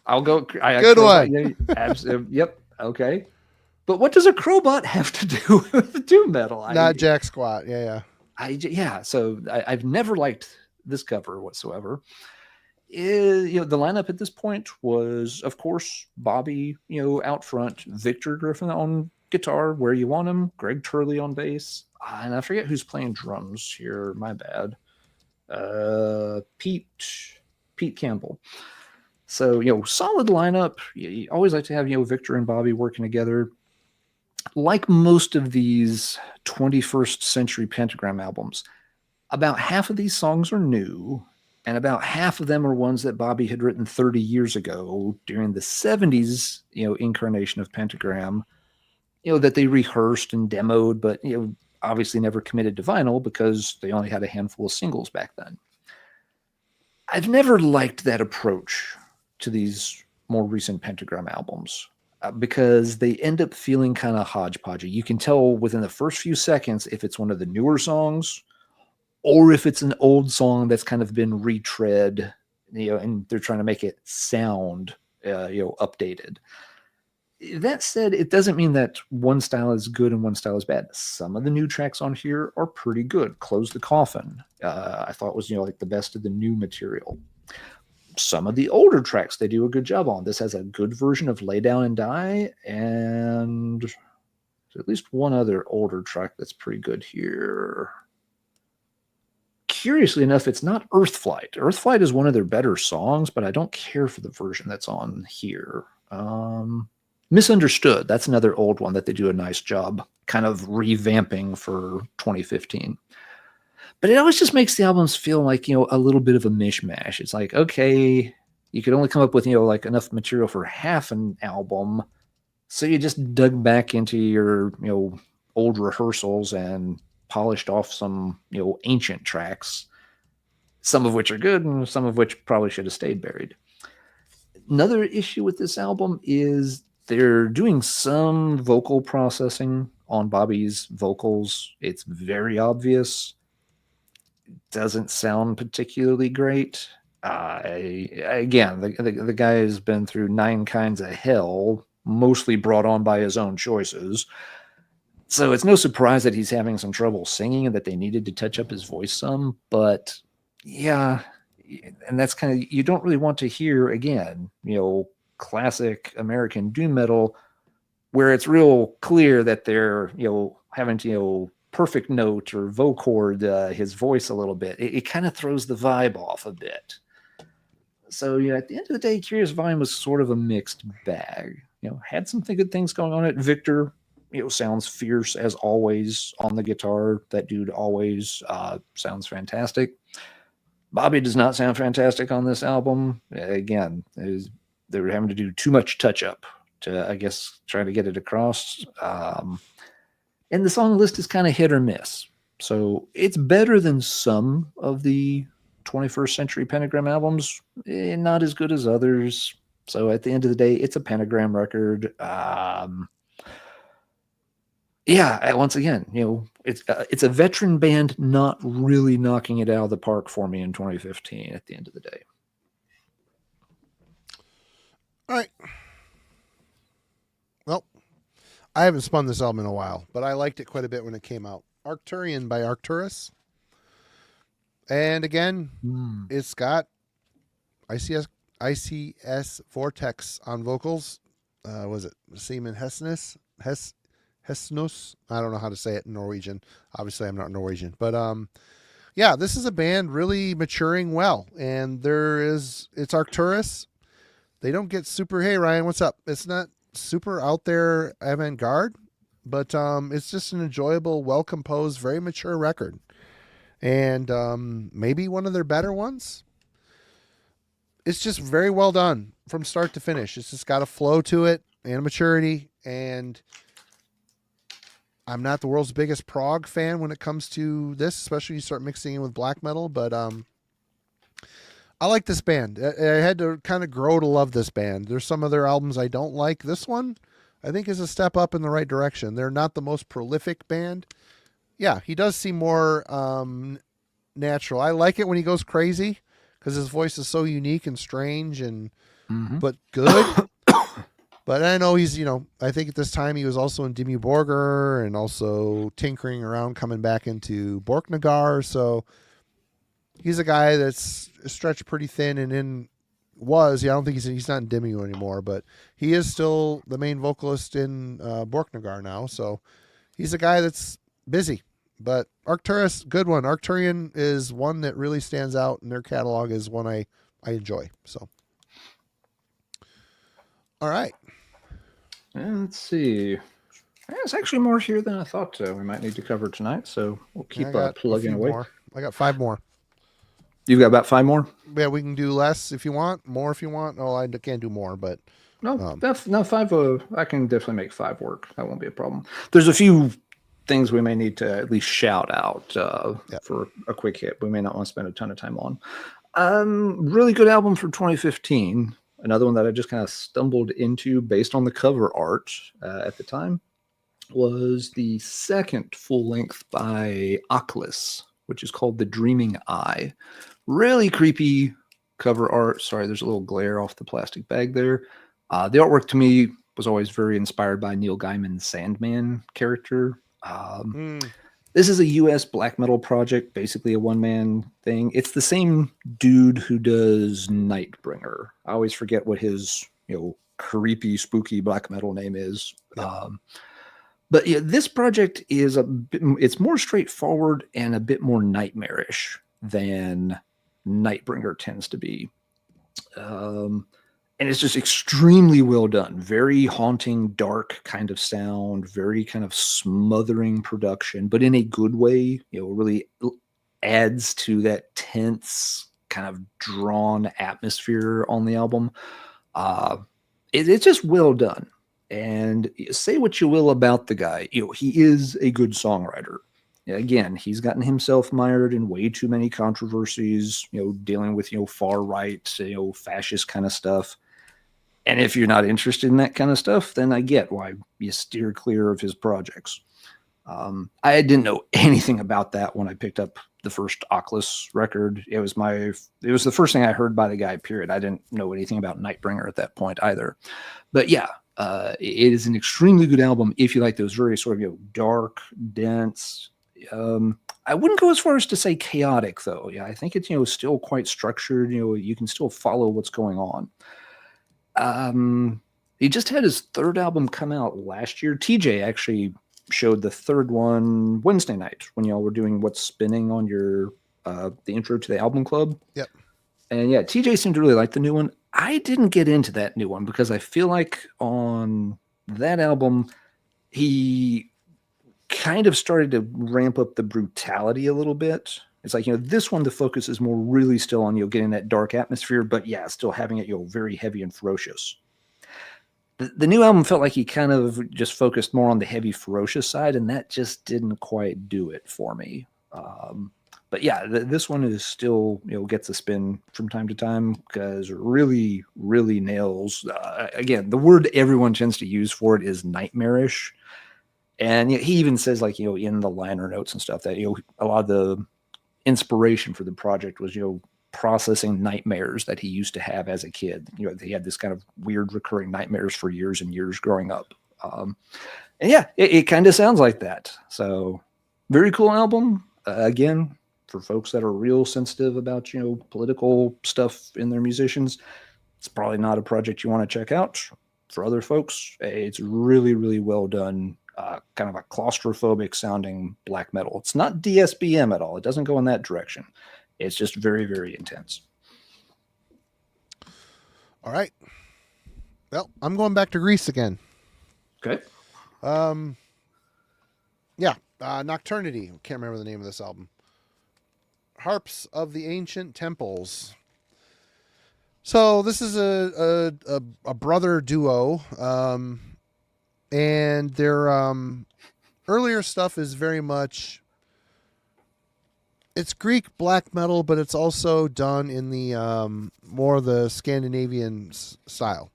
I'll go. Good one. Yep. Okay. But what does a crowbot have to do with doom metal? Not jack squat. Yeah. So I've never liked this cover whatsoever. The lineup at this point was, of course, Bobby, out front, Victor Griffin on guitar, Where You Want Him, Greg Turley on bass, and I forget who's playing drums here. My bad. Pete Campbell. So, solid lineup. You always like to have, Victor and Bobby working together. Like most of these 21st century Pentagram albums, about half of these songs are new, and about half of them are ones that Bobby had written 30 years ago during the 70s, incarnation of Pentagram, that they rehearsed and demoed, but, obviously never committed to vinyl because they only had a handful of singles back then. I've never liked that approach to these more recent Pentagram albums because they end up feeling kind of hodgepodgey. You can tell within the first few seconds if it's one of the newer songs or if it's an old song that's kind of been retread, and they're trying to make it sound, updated. That said, it doesn't mean that one style is good and one style is bad. Some of the new tracks on here are pretty good. Close the Coffin, I thought was, like the best of the new material. Some of the older tracks they do a good job on. This has a good version of Lay Down and Die, and there's at least one other older track that's pretty good here. Curiously enough, it's not Earthflight. Earthflight is one of their better songs, but I don't care for the version that's on here. Misunderstood. That's another old one that they do a nice job kind of revamping for 2015. But it always just makes the albums feel like, a little bit of a mishmash. It's like, okay, you could only come up with, like enough material for half an album. So you just dug back into your, old rehearsals and polished off some, ancient tracks, some of which are good and some of which probably should have stayed buried. Another issue with this album is they're doing some vocal processing on Bobby's vocals. It's very obvious. Doesn't sound particularly great. Again, the guy has been through 9 kinds of hell, mostly brought on by his own choices. So it's no surprise that he's having some trouble singing and that they needed to touch up his voice some. But yeah, and that's kind of, you don't really want to hear again, classic American doom metal where it's real clear that they're, having to, perfect note or vocord his voice a little bit. It kind of throws the vibe off a bit. So, at the end of the day, Curious Vine was sort of a mixed bag. Had some good things going on. Victor, sounds fierce as always on the guitar. That dude always sounds fantastic. Bobby does not sound fantastic on this album. Again, they were having to do too much touch up to, I guess, try to get it across. And the song list is kind of hit or miss. So it's better than some of the 21st Century Pentagram albums, not as good as others. So at the end of the day, it's a Pentagram record. Once again, it's a veteran band not really knocking it out of the park for me in 2015 at the end of the day. All right. Well, I haven't spun this album in a while, but I liked it quite a bit when it came out. Arcturian by Arcturus. And again, it's got ICS Vortex on vocals. Was it Seaman Hesnus? Hesnus? I don't know how to say it in Norwegian. Obviously, I'm not Norwegian. But this is a band really maturing well. And it's Arcturus. They don't get super, hey, Ryan, what's up? It's not super out there avant-garde, but it's just an enjoyable, well-composed, very mature record. And maybe one of their better ones. It's just very well done from start to finish. It's just got a flow to it and a maturity. And I'm not the world's biggest prog fan when it comes to this, especially when you start mixing in with black metal. But I like this band. I had to kind of grow to love this band. There's some of their albums I don't like. This one, I think, is a step up in the right direction. They're not the most prolific band. Yeah, he does seem more natural. I like it when he goes crazy because his voice is so unique and strange but good. But I know he's, I think at this time he was also in Dimmu Borgir and also tinkering around coming back into Borknagar. So he's a guy that's stretched pretty thin and I don't think he's not in Dimmu anymore, but he is still the main vocalist in Borknagar now. So he's a guy that's busy. But Arcturus, good one. Arcturian is one that really stands out, and their catalog is one I enjoy. So, all right. Let's see. There's actually more here than I thought we might need to cover tonight, so we'll keep plugging away. More. I got 5 more. You've got about 5 more? Yeah, we can do less if you want, more if you want. Oh, I can't do more, but... No, 5. I can definitely make 5 work. That won't be a problem. There's a few things we may need to at least shout out for a quick hit. We may not want to spend a ton of time on. Really good album for 2015. Another one that I just kind of stumbled into based on the cover art at the time was the second full length by Oculus, which is called The Dreaming Eye. Really creepy cover art. Sorry, there's a little glare off the plastic bag there. The artwork to me was always very inspired by Neil Gaiman's Sandman character. This is a US black metal project, basically a one-man thing. It's the same dude who does Nightbringer. I always forget what his, creepy, spooky black metal name is. Yeah. But yeah, this project is it's more straightforward and a bit more nightmarish than Nightbringer tends to be. And it's just extremely well done. Very haunting, dark kind of sound, very kind of smothering production, but in a good way, really adds to that tense kind of drawn atmosphere on the album. It's just well done. And say what you will about the guy, he is a good songwriter. Again, he's gotten himself mired in way too many controversies, dealing with, far right, fascist kind of stuff. And if you're not interested in that kind of stuff, then I get why you steer clear of his projects. I didn't know anything about that when I picked up the first Oculus record. It was the first thing I heard by the guy, period. I didn't know anything about Nightbringer at that point either. But yeah, It is an extremely good album if you like those very sort of dark, dense. I wouldn't go as far as to say chaotic, though. Yeah, I think it's still quite structured. You can still follow what's going on. He just had his third album come out last year. TJ actually showed the third one Wednesday night when y'all were doing What's Spinning on your the intro to the album club. Yep. And yeah, TJ seemed to really like the new one. I didn't get into that new one because I feel like on that album, he kind of started to ramp up the brutality a little bit. It's like, this one, the focus is more really still on, getting that dark atmosphere, but yeah, still having it, very heavy and ferocious. The new album felt like he kind of just focused more on the heavy, ferocious side, and that just didn't quite do it for me. But yeah, this one is still, gets a spin from time to time because really, really nails. Again, the word everyone tends to use for it is nightmarish. And he even says, like, in the liner notes and stuff that, a lot of the inspiration for the project was, processing nightmares that he used to have as a kid. He had this kind of weird recurring nightmares for years and years growing up. And yeah, it kind of sounds like that. So very cool album. Again, for folks that are real sensitive about, political stuff in their musicians, it's probably not a project you want to check out. For other folks, it's really, really well done. Kind of a claustrophobic sounding black metal. It's not DSBM at all. It doesn't go in that direction. It's just very, very intense. All right. Well, I'm going back to Greece again. Okay. Yeah. Nocturnity. Can't remember the name of this album. Harps of the Ancient Temples. So this is a brother duo. And their earlier stuff is very much, it's Greek black metal, but it's also done in the more the Scandinavian style.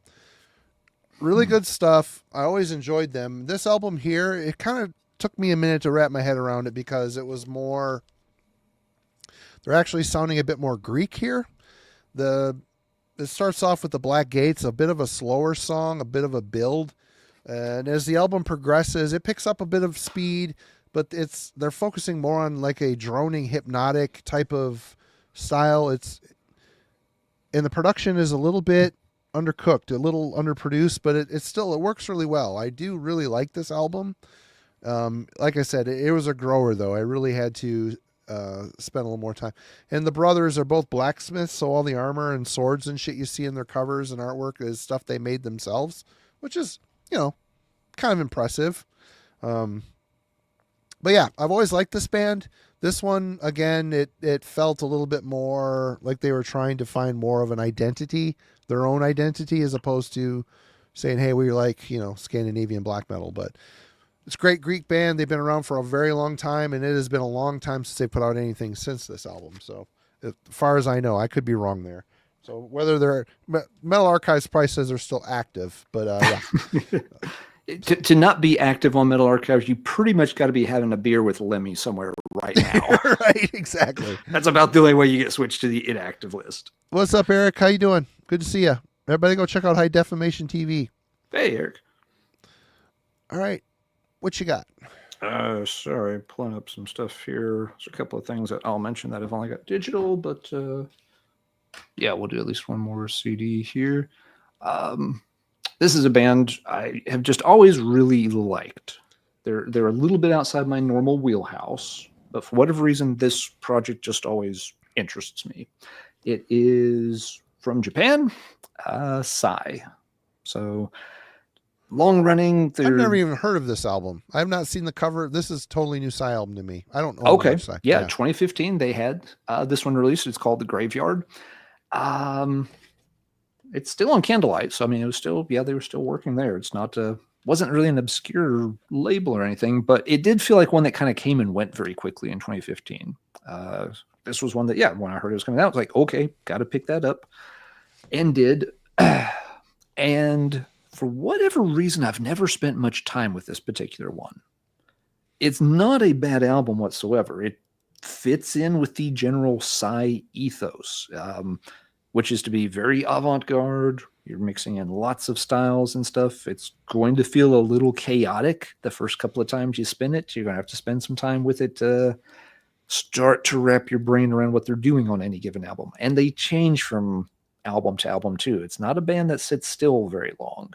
Really good stuff. I always enjoyed them. This album here, it kind of took me a minute to wrap my head around it because it was more, they're actually sounding a bit more Greek here. It starts off with the Black Gates, a bit of a slower song, a bit of a build. And as the album progresses, it picks up a bit of speed, but they're focusing more on like a droning, hypnotic type of style. And the production is a little bit undercooked, a little underproduced, but it works really well. I do really like this album. Like I said, it was a grower though. I really had to spend a little more time. And the brothers are both blacksmiths, so all the armor and swords and shit you see in their covers and artwork is stuff they made themselves, which is, kind of impressive. But yeah, I've always liked this band. This one, again, it felt a little bit more like they were trying to find more of an identity, their own identity, as opposed to saying, hey, we like, Scandinavian black metal. But it's a great Greek band. They've been around for a very long time, and it has been a long time since they put out anything since this album. So as far as I know, I could be wrong there. So whether they're, Metal Archives probably says they're still active, but yeah. To not be active on Metal Archives, you pretty much got to be having a beer with Lemmy somewhere right now. Right, exactly. That's about the only way you get switched to the inactive list. What's up, Eric? How you doing? Good to see you. Everybody go check out High Defamation TV. Hey, Eric. All right. What you got? Sorry, pulling up some stuff here. There's a couple of things that I'll mention that I've only got digital, but yeah, we'll do at least one more CD here. This is a band I have just always really liked. They're a little bit outside my normal wheelhouse, but for whatever reason, this project just always interests me. It is from Japan, Psy. So long running. I've never even heard of this album. I have not seen the cover. This is totally new Psy album to me. I don't know. Okay. Yeah, 2015 they had this one released. It's called The Graveyard. It's still on Candlelight, so I mean, it was still, they were still working there. It's not, wasn't really an obscure label or anything, but it did feel like one that kind of came and went very quickly in 2015. This was one that, when I heard it was coming out, I was like, okay, got to pick that up, and did. And for whatever reason, I've never spent much time with this particular one. It's not a bad album whatsoever. It fits in with the general Psy ethos. which is to be very avant-garde. You're mixing in lots of styles and stuff. It's going to feel a little chaotic the first couple of times you spin it. You're going to have to spend some time with it to start to wrap your brain around what they're doing on any given album. And they change from album to album too. It's not a band that sits still very long.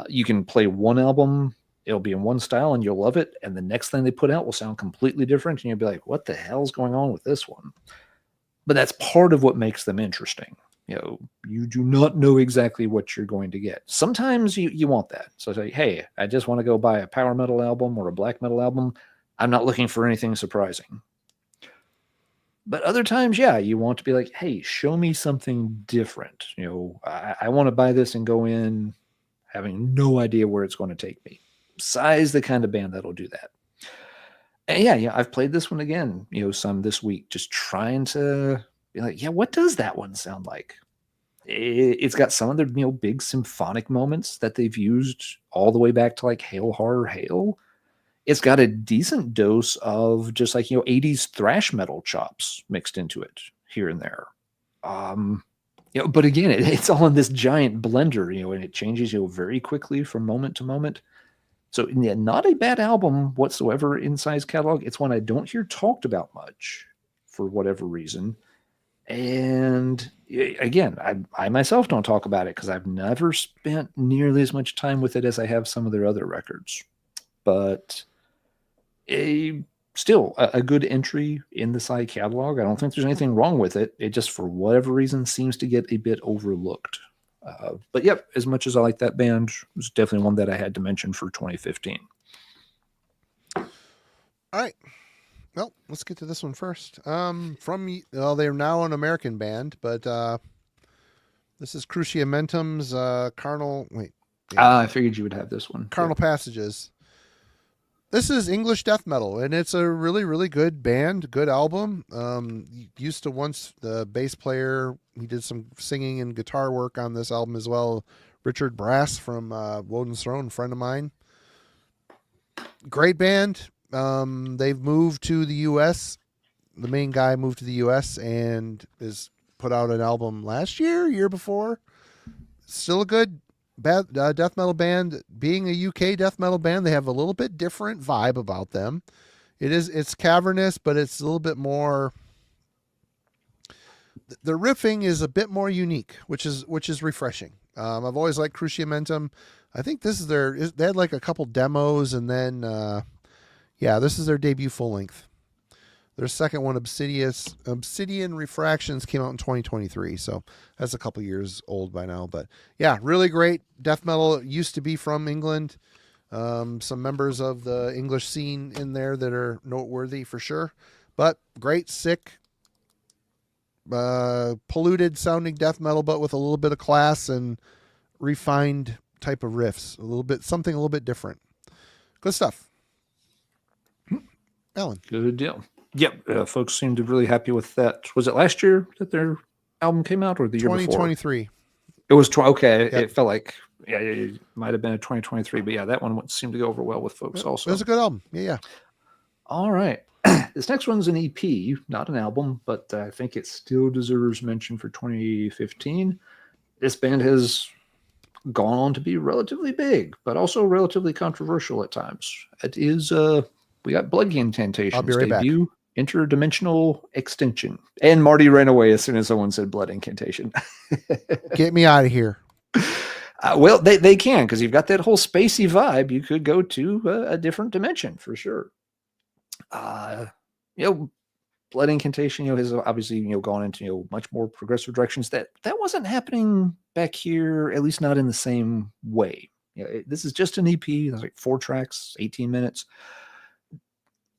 You can play one album, it'll be in one style and you'll love it, and the next thing they put out will sound completely different, and you'll be like, what the hell's going on with this one? But that's part of what makes them interesting. You do not know exactly what you're going to get. Sometimes you want that. So say, hey, I just want to go buy a power metal album or a black metal album. I'm not looking for anything surprising. But other times, yeah, you want to be like, hey, show me something different. I want to buy this and go in having no idea where it's going to take me. Size the kind of band that'll do that. And yeah, I've played this one again, some this week, just trying to be like, yeah, what does that one sound like? It's got some of their, big symphonic moments that they've used all the way back to like Hail Horror Hail. It's got a decent dose of just like, 80s thrash metal chops mixed into it here and there. But again, it's all in this giant blender, and it changes, very quickly from moment to moment. So yeah, not a bad album whatsoever in Size catalog. It's one I don't hear talked about much for whatever reason. And again, I myself don't talk about it because I've never spent nearly as much time with it as I have some of their other records. But still a good entry in the Psy catalog. I don't think there's anything wrong with it. It just, for whatever reason, seems to get a bit overlooked. But yep, as much as I like that band, it was definitely one that I had to mention for 2015. All right. Well, let's get to this one first. They're now an American band, but this is Cruciamentum's Carnal. Wait. I figured you would have this one. Carnal Passages. This is English death metal, and it's a really, really good band, good album. Used to once the bass player, he did some singing and guitar work on this album as well. Richard Brass from Woden's Throne, friend of mine. Great band. They've moved to the U.S. The main guy moved to the U.S. and is put out an album last year before. Still a good death metal band. Being a UK death metal band, they have a little bit different vibe about them. It's cavernous, but it's a little bit more. The riffing is a bit more unique, which is refreshing. I've always liked Cruciamentum. I think this is they had like a couple demos, and then this is their debut full length. Their second one, Obsidian Refractions, came out in 2023, so that's a couple years old by now. But yeah, really great death metal. It used to be from England. Some members of the English scene in there that are noteworthy for sure. But great, sick, polluted sounding death metal, but with a little bit of class and refined type of riffs. Something a little bit different. Good stuff. Alan. Good deal. Yep, folks seemed really happy with that. Was it last year that their album came out, or the year before? 2023. It was okay. Yep. It felt like it might have been a 2023, but yeah, that one seemed to go over well with folks. Also, it was a good album. Yeah. All right, this next one's an EP, not an album, but I think it still deserves mention for 2015. This band has gone on to be relatively big, but also relatively controversial at times. It is we got Blood Incantation's I'll be right debut. Back. Interdimensional Extension. And Marty ran away as soon as someone said Blood Incantation. Get me out of here. Well, they can, because you've got that whole spacey vibe. You could go to a different dimension for sure. Blood Incantation, has obviously, gone into, much more progressive directions. That wasn't happening back here, at least not in the same way. This is just an EP. There's like 4 tracks, 18 minutes.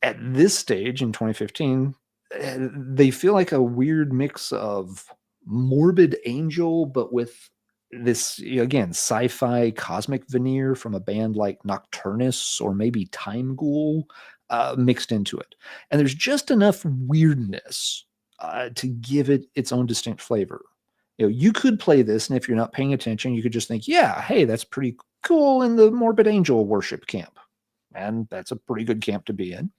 At this stage in 2015, they feel like a weird mix of Morbid Angel, but with this, again, sci-fi cosmic veneer from a band like Nocturnus or maybe Time Ghoul mixed into it. And there's just enough weirdness to give it its own distinct flavor. You could play this, and if you're not paying attention, you could just think, yeah, hey, that's pretty cool in the Morbid Angel worship camp. And that's a pretty good camp to be in.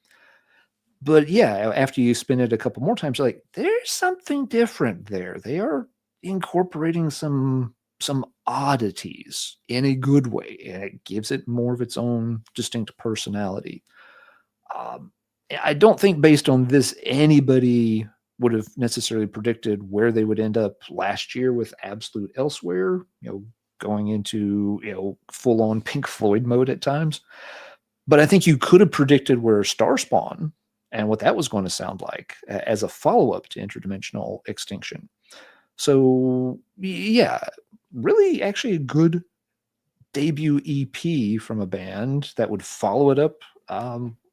But yeah, after you spin it a couple more times, you're like, there's something different there. They are incorporating some oddities in a good way, and it gives it more of its own distinct personality. I don't think based on this anybody would have necessarily predicted where they would end up last year with Absolute Elsewhere, going into full on Pink Floyd mode at times. But I think you could have predicted where Starspawn and what that was going to sound like as a follow-up to Interdimensional Extinction. So yeah, really actually a good debut EP from a band that would follow it up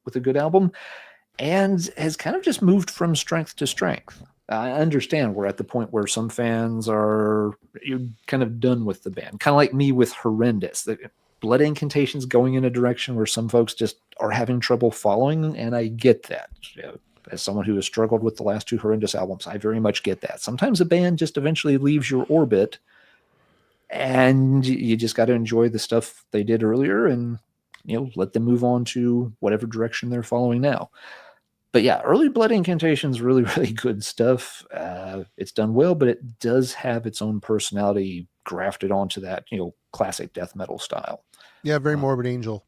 with a good album, and has kind of just moved from strength to strength. I understand we're at the point where some fans are kind of done with the band, kind of like me with Horrendous. The Blood Incantation's going in a direction where some folks just are having trouble following, and I get that. As someone who has struggled with the last two Horrendous albums, I very much get that. Sometimes a band just eventually leaves your orbit, and you just got to enjoy the stuff they did earlier and let them move on to whatever direction they're following now. But yeah, early Blood Incantation is really, really good stuff. It's done well, but it does have its own personality grafted onto that, classic death metal style. Yeah, very Morbid Angel.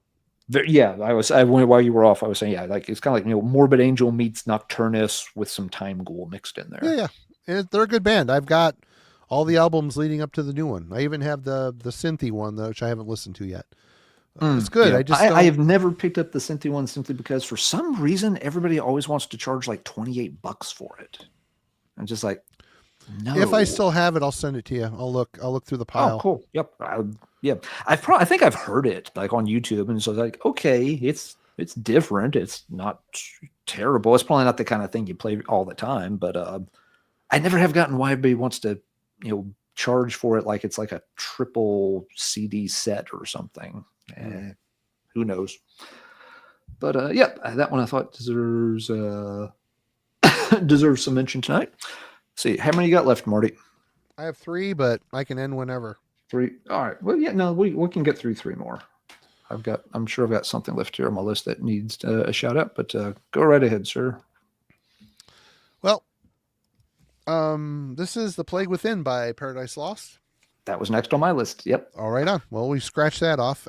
Yeah, while you were off, I was saying, yeah, like it's kind of like Morbid Angel meets Nocturnus with some Time Ghoul mixed in there. Yeah, and they're a good band. I've got all the albums leading up to the new one. I even have the synthy one, which I haven't listened to yet. It's good. Yeah. I have never picked up the synthy one simply because for some reason everybody always wants to charge like $28 for it. I'm just like, no. If I still have it, I'll send it to you. I'll look through the pile. Oh, cool. Yep. I think I've heard it like on YouTube, and so like, okay, it's different. It's not terrible. It's probably not the kind of thing you play all the time, but I never have gotten why everybody wants to charge for it like it's like a triple CD set or something. Who knows? But yeah, that one I thought deserves some mention tonight. See, how many you got left, Marty? I have 3, but I can end whenever. 3. All right. Well, yeah, no, we can get through 3 more. I'm sure I've got something left here on my list that needs a shout out, but go right ahead, sir. Well, this is The Plague Within by Paradise Lost. That was next on my list. Yep. All right on. Well, we scratched that off.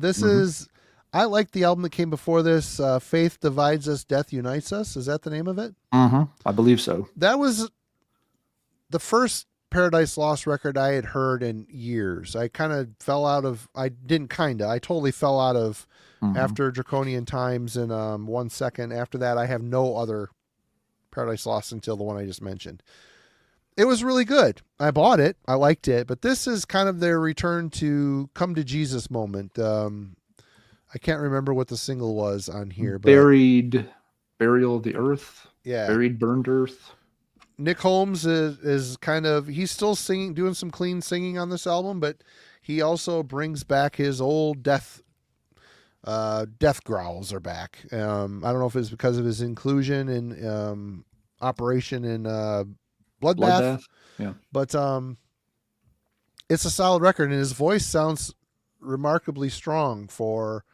This is, I like the album that came before this, Faith Divides Us, Death Unites Us. Is that the name of it? I believe so. That was the first Paradise Lost record I had heard in years. I totally fell out of after Draconian Times and 1 second. After that, I have no other Paradise Lost until the one I just mentioned. It was really good. I bought it. I liked it. But this is kind of their return to Come to Jesus moment. I can't remember what the single was on here. But Burial of the Earth. Yeah. Buried, Burned Earth. Nick Holmes is kind of, he's still singing, doing some clean singing on this album, but he also brings back his old death growls are back. I don't know if it's because of his inclusion in Operation in Bloodbath. Yeah. But it's a solid record, and his voice sounds remarkably strong for,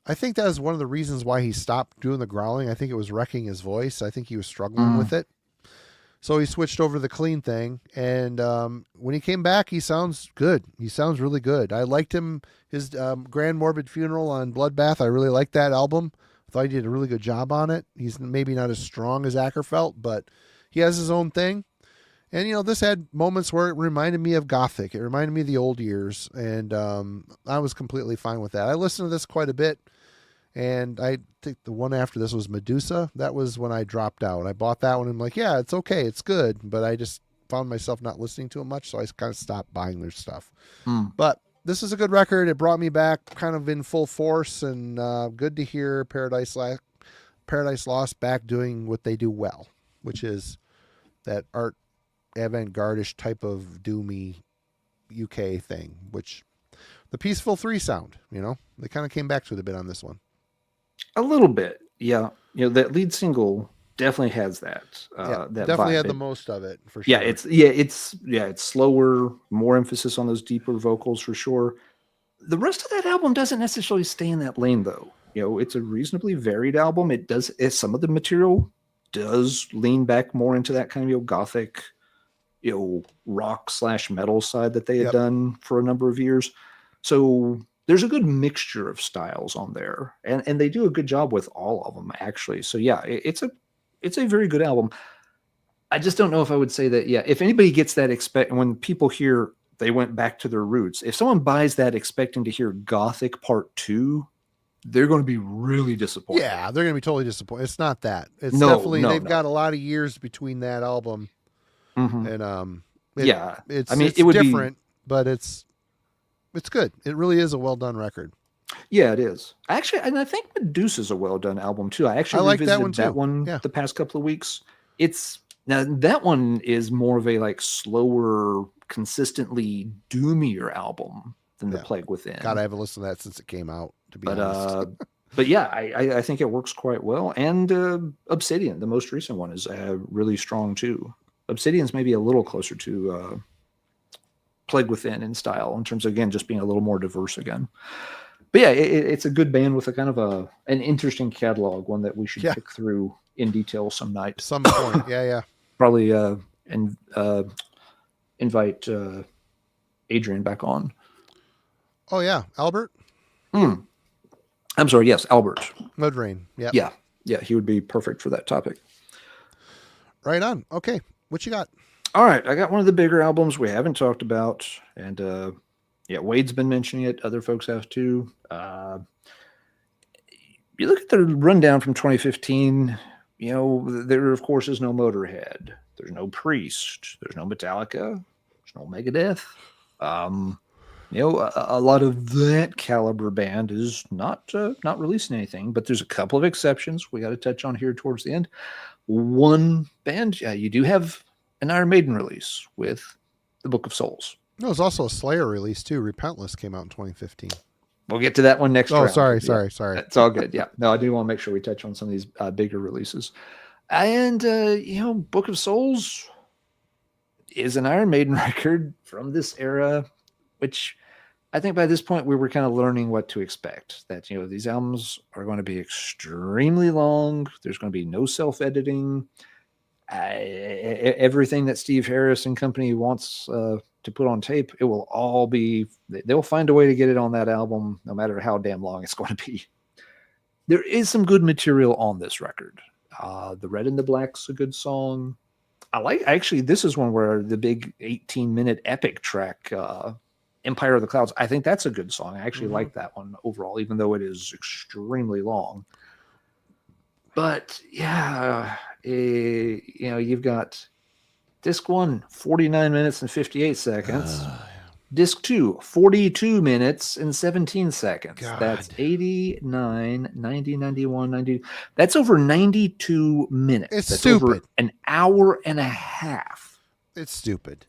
I think that is one of the reasons why he stopped doing the growling. I think it was wrecking his voice. I think he was struggling with it. So he switched over to the clean thing, and when he came back, he sounds good. He sounds really good. I liked him, his Grand Morbid Funeral on Bloodbath. I really liked that album. I thought he did a really good job on it. He's maybe not as strong as Ackerfeld, but he has his own thing. And, this had moments where it reminded me of Gothic. It reminded me of the old years, and I was completely fine with that. I listened to this quite a bit. And I think the one after this was Medusa. That was when I dropped out. I bought that one. And I'm like, yeah, it's okay. It's good. But I just found myself not listening to it much. So I kind of stopped buying their stuff. But this is a good record. It brought me back kind of in full force. And good to hear Paradise Lost back doing what they do well, which is that art avant-garde-ish type of doomy UK thing, which the Peaceful 3 sound, they kind of came back to it a bit on this one. A little bit, yeah. That lead single definitely has that. That that definitely vibe. had the most of it for sure. Yeah, it's slower, more emphasis on those deeper vocals for sure. The rest of that album doesn't necessarily stay in that lane though. It's a reasonably varied album. It does. Some of the material does lean back more into that kind of Gothic rock/metal side that they had Yep. done for a number of years. So there's a good mixture of styles on there, and they do a good job with all of them, actually. So yeah, it's a very good album. I just don't know if I would say that. Yeah, if anybody gets that when people hear they went back to their roots, if someone buys that expecting to hear Gothic Part 2, they're going to be really disappointed. Yeah, they're going to be totally disappointed. It's not that. It's No, definitely no, they've no. got a lot of years between that album, and yeah, it's I mean, it's it would different, but it's good. It really is a well done record. Yeah, it is. Actually, and I think Medusa's a well done album too. I actually like that revisited one too. Yeah. the past couple of weeks. Now that one is more of a like slower, consistently doomier album than The Plague Within. God, I haven't listened to that since it came out, to be honest. But yeah, I think it works quite well. And Obsidian, the most recent one, is really strong too. Obsidian's maybe a little closer to Plague Within in style in terms of, again, just being a little more diverse again. But yeah, it's a good band with a kind of an interesting catalog, one that we should pick through in detail some night. Some point, yeah. Probably invite Adrian back on. Oh yeah, Albert? I'm sorry, yes, Albert. Mudrain, yeah. Yeah, he would be perfect for that topic. Right on. Okay, what you got? All right, I got one of the bigger albums we haven't talked about, and Wade's been mentioning it. Other folks have too. You look at the rundown from 2015. There of course is no Motorhead. There's no Priest. There's no Metallica. There's no Megadeth. A lot of that caliber band is not releasing anything. But there's a couple of exceptions we got to touch on here towards the end. One band, you do have an Iron Maiden release with the Book of Souls. No, there's also a Slayer release too. Repentless came out in 2015. We'll get to that one next round. Sorry. It's all good. Yeah. No, I do want to make sure we touch on some of these bigger releases. And, Book of Souls is an Iron Maiden record from this era, which I think by this point we were kind of learning what to expect. That, these albums are going to be extremely long. There's going to be no self-editing. Everything that Steve Harris and company wants to put on tape, it will all be, they'll find a way to get it on that album, no matter how damn long it's going to be. There is some good material on this record. The Red and the Black's a good song. Actually, this is one where the big 18-minute epic track, Empire of the Clouds, I think that's a good song. I actually like that one overall, even though it is extremely long. But yeah, you've got disc 1, 49 minutes and 58 seconds. Disc 2, 42 minutes and 17 seconds. God. That's 89, 90, 91, 90. That's over 92 minutes. That's stupid. Over an hour and a half. It's stupid.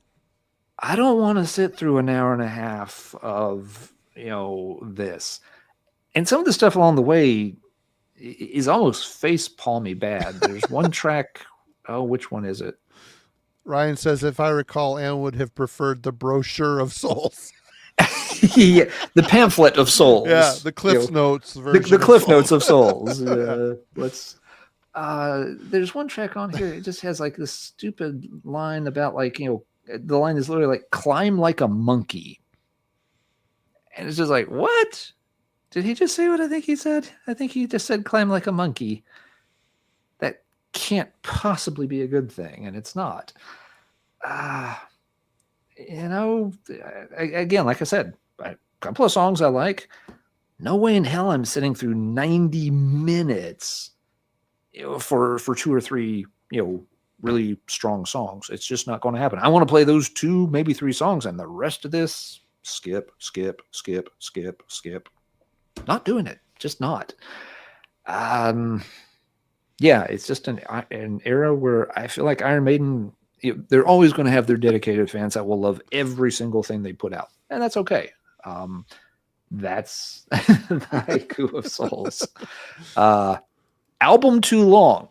I don't want to sit through an hour and a half of, this. And some of the stuff along the way is almost face palmy bad. There's one track. Oh, which one is it? Ryan says, if I recall, Anne would have preferred the brochure of souls. Yeah, the pamphlet of souls. Yeah, the Cliff Notes version. The Cliff Notes of souls. There's one track on here. It just has like this stupid line about the line is literally like climb like a monkey. And it's just like, what? Did he just say what I think he said? I think he just said climb like a monkey. That can't possibly be a good thing, and it's not. Again, like I said, a couple of songs I like. No way in hell I'm sitting through 90 minutes for 2 or 3, really strong songs. It's just not going to happen. I want to play those 2, maybe 3 songs, and the rest of this, skip. Not doing it. Just not. It's just an era where I feel like Iron Maiden, they're always going to have their dedicated fans that will love every single thing they put out. And that's okay. That's the Haiku of Souls. Album too long.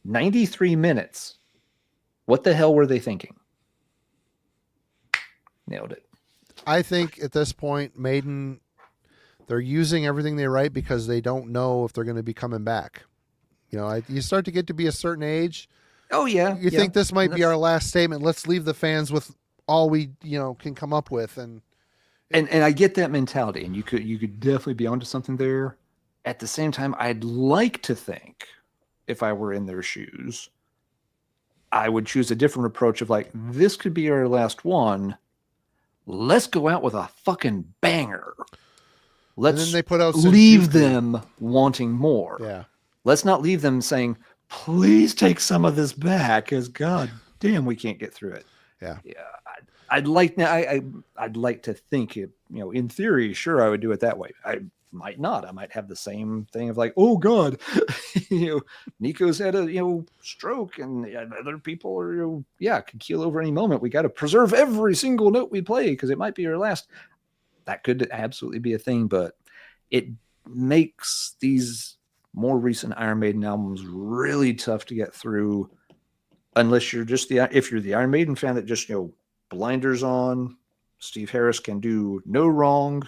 93 minutes. What the hell were they thinking? Nailed it. I think at this point, Maiden, they're using everything they write because they don't know if they're going to be coming back. You start to get to be a certain age, Oh yeah. You think this might And be our last statement? Let's leave the fans with all we can come up with, and I get that mentality, and you could definitely be onto something there. At the same time, I'd like to think, if I were in their shoes, I would choose a different approach of like, this could be our last one. Let's go out with a fucking banger. Let's and then they put out leave Senjuku. them wanting more. Yeah. Let's not leave them saying, please take some of this back, because god damn, we can't get through it. Yeah. I'd like to think it, in theory, sure, I would do it that way. I might not. I might have the same thing of like, oh god, Nico's had a stroke, and other people are could keel over any moment. We got to preserve every single note we play because it might be our last. That could absolutely be a thing, but it makes these more recent Iron Maiden albums really tough to get through unless you're just if you're the Iron Maiden fan that just blinders on. Steve Harris can do no wrong.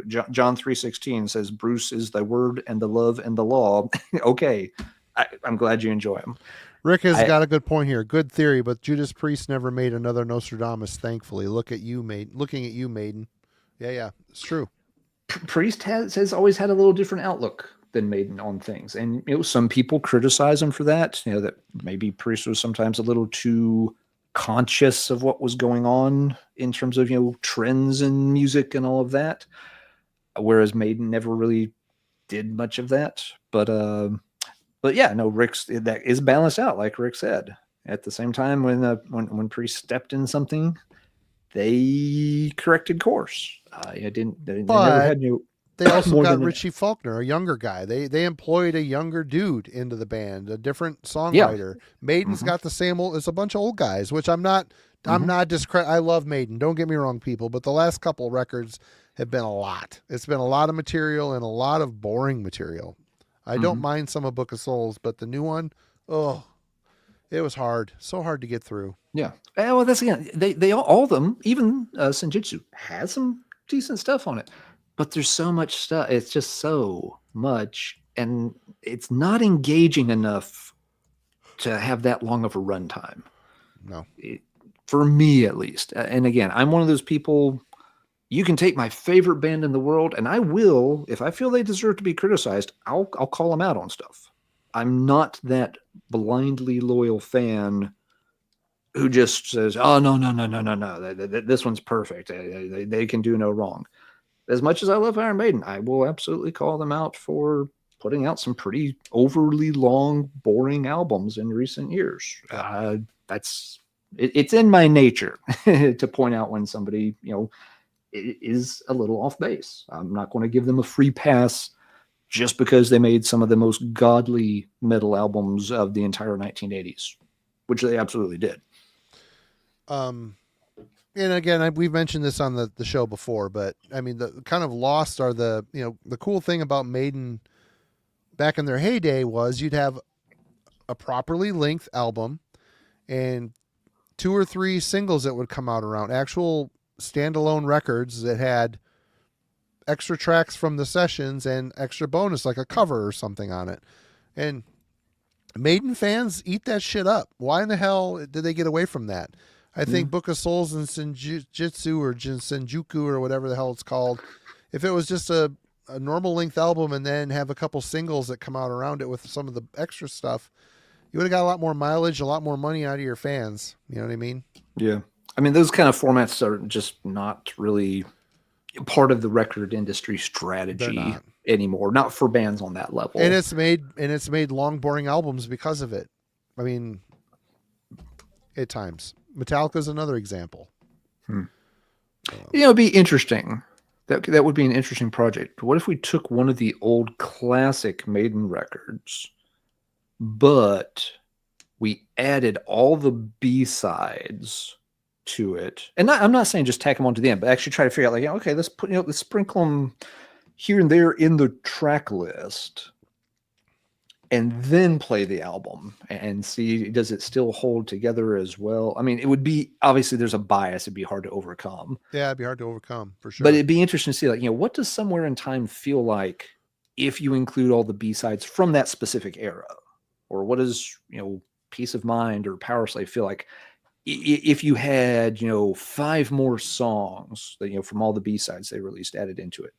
John 3:16 says Bruce is the word and the love and the law. Okay, I'm glad you enjoy him. Rick has got a good point here. Good theory, but Judas Priest never made another Nostradamus. Thankfully, looking at you, Maiden. Yeah, it's true. Priest has always had a little different outlook than Maiden on things, and some people criticize him for that. That maybe Priest was sometimes a little too conscious of what was going on in terms of trends in music and all of that, whereas Maiden never really did much of that. But yeah, no, Rick's that is balanced out, like Rick said. At the same time, when Priest stepped in something, they corrected course. They never had They also got Richie Faulkner, a younger guy. They employed a younger dude into the band, a different songwriter. Yeah. Maiden's got the same old. It's a bunch of old guys, which I'm not discredit. I love Maiden. Don't get me wrong, people. But the last couple records have been a lot. It's been a lot of material and a lot of boring material. I don't mind some of Book of Souls, but the new one, it was hard. So hard to get through. Yeah. Well, that's again. They all of them, even Senjutsu, has some decent stuff on it. But there's so much stuff. It's just so much, and it's not engaging enough to have that long of a runtime. No, for me at least. And again, I'm one of those people. You can take my favorite band in the world, and I will, if I feel they deserve to be criticized, I'll call them out on stuff. I'm not that blindly loyal fan who just says, "Oh no, this one's perfect. They can do no wrong." As much as I love Iron Maiden, I will absolutely call them out for putting out some pretty overly long, boring albums in recent years. It's in my nature to point out when somebody, is a little off base. I'm not going to give them a free pass just because they made some of the most godly metal albums of the entire 1980s, which they absolutely did. And again, we've mentioned this on the show before, but I mean, the kind of lost are the cool thing about Maiden back in their heyday was you'd have a properly length album and 2 or 3 singles that would come out around, actual standalone records that had extra tracks from the sessions and extra bonus, like a cover or something on it. And Maiden fans eat that shit up. Why in the hell did they get away from that? I think Book of Souls and Senjutsu or Senjuku or whatever the hell it's called, if it was just a normal length album and then have a couple singles that come out around it with some of the extra stuff, you would have got a lot more mileage, a lot more money out of your fans. You know what I mean? Yeah. I mean, those kind of formats are just not really part of the record industry strategy anymore. Not for bands on that level. And it's made long, boring albums because of it. I mean, at times. Metallica's another example. It'd be interesting. That would be an interesting project. What if we took one of the old classic Maiden records, but we added all the B-sides to it? And I'm not saying just tack them onto the end, but actually try to figure out, like, okay, let's sprinkle them here and there in the track list, and then play the album and see, does it still hold together as well? I mean, it would be, obviously there's a bias. It'd be hard to overcome. Yeah, it'd be hard to overcome for sure. But it'd be interesting to see, like, what does Somewhere in Time feel like if you include all the B-sides from that specific era? Or what does, Peace of Mind or Power Slave feel like if you had, 5 more songs that, from all the B-sides they released added into it,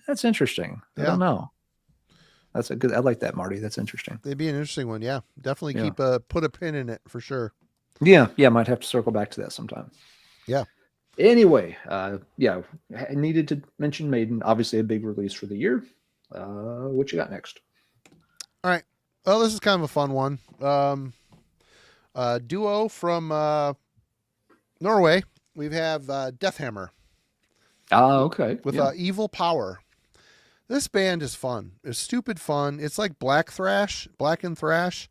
that's interesting. I don't know. That's I like that, Marty. That's interesting. It'd be an interesting one. Yeah. Definitely put a pin in it for sure. Yeah. Might have to circle back to that sometime. Yeah. Anyway, I needed to mention Maiden, obviously a big release for the year. What you got next? All right. Well, this is kind of a fun one. Duo from Norway. We have Deathhammer. Okay. With Evil Power. This band is fun. It's stupid fun. It's like blackened thrash,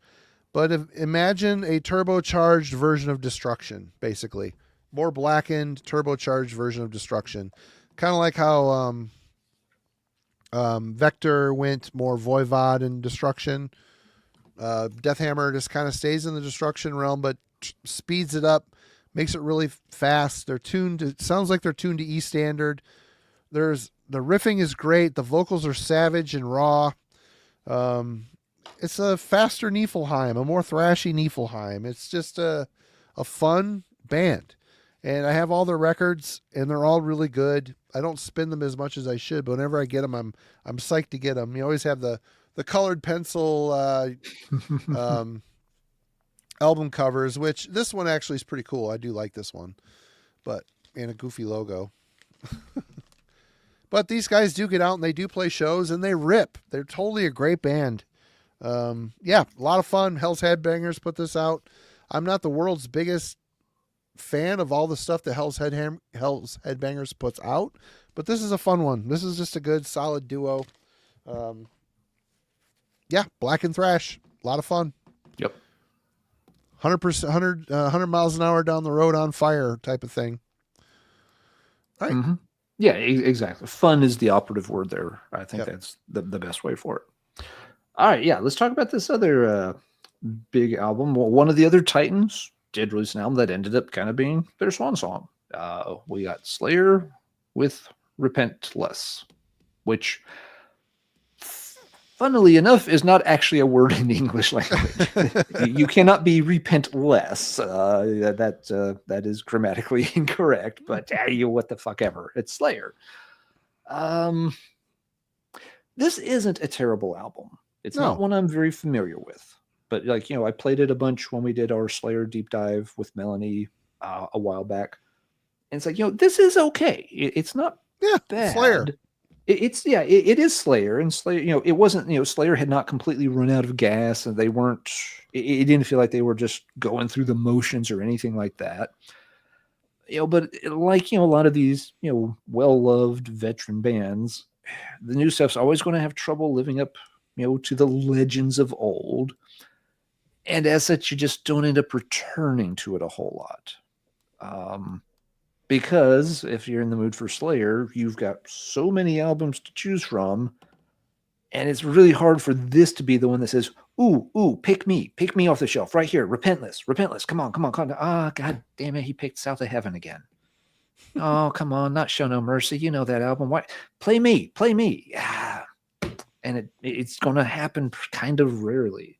but imagine a turbocharged version of Destruction, basically. More blackened, turbocharged version of Destruction. Kind of like how Vector went more Voivod and Destruction. Deathhammer just kind of stays in the Destruction realm, but speeds it up, makes it really fast. It sounds like they're tuned to E standard. The riffing is great. The vocals are savage and raw. It's a faster Niflheim, a more thrashy Niflheim. It's just a fun band. And I have all their records, and they're all really good. I don't spin them as much as I should, but whenever I get them, I'm psyched to get them. You always have the colored pencil album covers, which this one actually is pretty cool. I do like this one, and a goofy logo. But these guys do get out and they do play shows and they rip. They're totally a great band. A lot of fun. Hell's Headbangers put this out. I'm not the world's biggest fan of all the stuff that Hell's Headbangers puts out, but this is a fun one. This is just a good, solid duo. Black and thrash. A lot of fun. Yep. 100%, 100 miles an hour down the road on fire type of thing. All right. Mm-hmm. Yeah, exactly. Fun is the operative word there. I think that's the best way for it. All right, let's talk about this other big album. Well, one of the other Titans did release an album that ended up kind of being their swan song. We got Slayer with Repentless, which, funnily enough, is not actually a word in the English language. You cannot be repentless. That is grammatically incorrect, but what the fuck ever. It's Slayer. This isn't a terrible album. It's not one I'm very familiar with. But I played it a bunch when we did our Slayer deep dive with Melanie a while back. And it's like, this is okay. It's not bad. Slayer. It is Slayer, and Slayer, it wasn't, Slayer had not completely run out of gas, and they weren't, it didn't feel like they were just going through the motions or anything like that. But like, a lot of these, well-loved veteran bands, the new stuff's always going to have trouble living up, to the legends of old. And as such, you just don't end up returning to it a whole lot. Because if you're in the mood for Slayer, you've got so many albums to choose from, and it's really hard for this to be the one that says, ooh, pick me off the shelf right here. Repentless. Come on. Ah, God damn it. He picked South of Heaven again. Oh, come on. Not Show No Mercy. You know that album. Why? Play me. Yeah. And it's going to happen kind of rarely.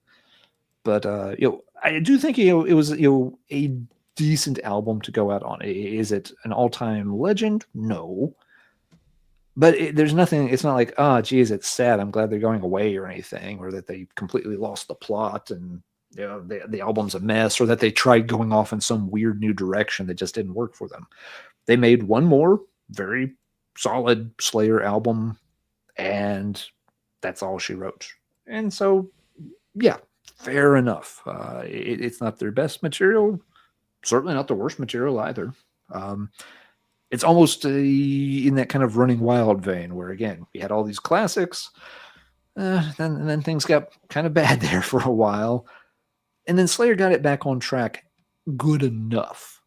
But, I do think, it was, a decent album to go out on. Is it an all-time legend? No. But there's nothing, it's not like, geez, it's sad, I'm glad they're going away or anything, or that they completely lost the plot and the album's a mess, or that they tried going off in some weird new direction that just didn't work for them. They made one more very solid Slayer album, and that's all she wrote. And so, fair enough. It's not their best material, certainly not the worst material either. It's almost in that kind of Running Wild vein where, again, we had all these classics, then things got kind of bad there for a while. And then Slayer got it back on track good enough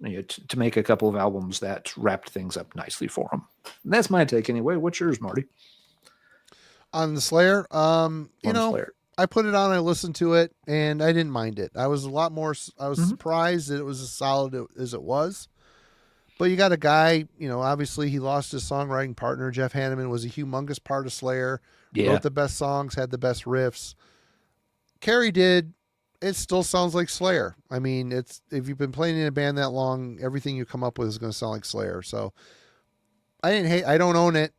to make a couple of albums that wrapped things up nicely for them. And that's my take anyway. What's yours, Marty? On the Slayer? Slayer. I put it on, I listened to it, and I didn't mind it. I was surprised that it was as solid as it was. But you got a guy, obviously he lost his songwriting partner. Jeff Hanneman was a humongous part of Slayer. Wrote the best songs, had the best riffs. Carrie did it still sounds like Slayer. I mean, it's if you've been playing in a band that long, everything you come up with is going to sound like Slayer. So I don't own it.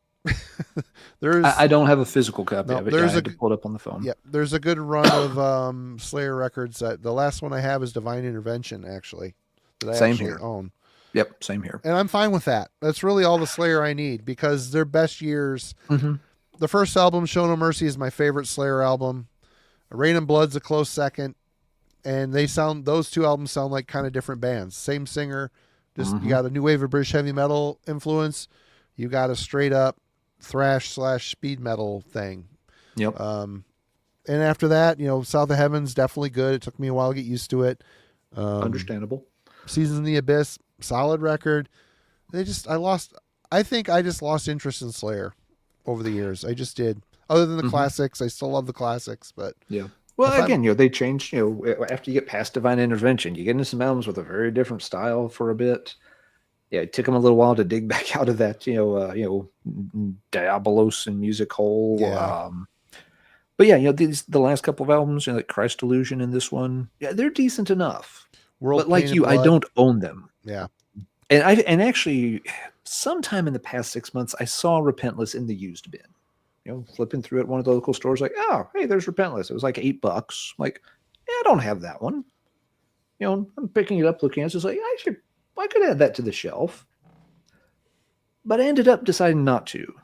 I don't have a physical copy of it. I had to pull it up on the phone. Yeah, there's a good run of Slayer records. The last one I have is Divine Intervention, actually, that I actually own. Yep, same here. And I'm fine with that. That's really all the Slayer I need, because their best years. The first album, Show No Mercy, is my favorite Slayer album. Rain and Blood's a close second, and those two albums sound like kind of different bands. Same singer, just you got a new wave of British heavy metal influence. You got a straight up thrash / speed metal thing. Yep. And after that, South of Heaven's definitely good. It took me a while to get used to it. Understandable. Seasons in the Abyss, solid record. I think I just lost interest in Slayer over the years. I just did. Other than the classics, I still love the classics, but yeah. Well, again, they changed. After you get past Divine Intervention, you get into some albums with a very different style for a bit. Yeah, it took them a little while to dig back out of that, Diabolos and music hole. Yeah. But yeah, the last couple of albums, like Christ Illusion and this one, yeah, they're decent enough. But like you, I don't own them. Yeah. And actually, sometime in the past 6 months, I saw Repentless in the used bin. Flipping through at one of the local stores, like, oh, hey, there's Repentless. It was like $8. Like, yeah, I don't have that one. I'm picking it up, looking at it, just like, I could add that to the shelf. But I ended up deciding not to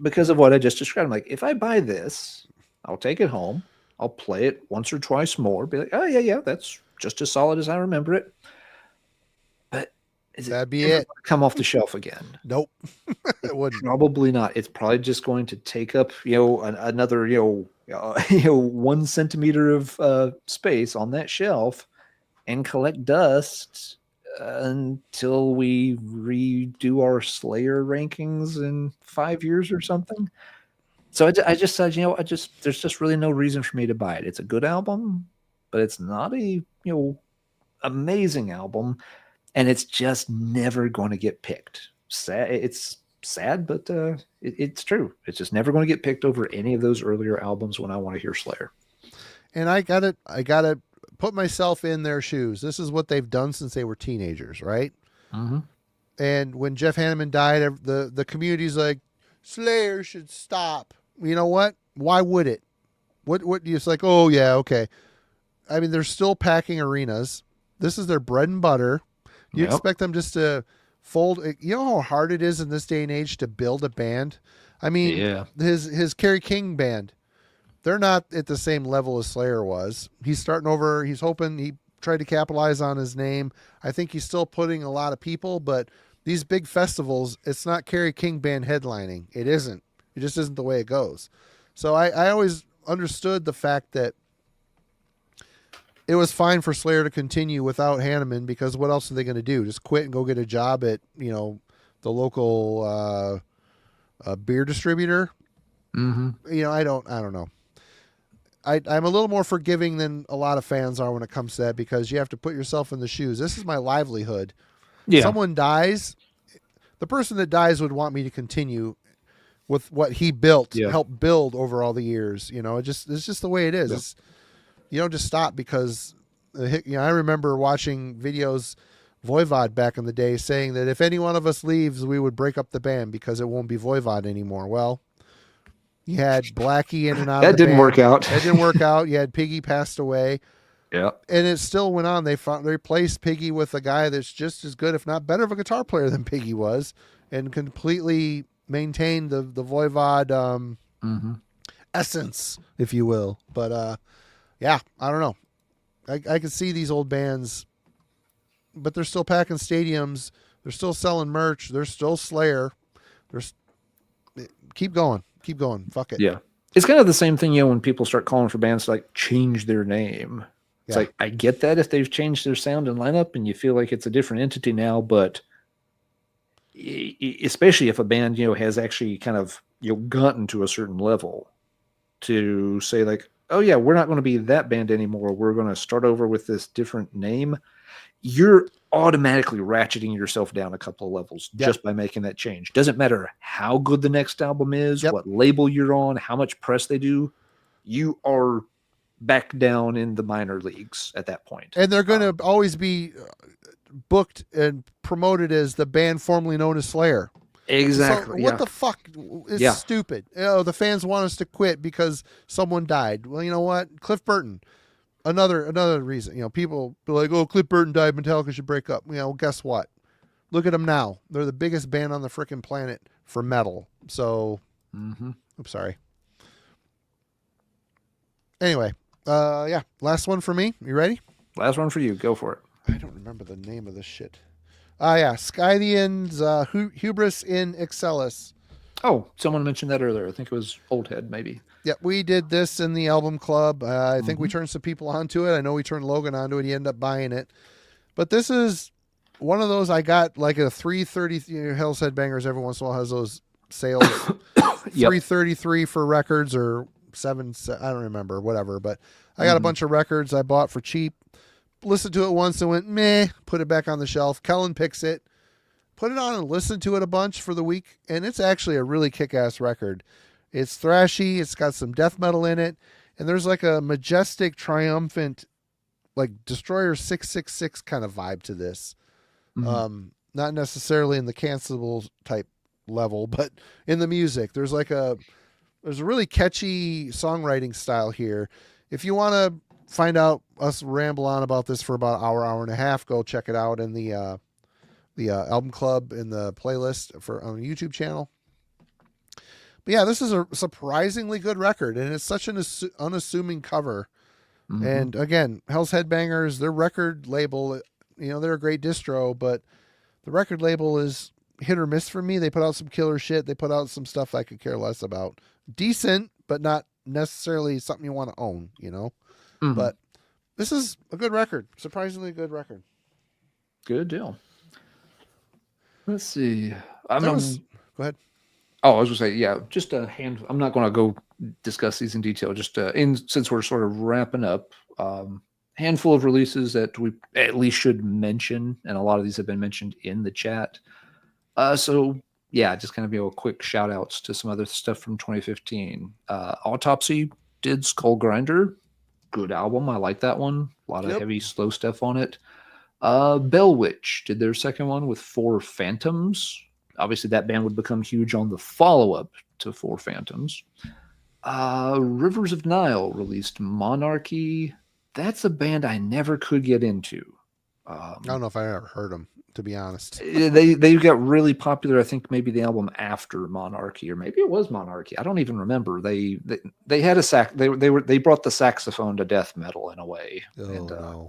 because of what I just described. I'm like, if I buy this, I'll take it home. I'll play it once or twice more. Be like, oh, yeah, that's just as solid as I remember it. But that'd be it. Come off the shelf again? Nope. It wouldn't. Probably not. It's probably just going to take up, another, 1 centimeter of space on that shelf and collect dust until we redo our Slayer rankings in 5 years or something. So I just said, there's just really no reason for me to buy it. It's a good album, but it's not a, amazing album, and it's just never going to get picked. It's sad, but it's true. It's just never going to get picked over any of those earlier albums when I want to hear Slayer. And I gotta put myself in their shoes. This is what they've done since they were teenagers, right? And when Jeff Hanneman died, the community's like, Slayer should stop. You know what? Why would it? What it's like, oh yeah, okay. I mean, they're still packing arenas. This is their bread and butter. You expect them just to fold. You know how hard it is in this day and age to build a band? I mean, his Kerry King band, they're not at the same level as Slayer was. He's starting over. He's hoping he tried to capitalize on his name. I think he's still putting a lot of people, but these big festivals, it's not Kerry King band headlining. It isn't. It just isn't the way it goes. So I always understood the fact that it was fine for Slayer to continue without Hanneman, because what else are they going to do? Just quit and go get a job at, the local beer distributor? I don't know. I'm a little more forgiving than a lot of fans are when it comes to that, because you have to put yourself in the shoes. This is my livelihood. Yeah. Someone dies, the person that dies would want me to continue with what he built, helped build over all the years. It's just the way it is. It's, you don't just stop because, I remember watching videos, Voivod back in the day, saying that if any one of us leaves, we would break up the band because it won't be Voivod anymore. Well, you had Blackie in and out. That didn't work out. That didn't work out. You had Piggy passed away. Yeah. And it still went on. They replaced Piggy with a guy that's just as good, if not better, of a guitar player than Piggy was, and completely maintained the Voivod essence, if you will. But yeah, I don't know. I can see these old bands, but they're still packing stadiums. They're still selling merch. They're still Slayer. Keep going. Fuck it. Yeah. It's kind of the same thing, when people start calling for bands to change their name. It's like, I get that if they've changed their sound and lineup and you feel like it's a different entity now, but especially if a band, has actually kind of, gotten to a certain level, to say like, oh yeah, we're not going to be that band anymore. We're going to start over with this different name. You're automatically ratcheting yourself down a couple of levels just by making that change. Doesn't matter how good the next album is, what label you're on, how much press they do. You are back down in the minor leagues at that point. And they're going to always be booked and promoted as the band formerly known as Slayer. Exactly. So what the fuck is stupid? The fans want us to quit because someone died. Well, you know what? Cliff Burton, another reason. People be like, "Oh, Cliff Burton died. Metallica should break up." Guess what? Look at them now. They're the biggest band on the freaking planet for metal. So, I'm sorry. Anyway, last one for me. You ready? Last one for you. Go for it. I don't remember the name of this shit. Scythian's Hubris in Excellis. Oh, someone mentioned that earlier. I think it was Old Head, maybe. Yeah, we did this in the album club. I think we turned some people onto it. I know we turned Logan onto it. He ended up buying it. But this is one of those I got like a 330. Hell's Headbangers every once in a while has those sales. 333 for records or 7. I don't remember, whatever. But I got a bunch of records I bought for cheap. Listened to it once and went, meh, put it back on the shelf. Kellen picks it, put it on and listened to it a bunch for the week. And it's actually a really kick-ass record. It's thrashy. It's got some death metal in it. And there's like a majestic, triumphant, like Destroyer 666 kind of vibe to this. Not necessarily in the cancelable type level, but in the music. There's a really catchy songwriting style here. If you want to find out us ramble on about this for about an hour and a half, go check it out in the album club in the playlist on the YouTube channel. But yeah, this is a surprisingly good record, and it's such an unassuming cover. And again, Hell's Headbangers, their record label, they're a great distro, but the record label is hit or miss for me. They put out some killer shit. They put out some stuff I could care less about. Decent, but not necessarily something you want to own, But this is a good record. Surprisingly good record. Good deal. Let's see. Go ahead. Oh, I was going to say, yeah, just a hand. I'm not going to go discuss these in detail. Just since we're sort of wrapping up, handful of releases that we at least should mention, and a lot of these have been mentioned in the chat. So yeah, just kind of a quick shout outs to some other stuff from 2015. Autopsy did Skull Grinder. Good album. I like that one. A lot of heavy, slow stuff on it. Bell Witch did their second one with Four Phantoms. Obviously, that band would become huge on the follow-up to Four Phantoms. Rivers of Nile released Monarchy. That's a band I never could get into. I don't know if I ever heard them, to be honest. They got really popular. I think maybe the album after Monarchy, or maybe it was Monarchy. I don't even remember. They had a sax. They brought the saxophone to death metal in a way. No.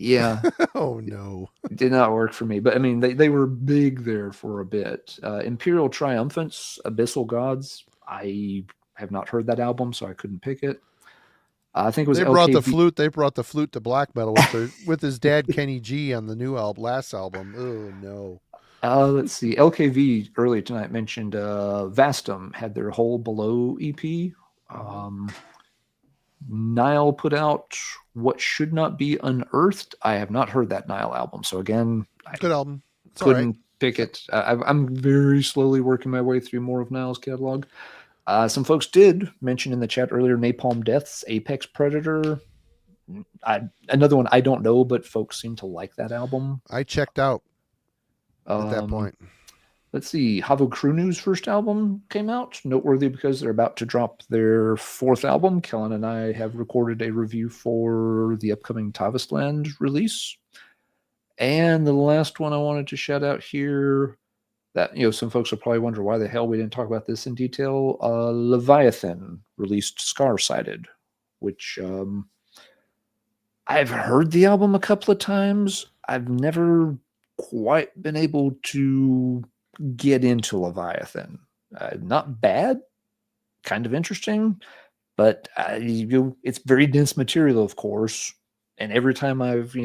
Yeah. Oh no. It did not work for me. But I mean, they were big there for a bit. Imperial Triumphants, Abyssal Gods. I have not heard that album, so I couldn't pick it. I think it was They brought the flute. They brought the flute to black metal with his dad Kenny G on the new last album. Oh no. Let's see. LKV earlier tonight mentioned Vastum had their whole Below EP. Nile put out What Should Not Be Unearthed. I have not heard that Nile album, so again, good album. It's couldn't pick it. I'm very slowly working my way through more of Nile's catalog. Some folks did mention in the chat earlier Napalm Death's Apex Predator. Another one I don't know, but folks seem to like that album. I checked out at that point. Let's see. Havo Krunu's first album came out. Noteworthy because they're about to drop their fourth album. Kellen and I have recorded a review for the upcoming Tavastland release. And the last one I wanted to shout out here that, some folks will probably wonder why the hell we didn't talk about this in detail. Leviathan released Scar-Sided, which I've heard the album a couple of times. I've never quite been able to get into Leviathan. Not bad, kind of interesting, but it's very dense material, of course. And every time I've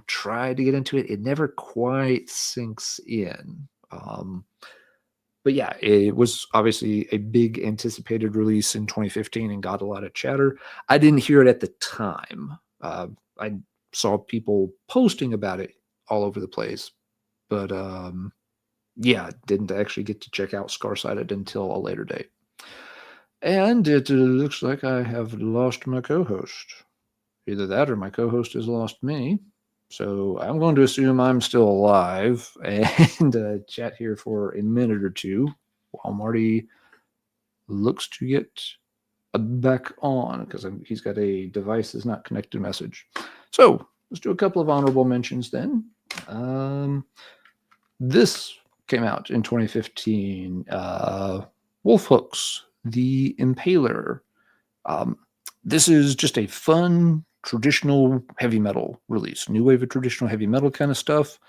tried to get into it, it never quite sinks in. But yeah, it was obviously a big anticipated release in 2015 and got a lot of chatter. I didn't hear it at the time. I saw people posting about it all over the place, but yeah, didn't actually get to check out Scar-Sided until a later date. And it looks like I have lost my co-host. Either that or my co-host has lost me. So I'm going to assume I'm still alive and chat here for a minute or two while Marty looks to get back on because he's got a device that's not connected message. So let's do a couple of honorable mentions then. This came out in 2015. Wolf Hooks, The Impaler. This is just a fun, traditional heavy metal release. New wave of traditional heavy metal kind of stuff.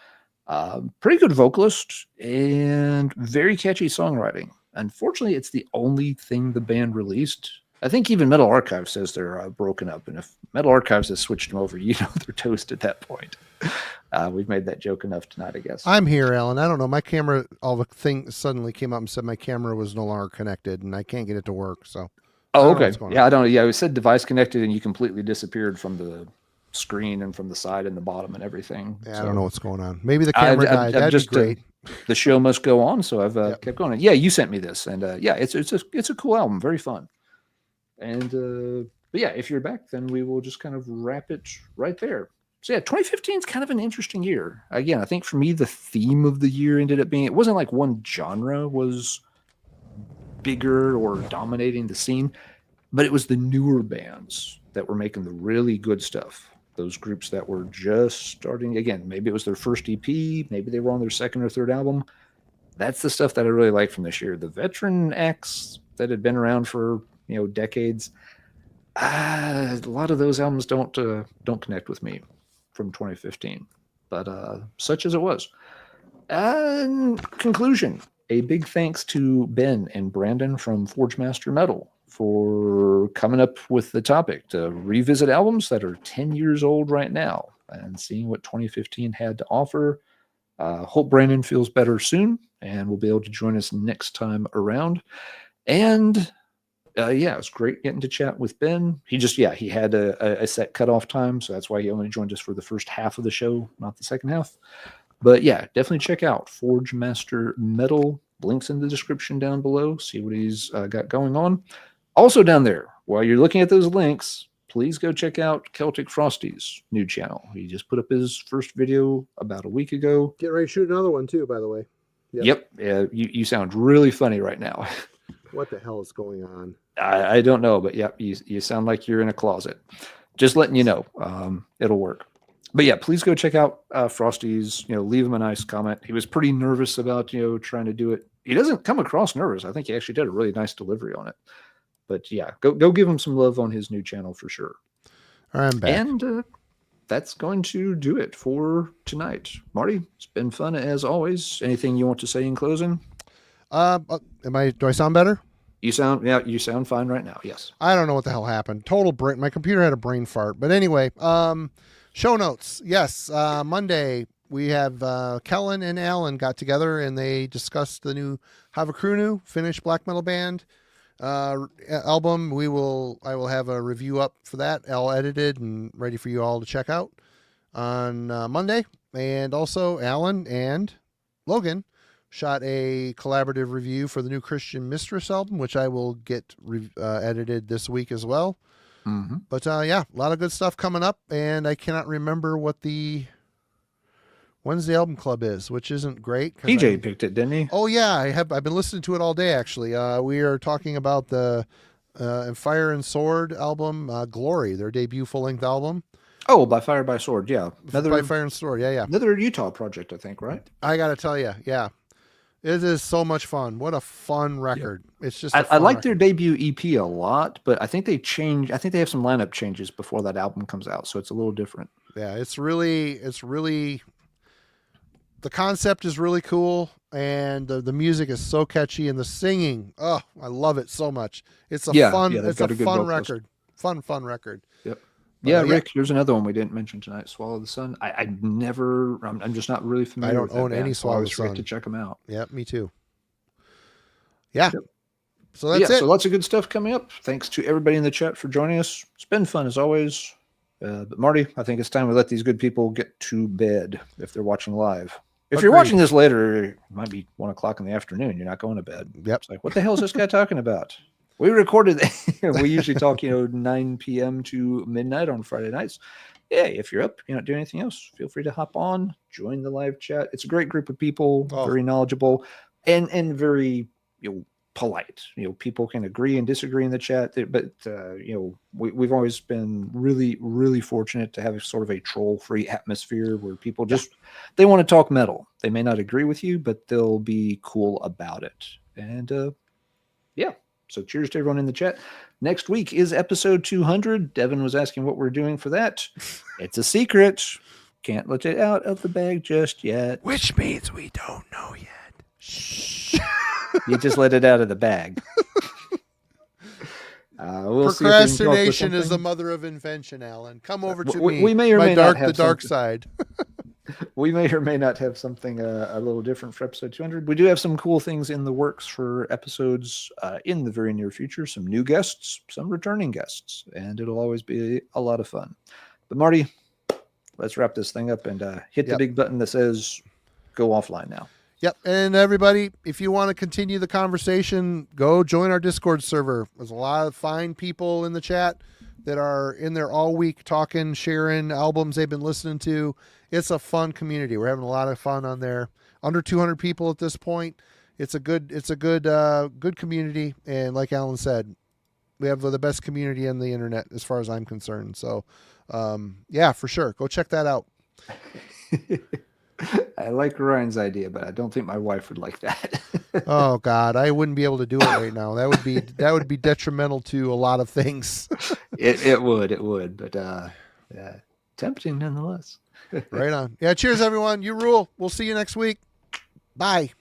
Pretty good vocalist and very catchy songwriting. Unfortunately, it's the only thing the band released. I think even Metal Archive says they're broken up. And if Metal Archives has switched them over, they're toast at that point. We've made that joke enough tonight, I guess. I'm here, Alan. I don't know. My camera, all the thing suddenly came up and said my camera was no longer connected, and I can't get it to work. So, oh, okay. Yeah, I don't. Yeah, it said device connected, and you completely disappeared from the screen and from the side and the bottom and everything. Yeah, so, I don't know what's going on. Maybe the camera died. That'd be great. The show must go on, so I've kept going. Yeah, you sent me this, and yeah, it's a cool album, very fun. And but yeah, if you're back, then we will just kind of wrap it right there. So yeah, 2015 is kind of an interesting year. Again, I think for me, the theme of the year ended up being, it wasn't like one genre was bigger or dominating the scene, but it was the newer bands that were making the really good stuff. Those groups that were just starting, again, maybe it was their first EP, maybe they were on their second or third album. That's the stuff that I really like from this year. The veteran acts that had been around for, decades, a lot of those albums don't connect with me from 2015, but such as it was. And conclusion, a big thanks to Ben and Brandon from Forgemaster Metal for coming up with the topic to revisit albums that are 10 years old right now and seeing what 2015 had to offer. Hope Brandon feels better soon and will be able to join us next time around. And yeah, it was great getting to chat with Ben. He had a set cutoff time, so that's why he only joined us for the first half of the show, not the second half. But yeah, definitely check out Forgemaster Metal. Links in the description down below. See what he's got going on. Also down there, while you're looking at those links, please go check out Celtic Frosty's new channel. He just put up his first video about a week ago. Get ready to shoot another one too, by the way. Yep. You sound really funny right now. What the hell is going on? I don't know, but yeah, you sound like you're in a closet. Just letting you know, it'll work. But yeah, please go check out Frosty's. Leave him a nice comment. He was pretty nervous about trying to do it. He doesn't come across nervous. I think he actually did a really nice delivery on it. But yeah, go give him some love on his new channel for sure. All right, I'm back. And that's going to do it for tonight. Marty, it's been fun as always. Anything you want to say in closing? Do I sound better? You sound fine right now. Yes. I don't know what the hell happened. Total brain. My computer had a brain fart. But anyway, show notes. Yes. Monday we have Kellen and Alan got together and they discussed the new Havakrunu Finnish black metal band album. I will have a review up for that, all edited and ready for you all to check out on Monday. And also Alan and Logan shot a collaborative review for the new Christian Mistress album, which I will get edited this week as well. Mm-hmm. But yeah, a lot of good stuff coming up, and I cannot remember when's the album club is, which isn't great. PJ picked it, didn't he? Oh yeah, I've been listening to it all day actually. We are talking about the Fire and Sword album, Glory, their debut full-length album. Oh, by Fire by Sword, yeah. By Fire and Sword, yeah. Another Utah project, I think, right? I gotta tell you, yeah. It is so much fun. What a fun record. Yeah. It's just I like their debut EP a lot, but I think they have some lineup changes before that album comes out, so it's a little different. Yeah, it's really the concept is really cool, and the music is so catchy, and the singing, oh, I love it so much. It's a fun record. Fun record. Yep. Yeah, Rick, here's another one we didn't mention tonight, Swallow the Sun. I'm just not really familiar with that. I don't own any Swallow the Sun. To check them out. Yeah, me too. Yeah. Yep. So that's it. So lots of good stuff coming up. Thanks to everybody in the chat for joining us. It's been fun as always. But Marty, I think it's time we let these good people get to bed if they're watching live. If you're watching this later, it might be 1:00 in the afternoon. You're not going to bed. Yep. It's like, what the hell is this guy talking about? We recorded. We usually talk, 9 p.m. to midnight on Friday nights. Yeah, if you're up, you're not doing anything else, feel free to hop on, join the live chat. It's a great group of people, very knowledgeable, and very polite. People can agree and disagree in the chat, but we've always been really, really fortunate to have sort of a troll-free atmosphere where people just they want to talk metal. They may not agree with you, but they'll be cool about it. And so cheers to everyone in the chat. Next week is episode 200. Devin was asking what we're doing for that. It's a secret. Can't let it out of the bag just yet. Which means we don't know yet. Shh. You just let it out of the bag. We'll Procrastination is the mother of invention, Alan. Come over to me. We may or may not have the dark side. We may or may not have something a little different for episode 200. We do have some cool things in the works for episodes in the very near future. Some new guests, some returning guests, and it'll always be a lot of fun. But Marty, let's wrap this thing up and hit the big button that says go offline now. Yep. And everybody, if you want to continue the conversation, go join our Discord server. There's a lot of fine people in the chat that are in there all week talking, sharing albums they've been listening to. It's a fun community. We're having a lot of fun on there. Under 200 people at this point. It's a good community. And like Alan said, we have the best community on the internet as far as I'm concerned. So, for sure. Go check that out. I like Ryan's idea, but I don't think my wife would like that. Oh God, I wouldn't be able to do it right now. That would be detrimental to a lot of things. It would, but tempting nonetheless. Right on. Yeah, cheers everyone. You rule. We'll see you next week. Bye.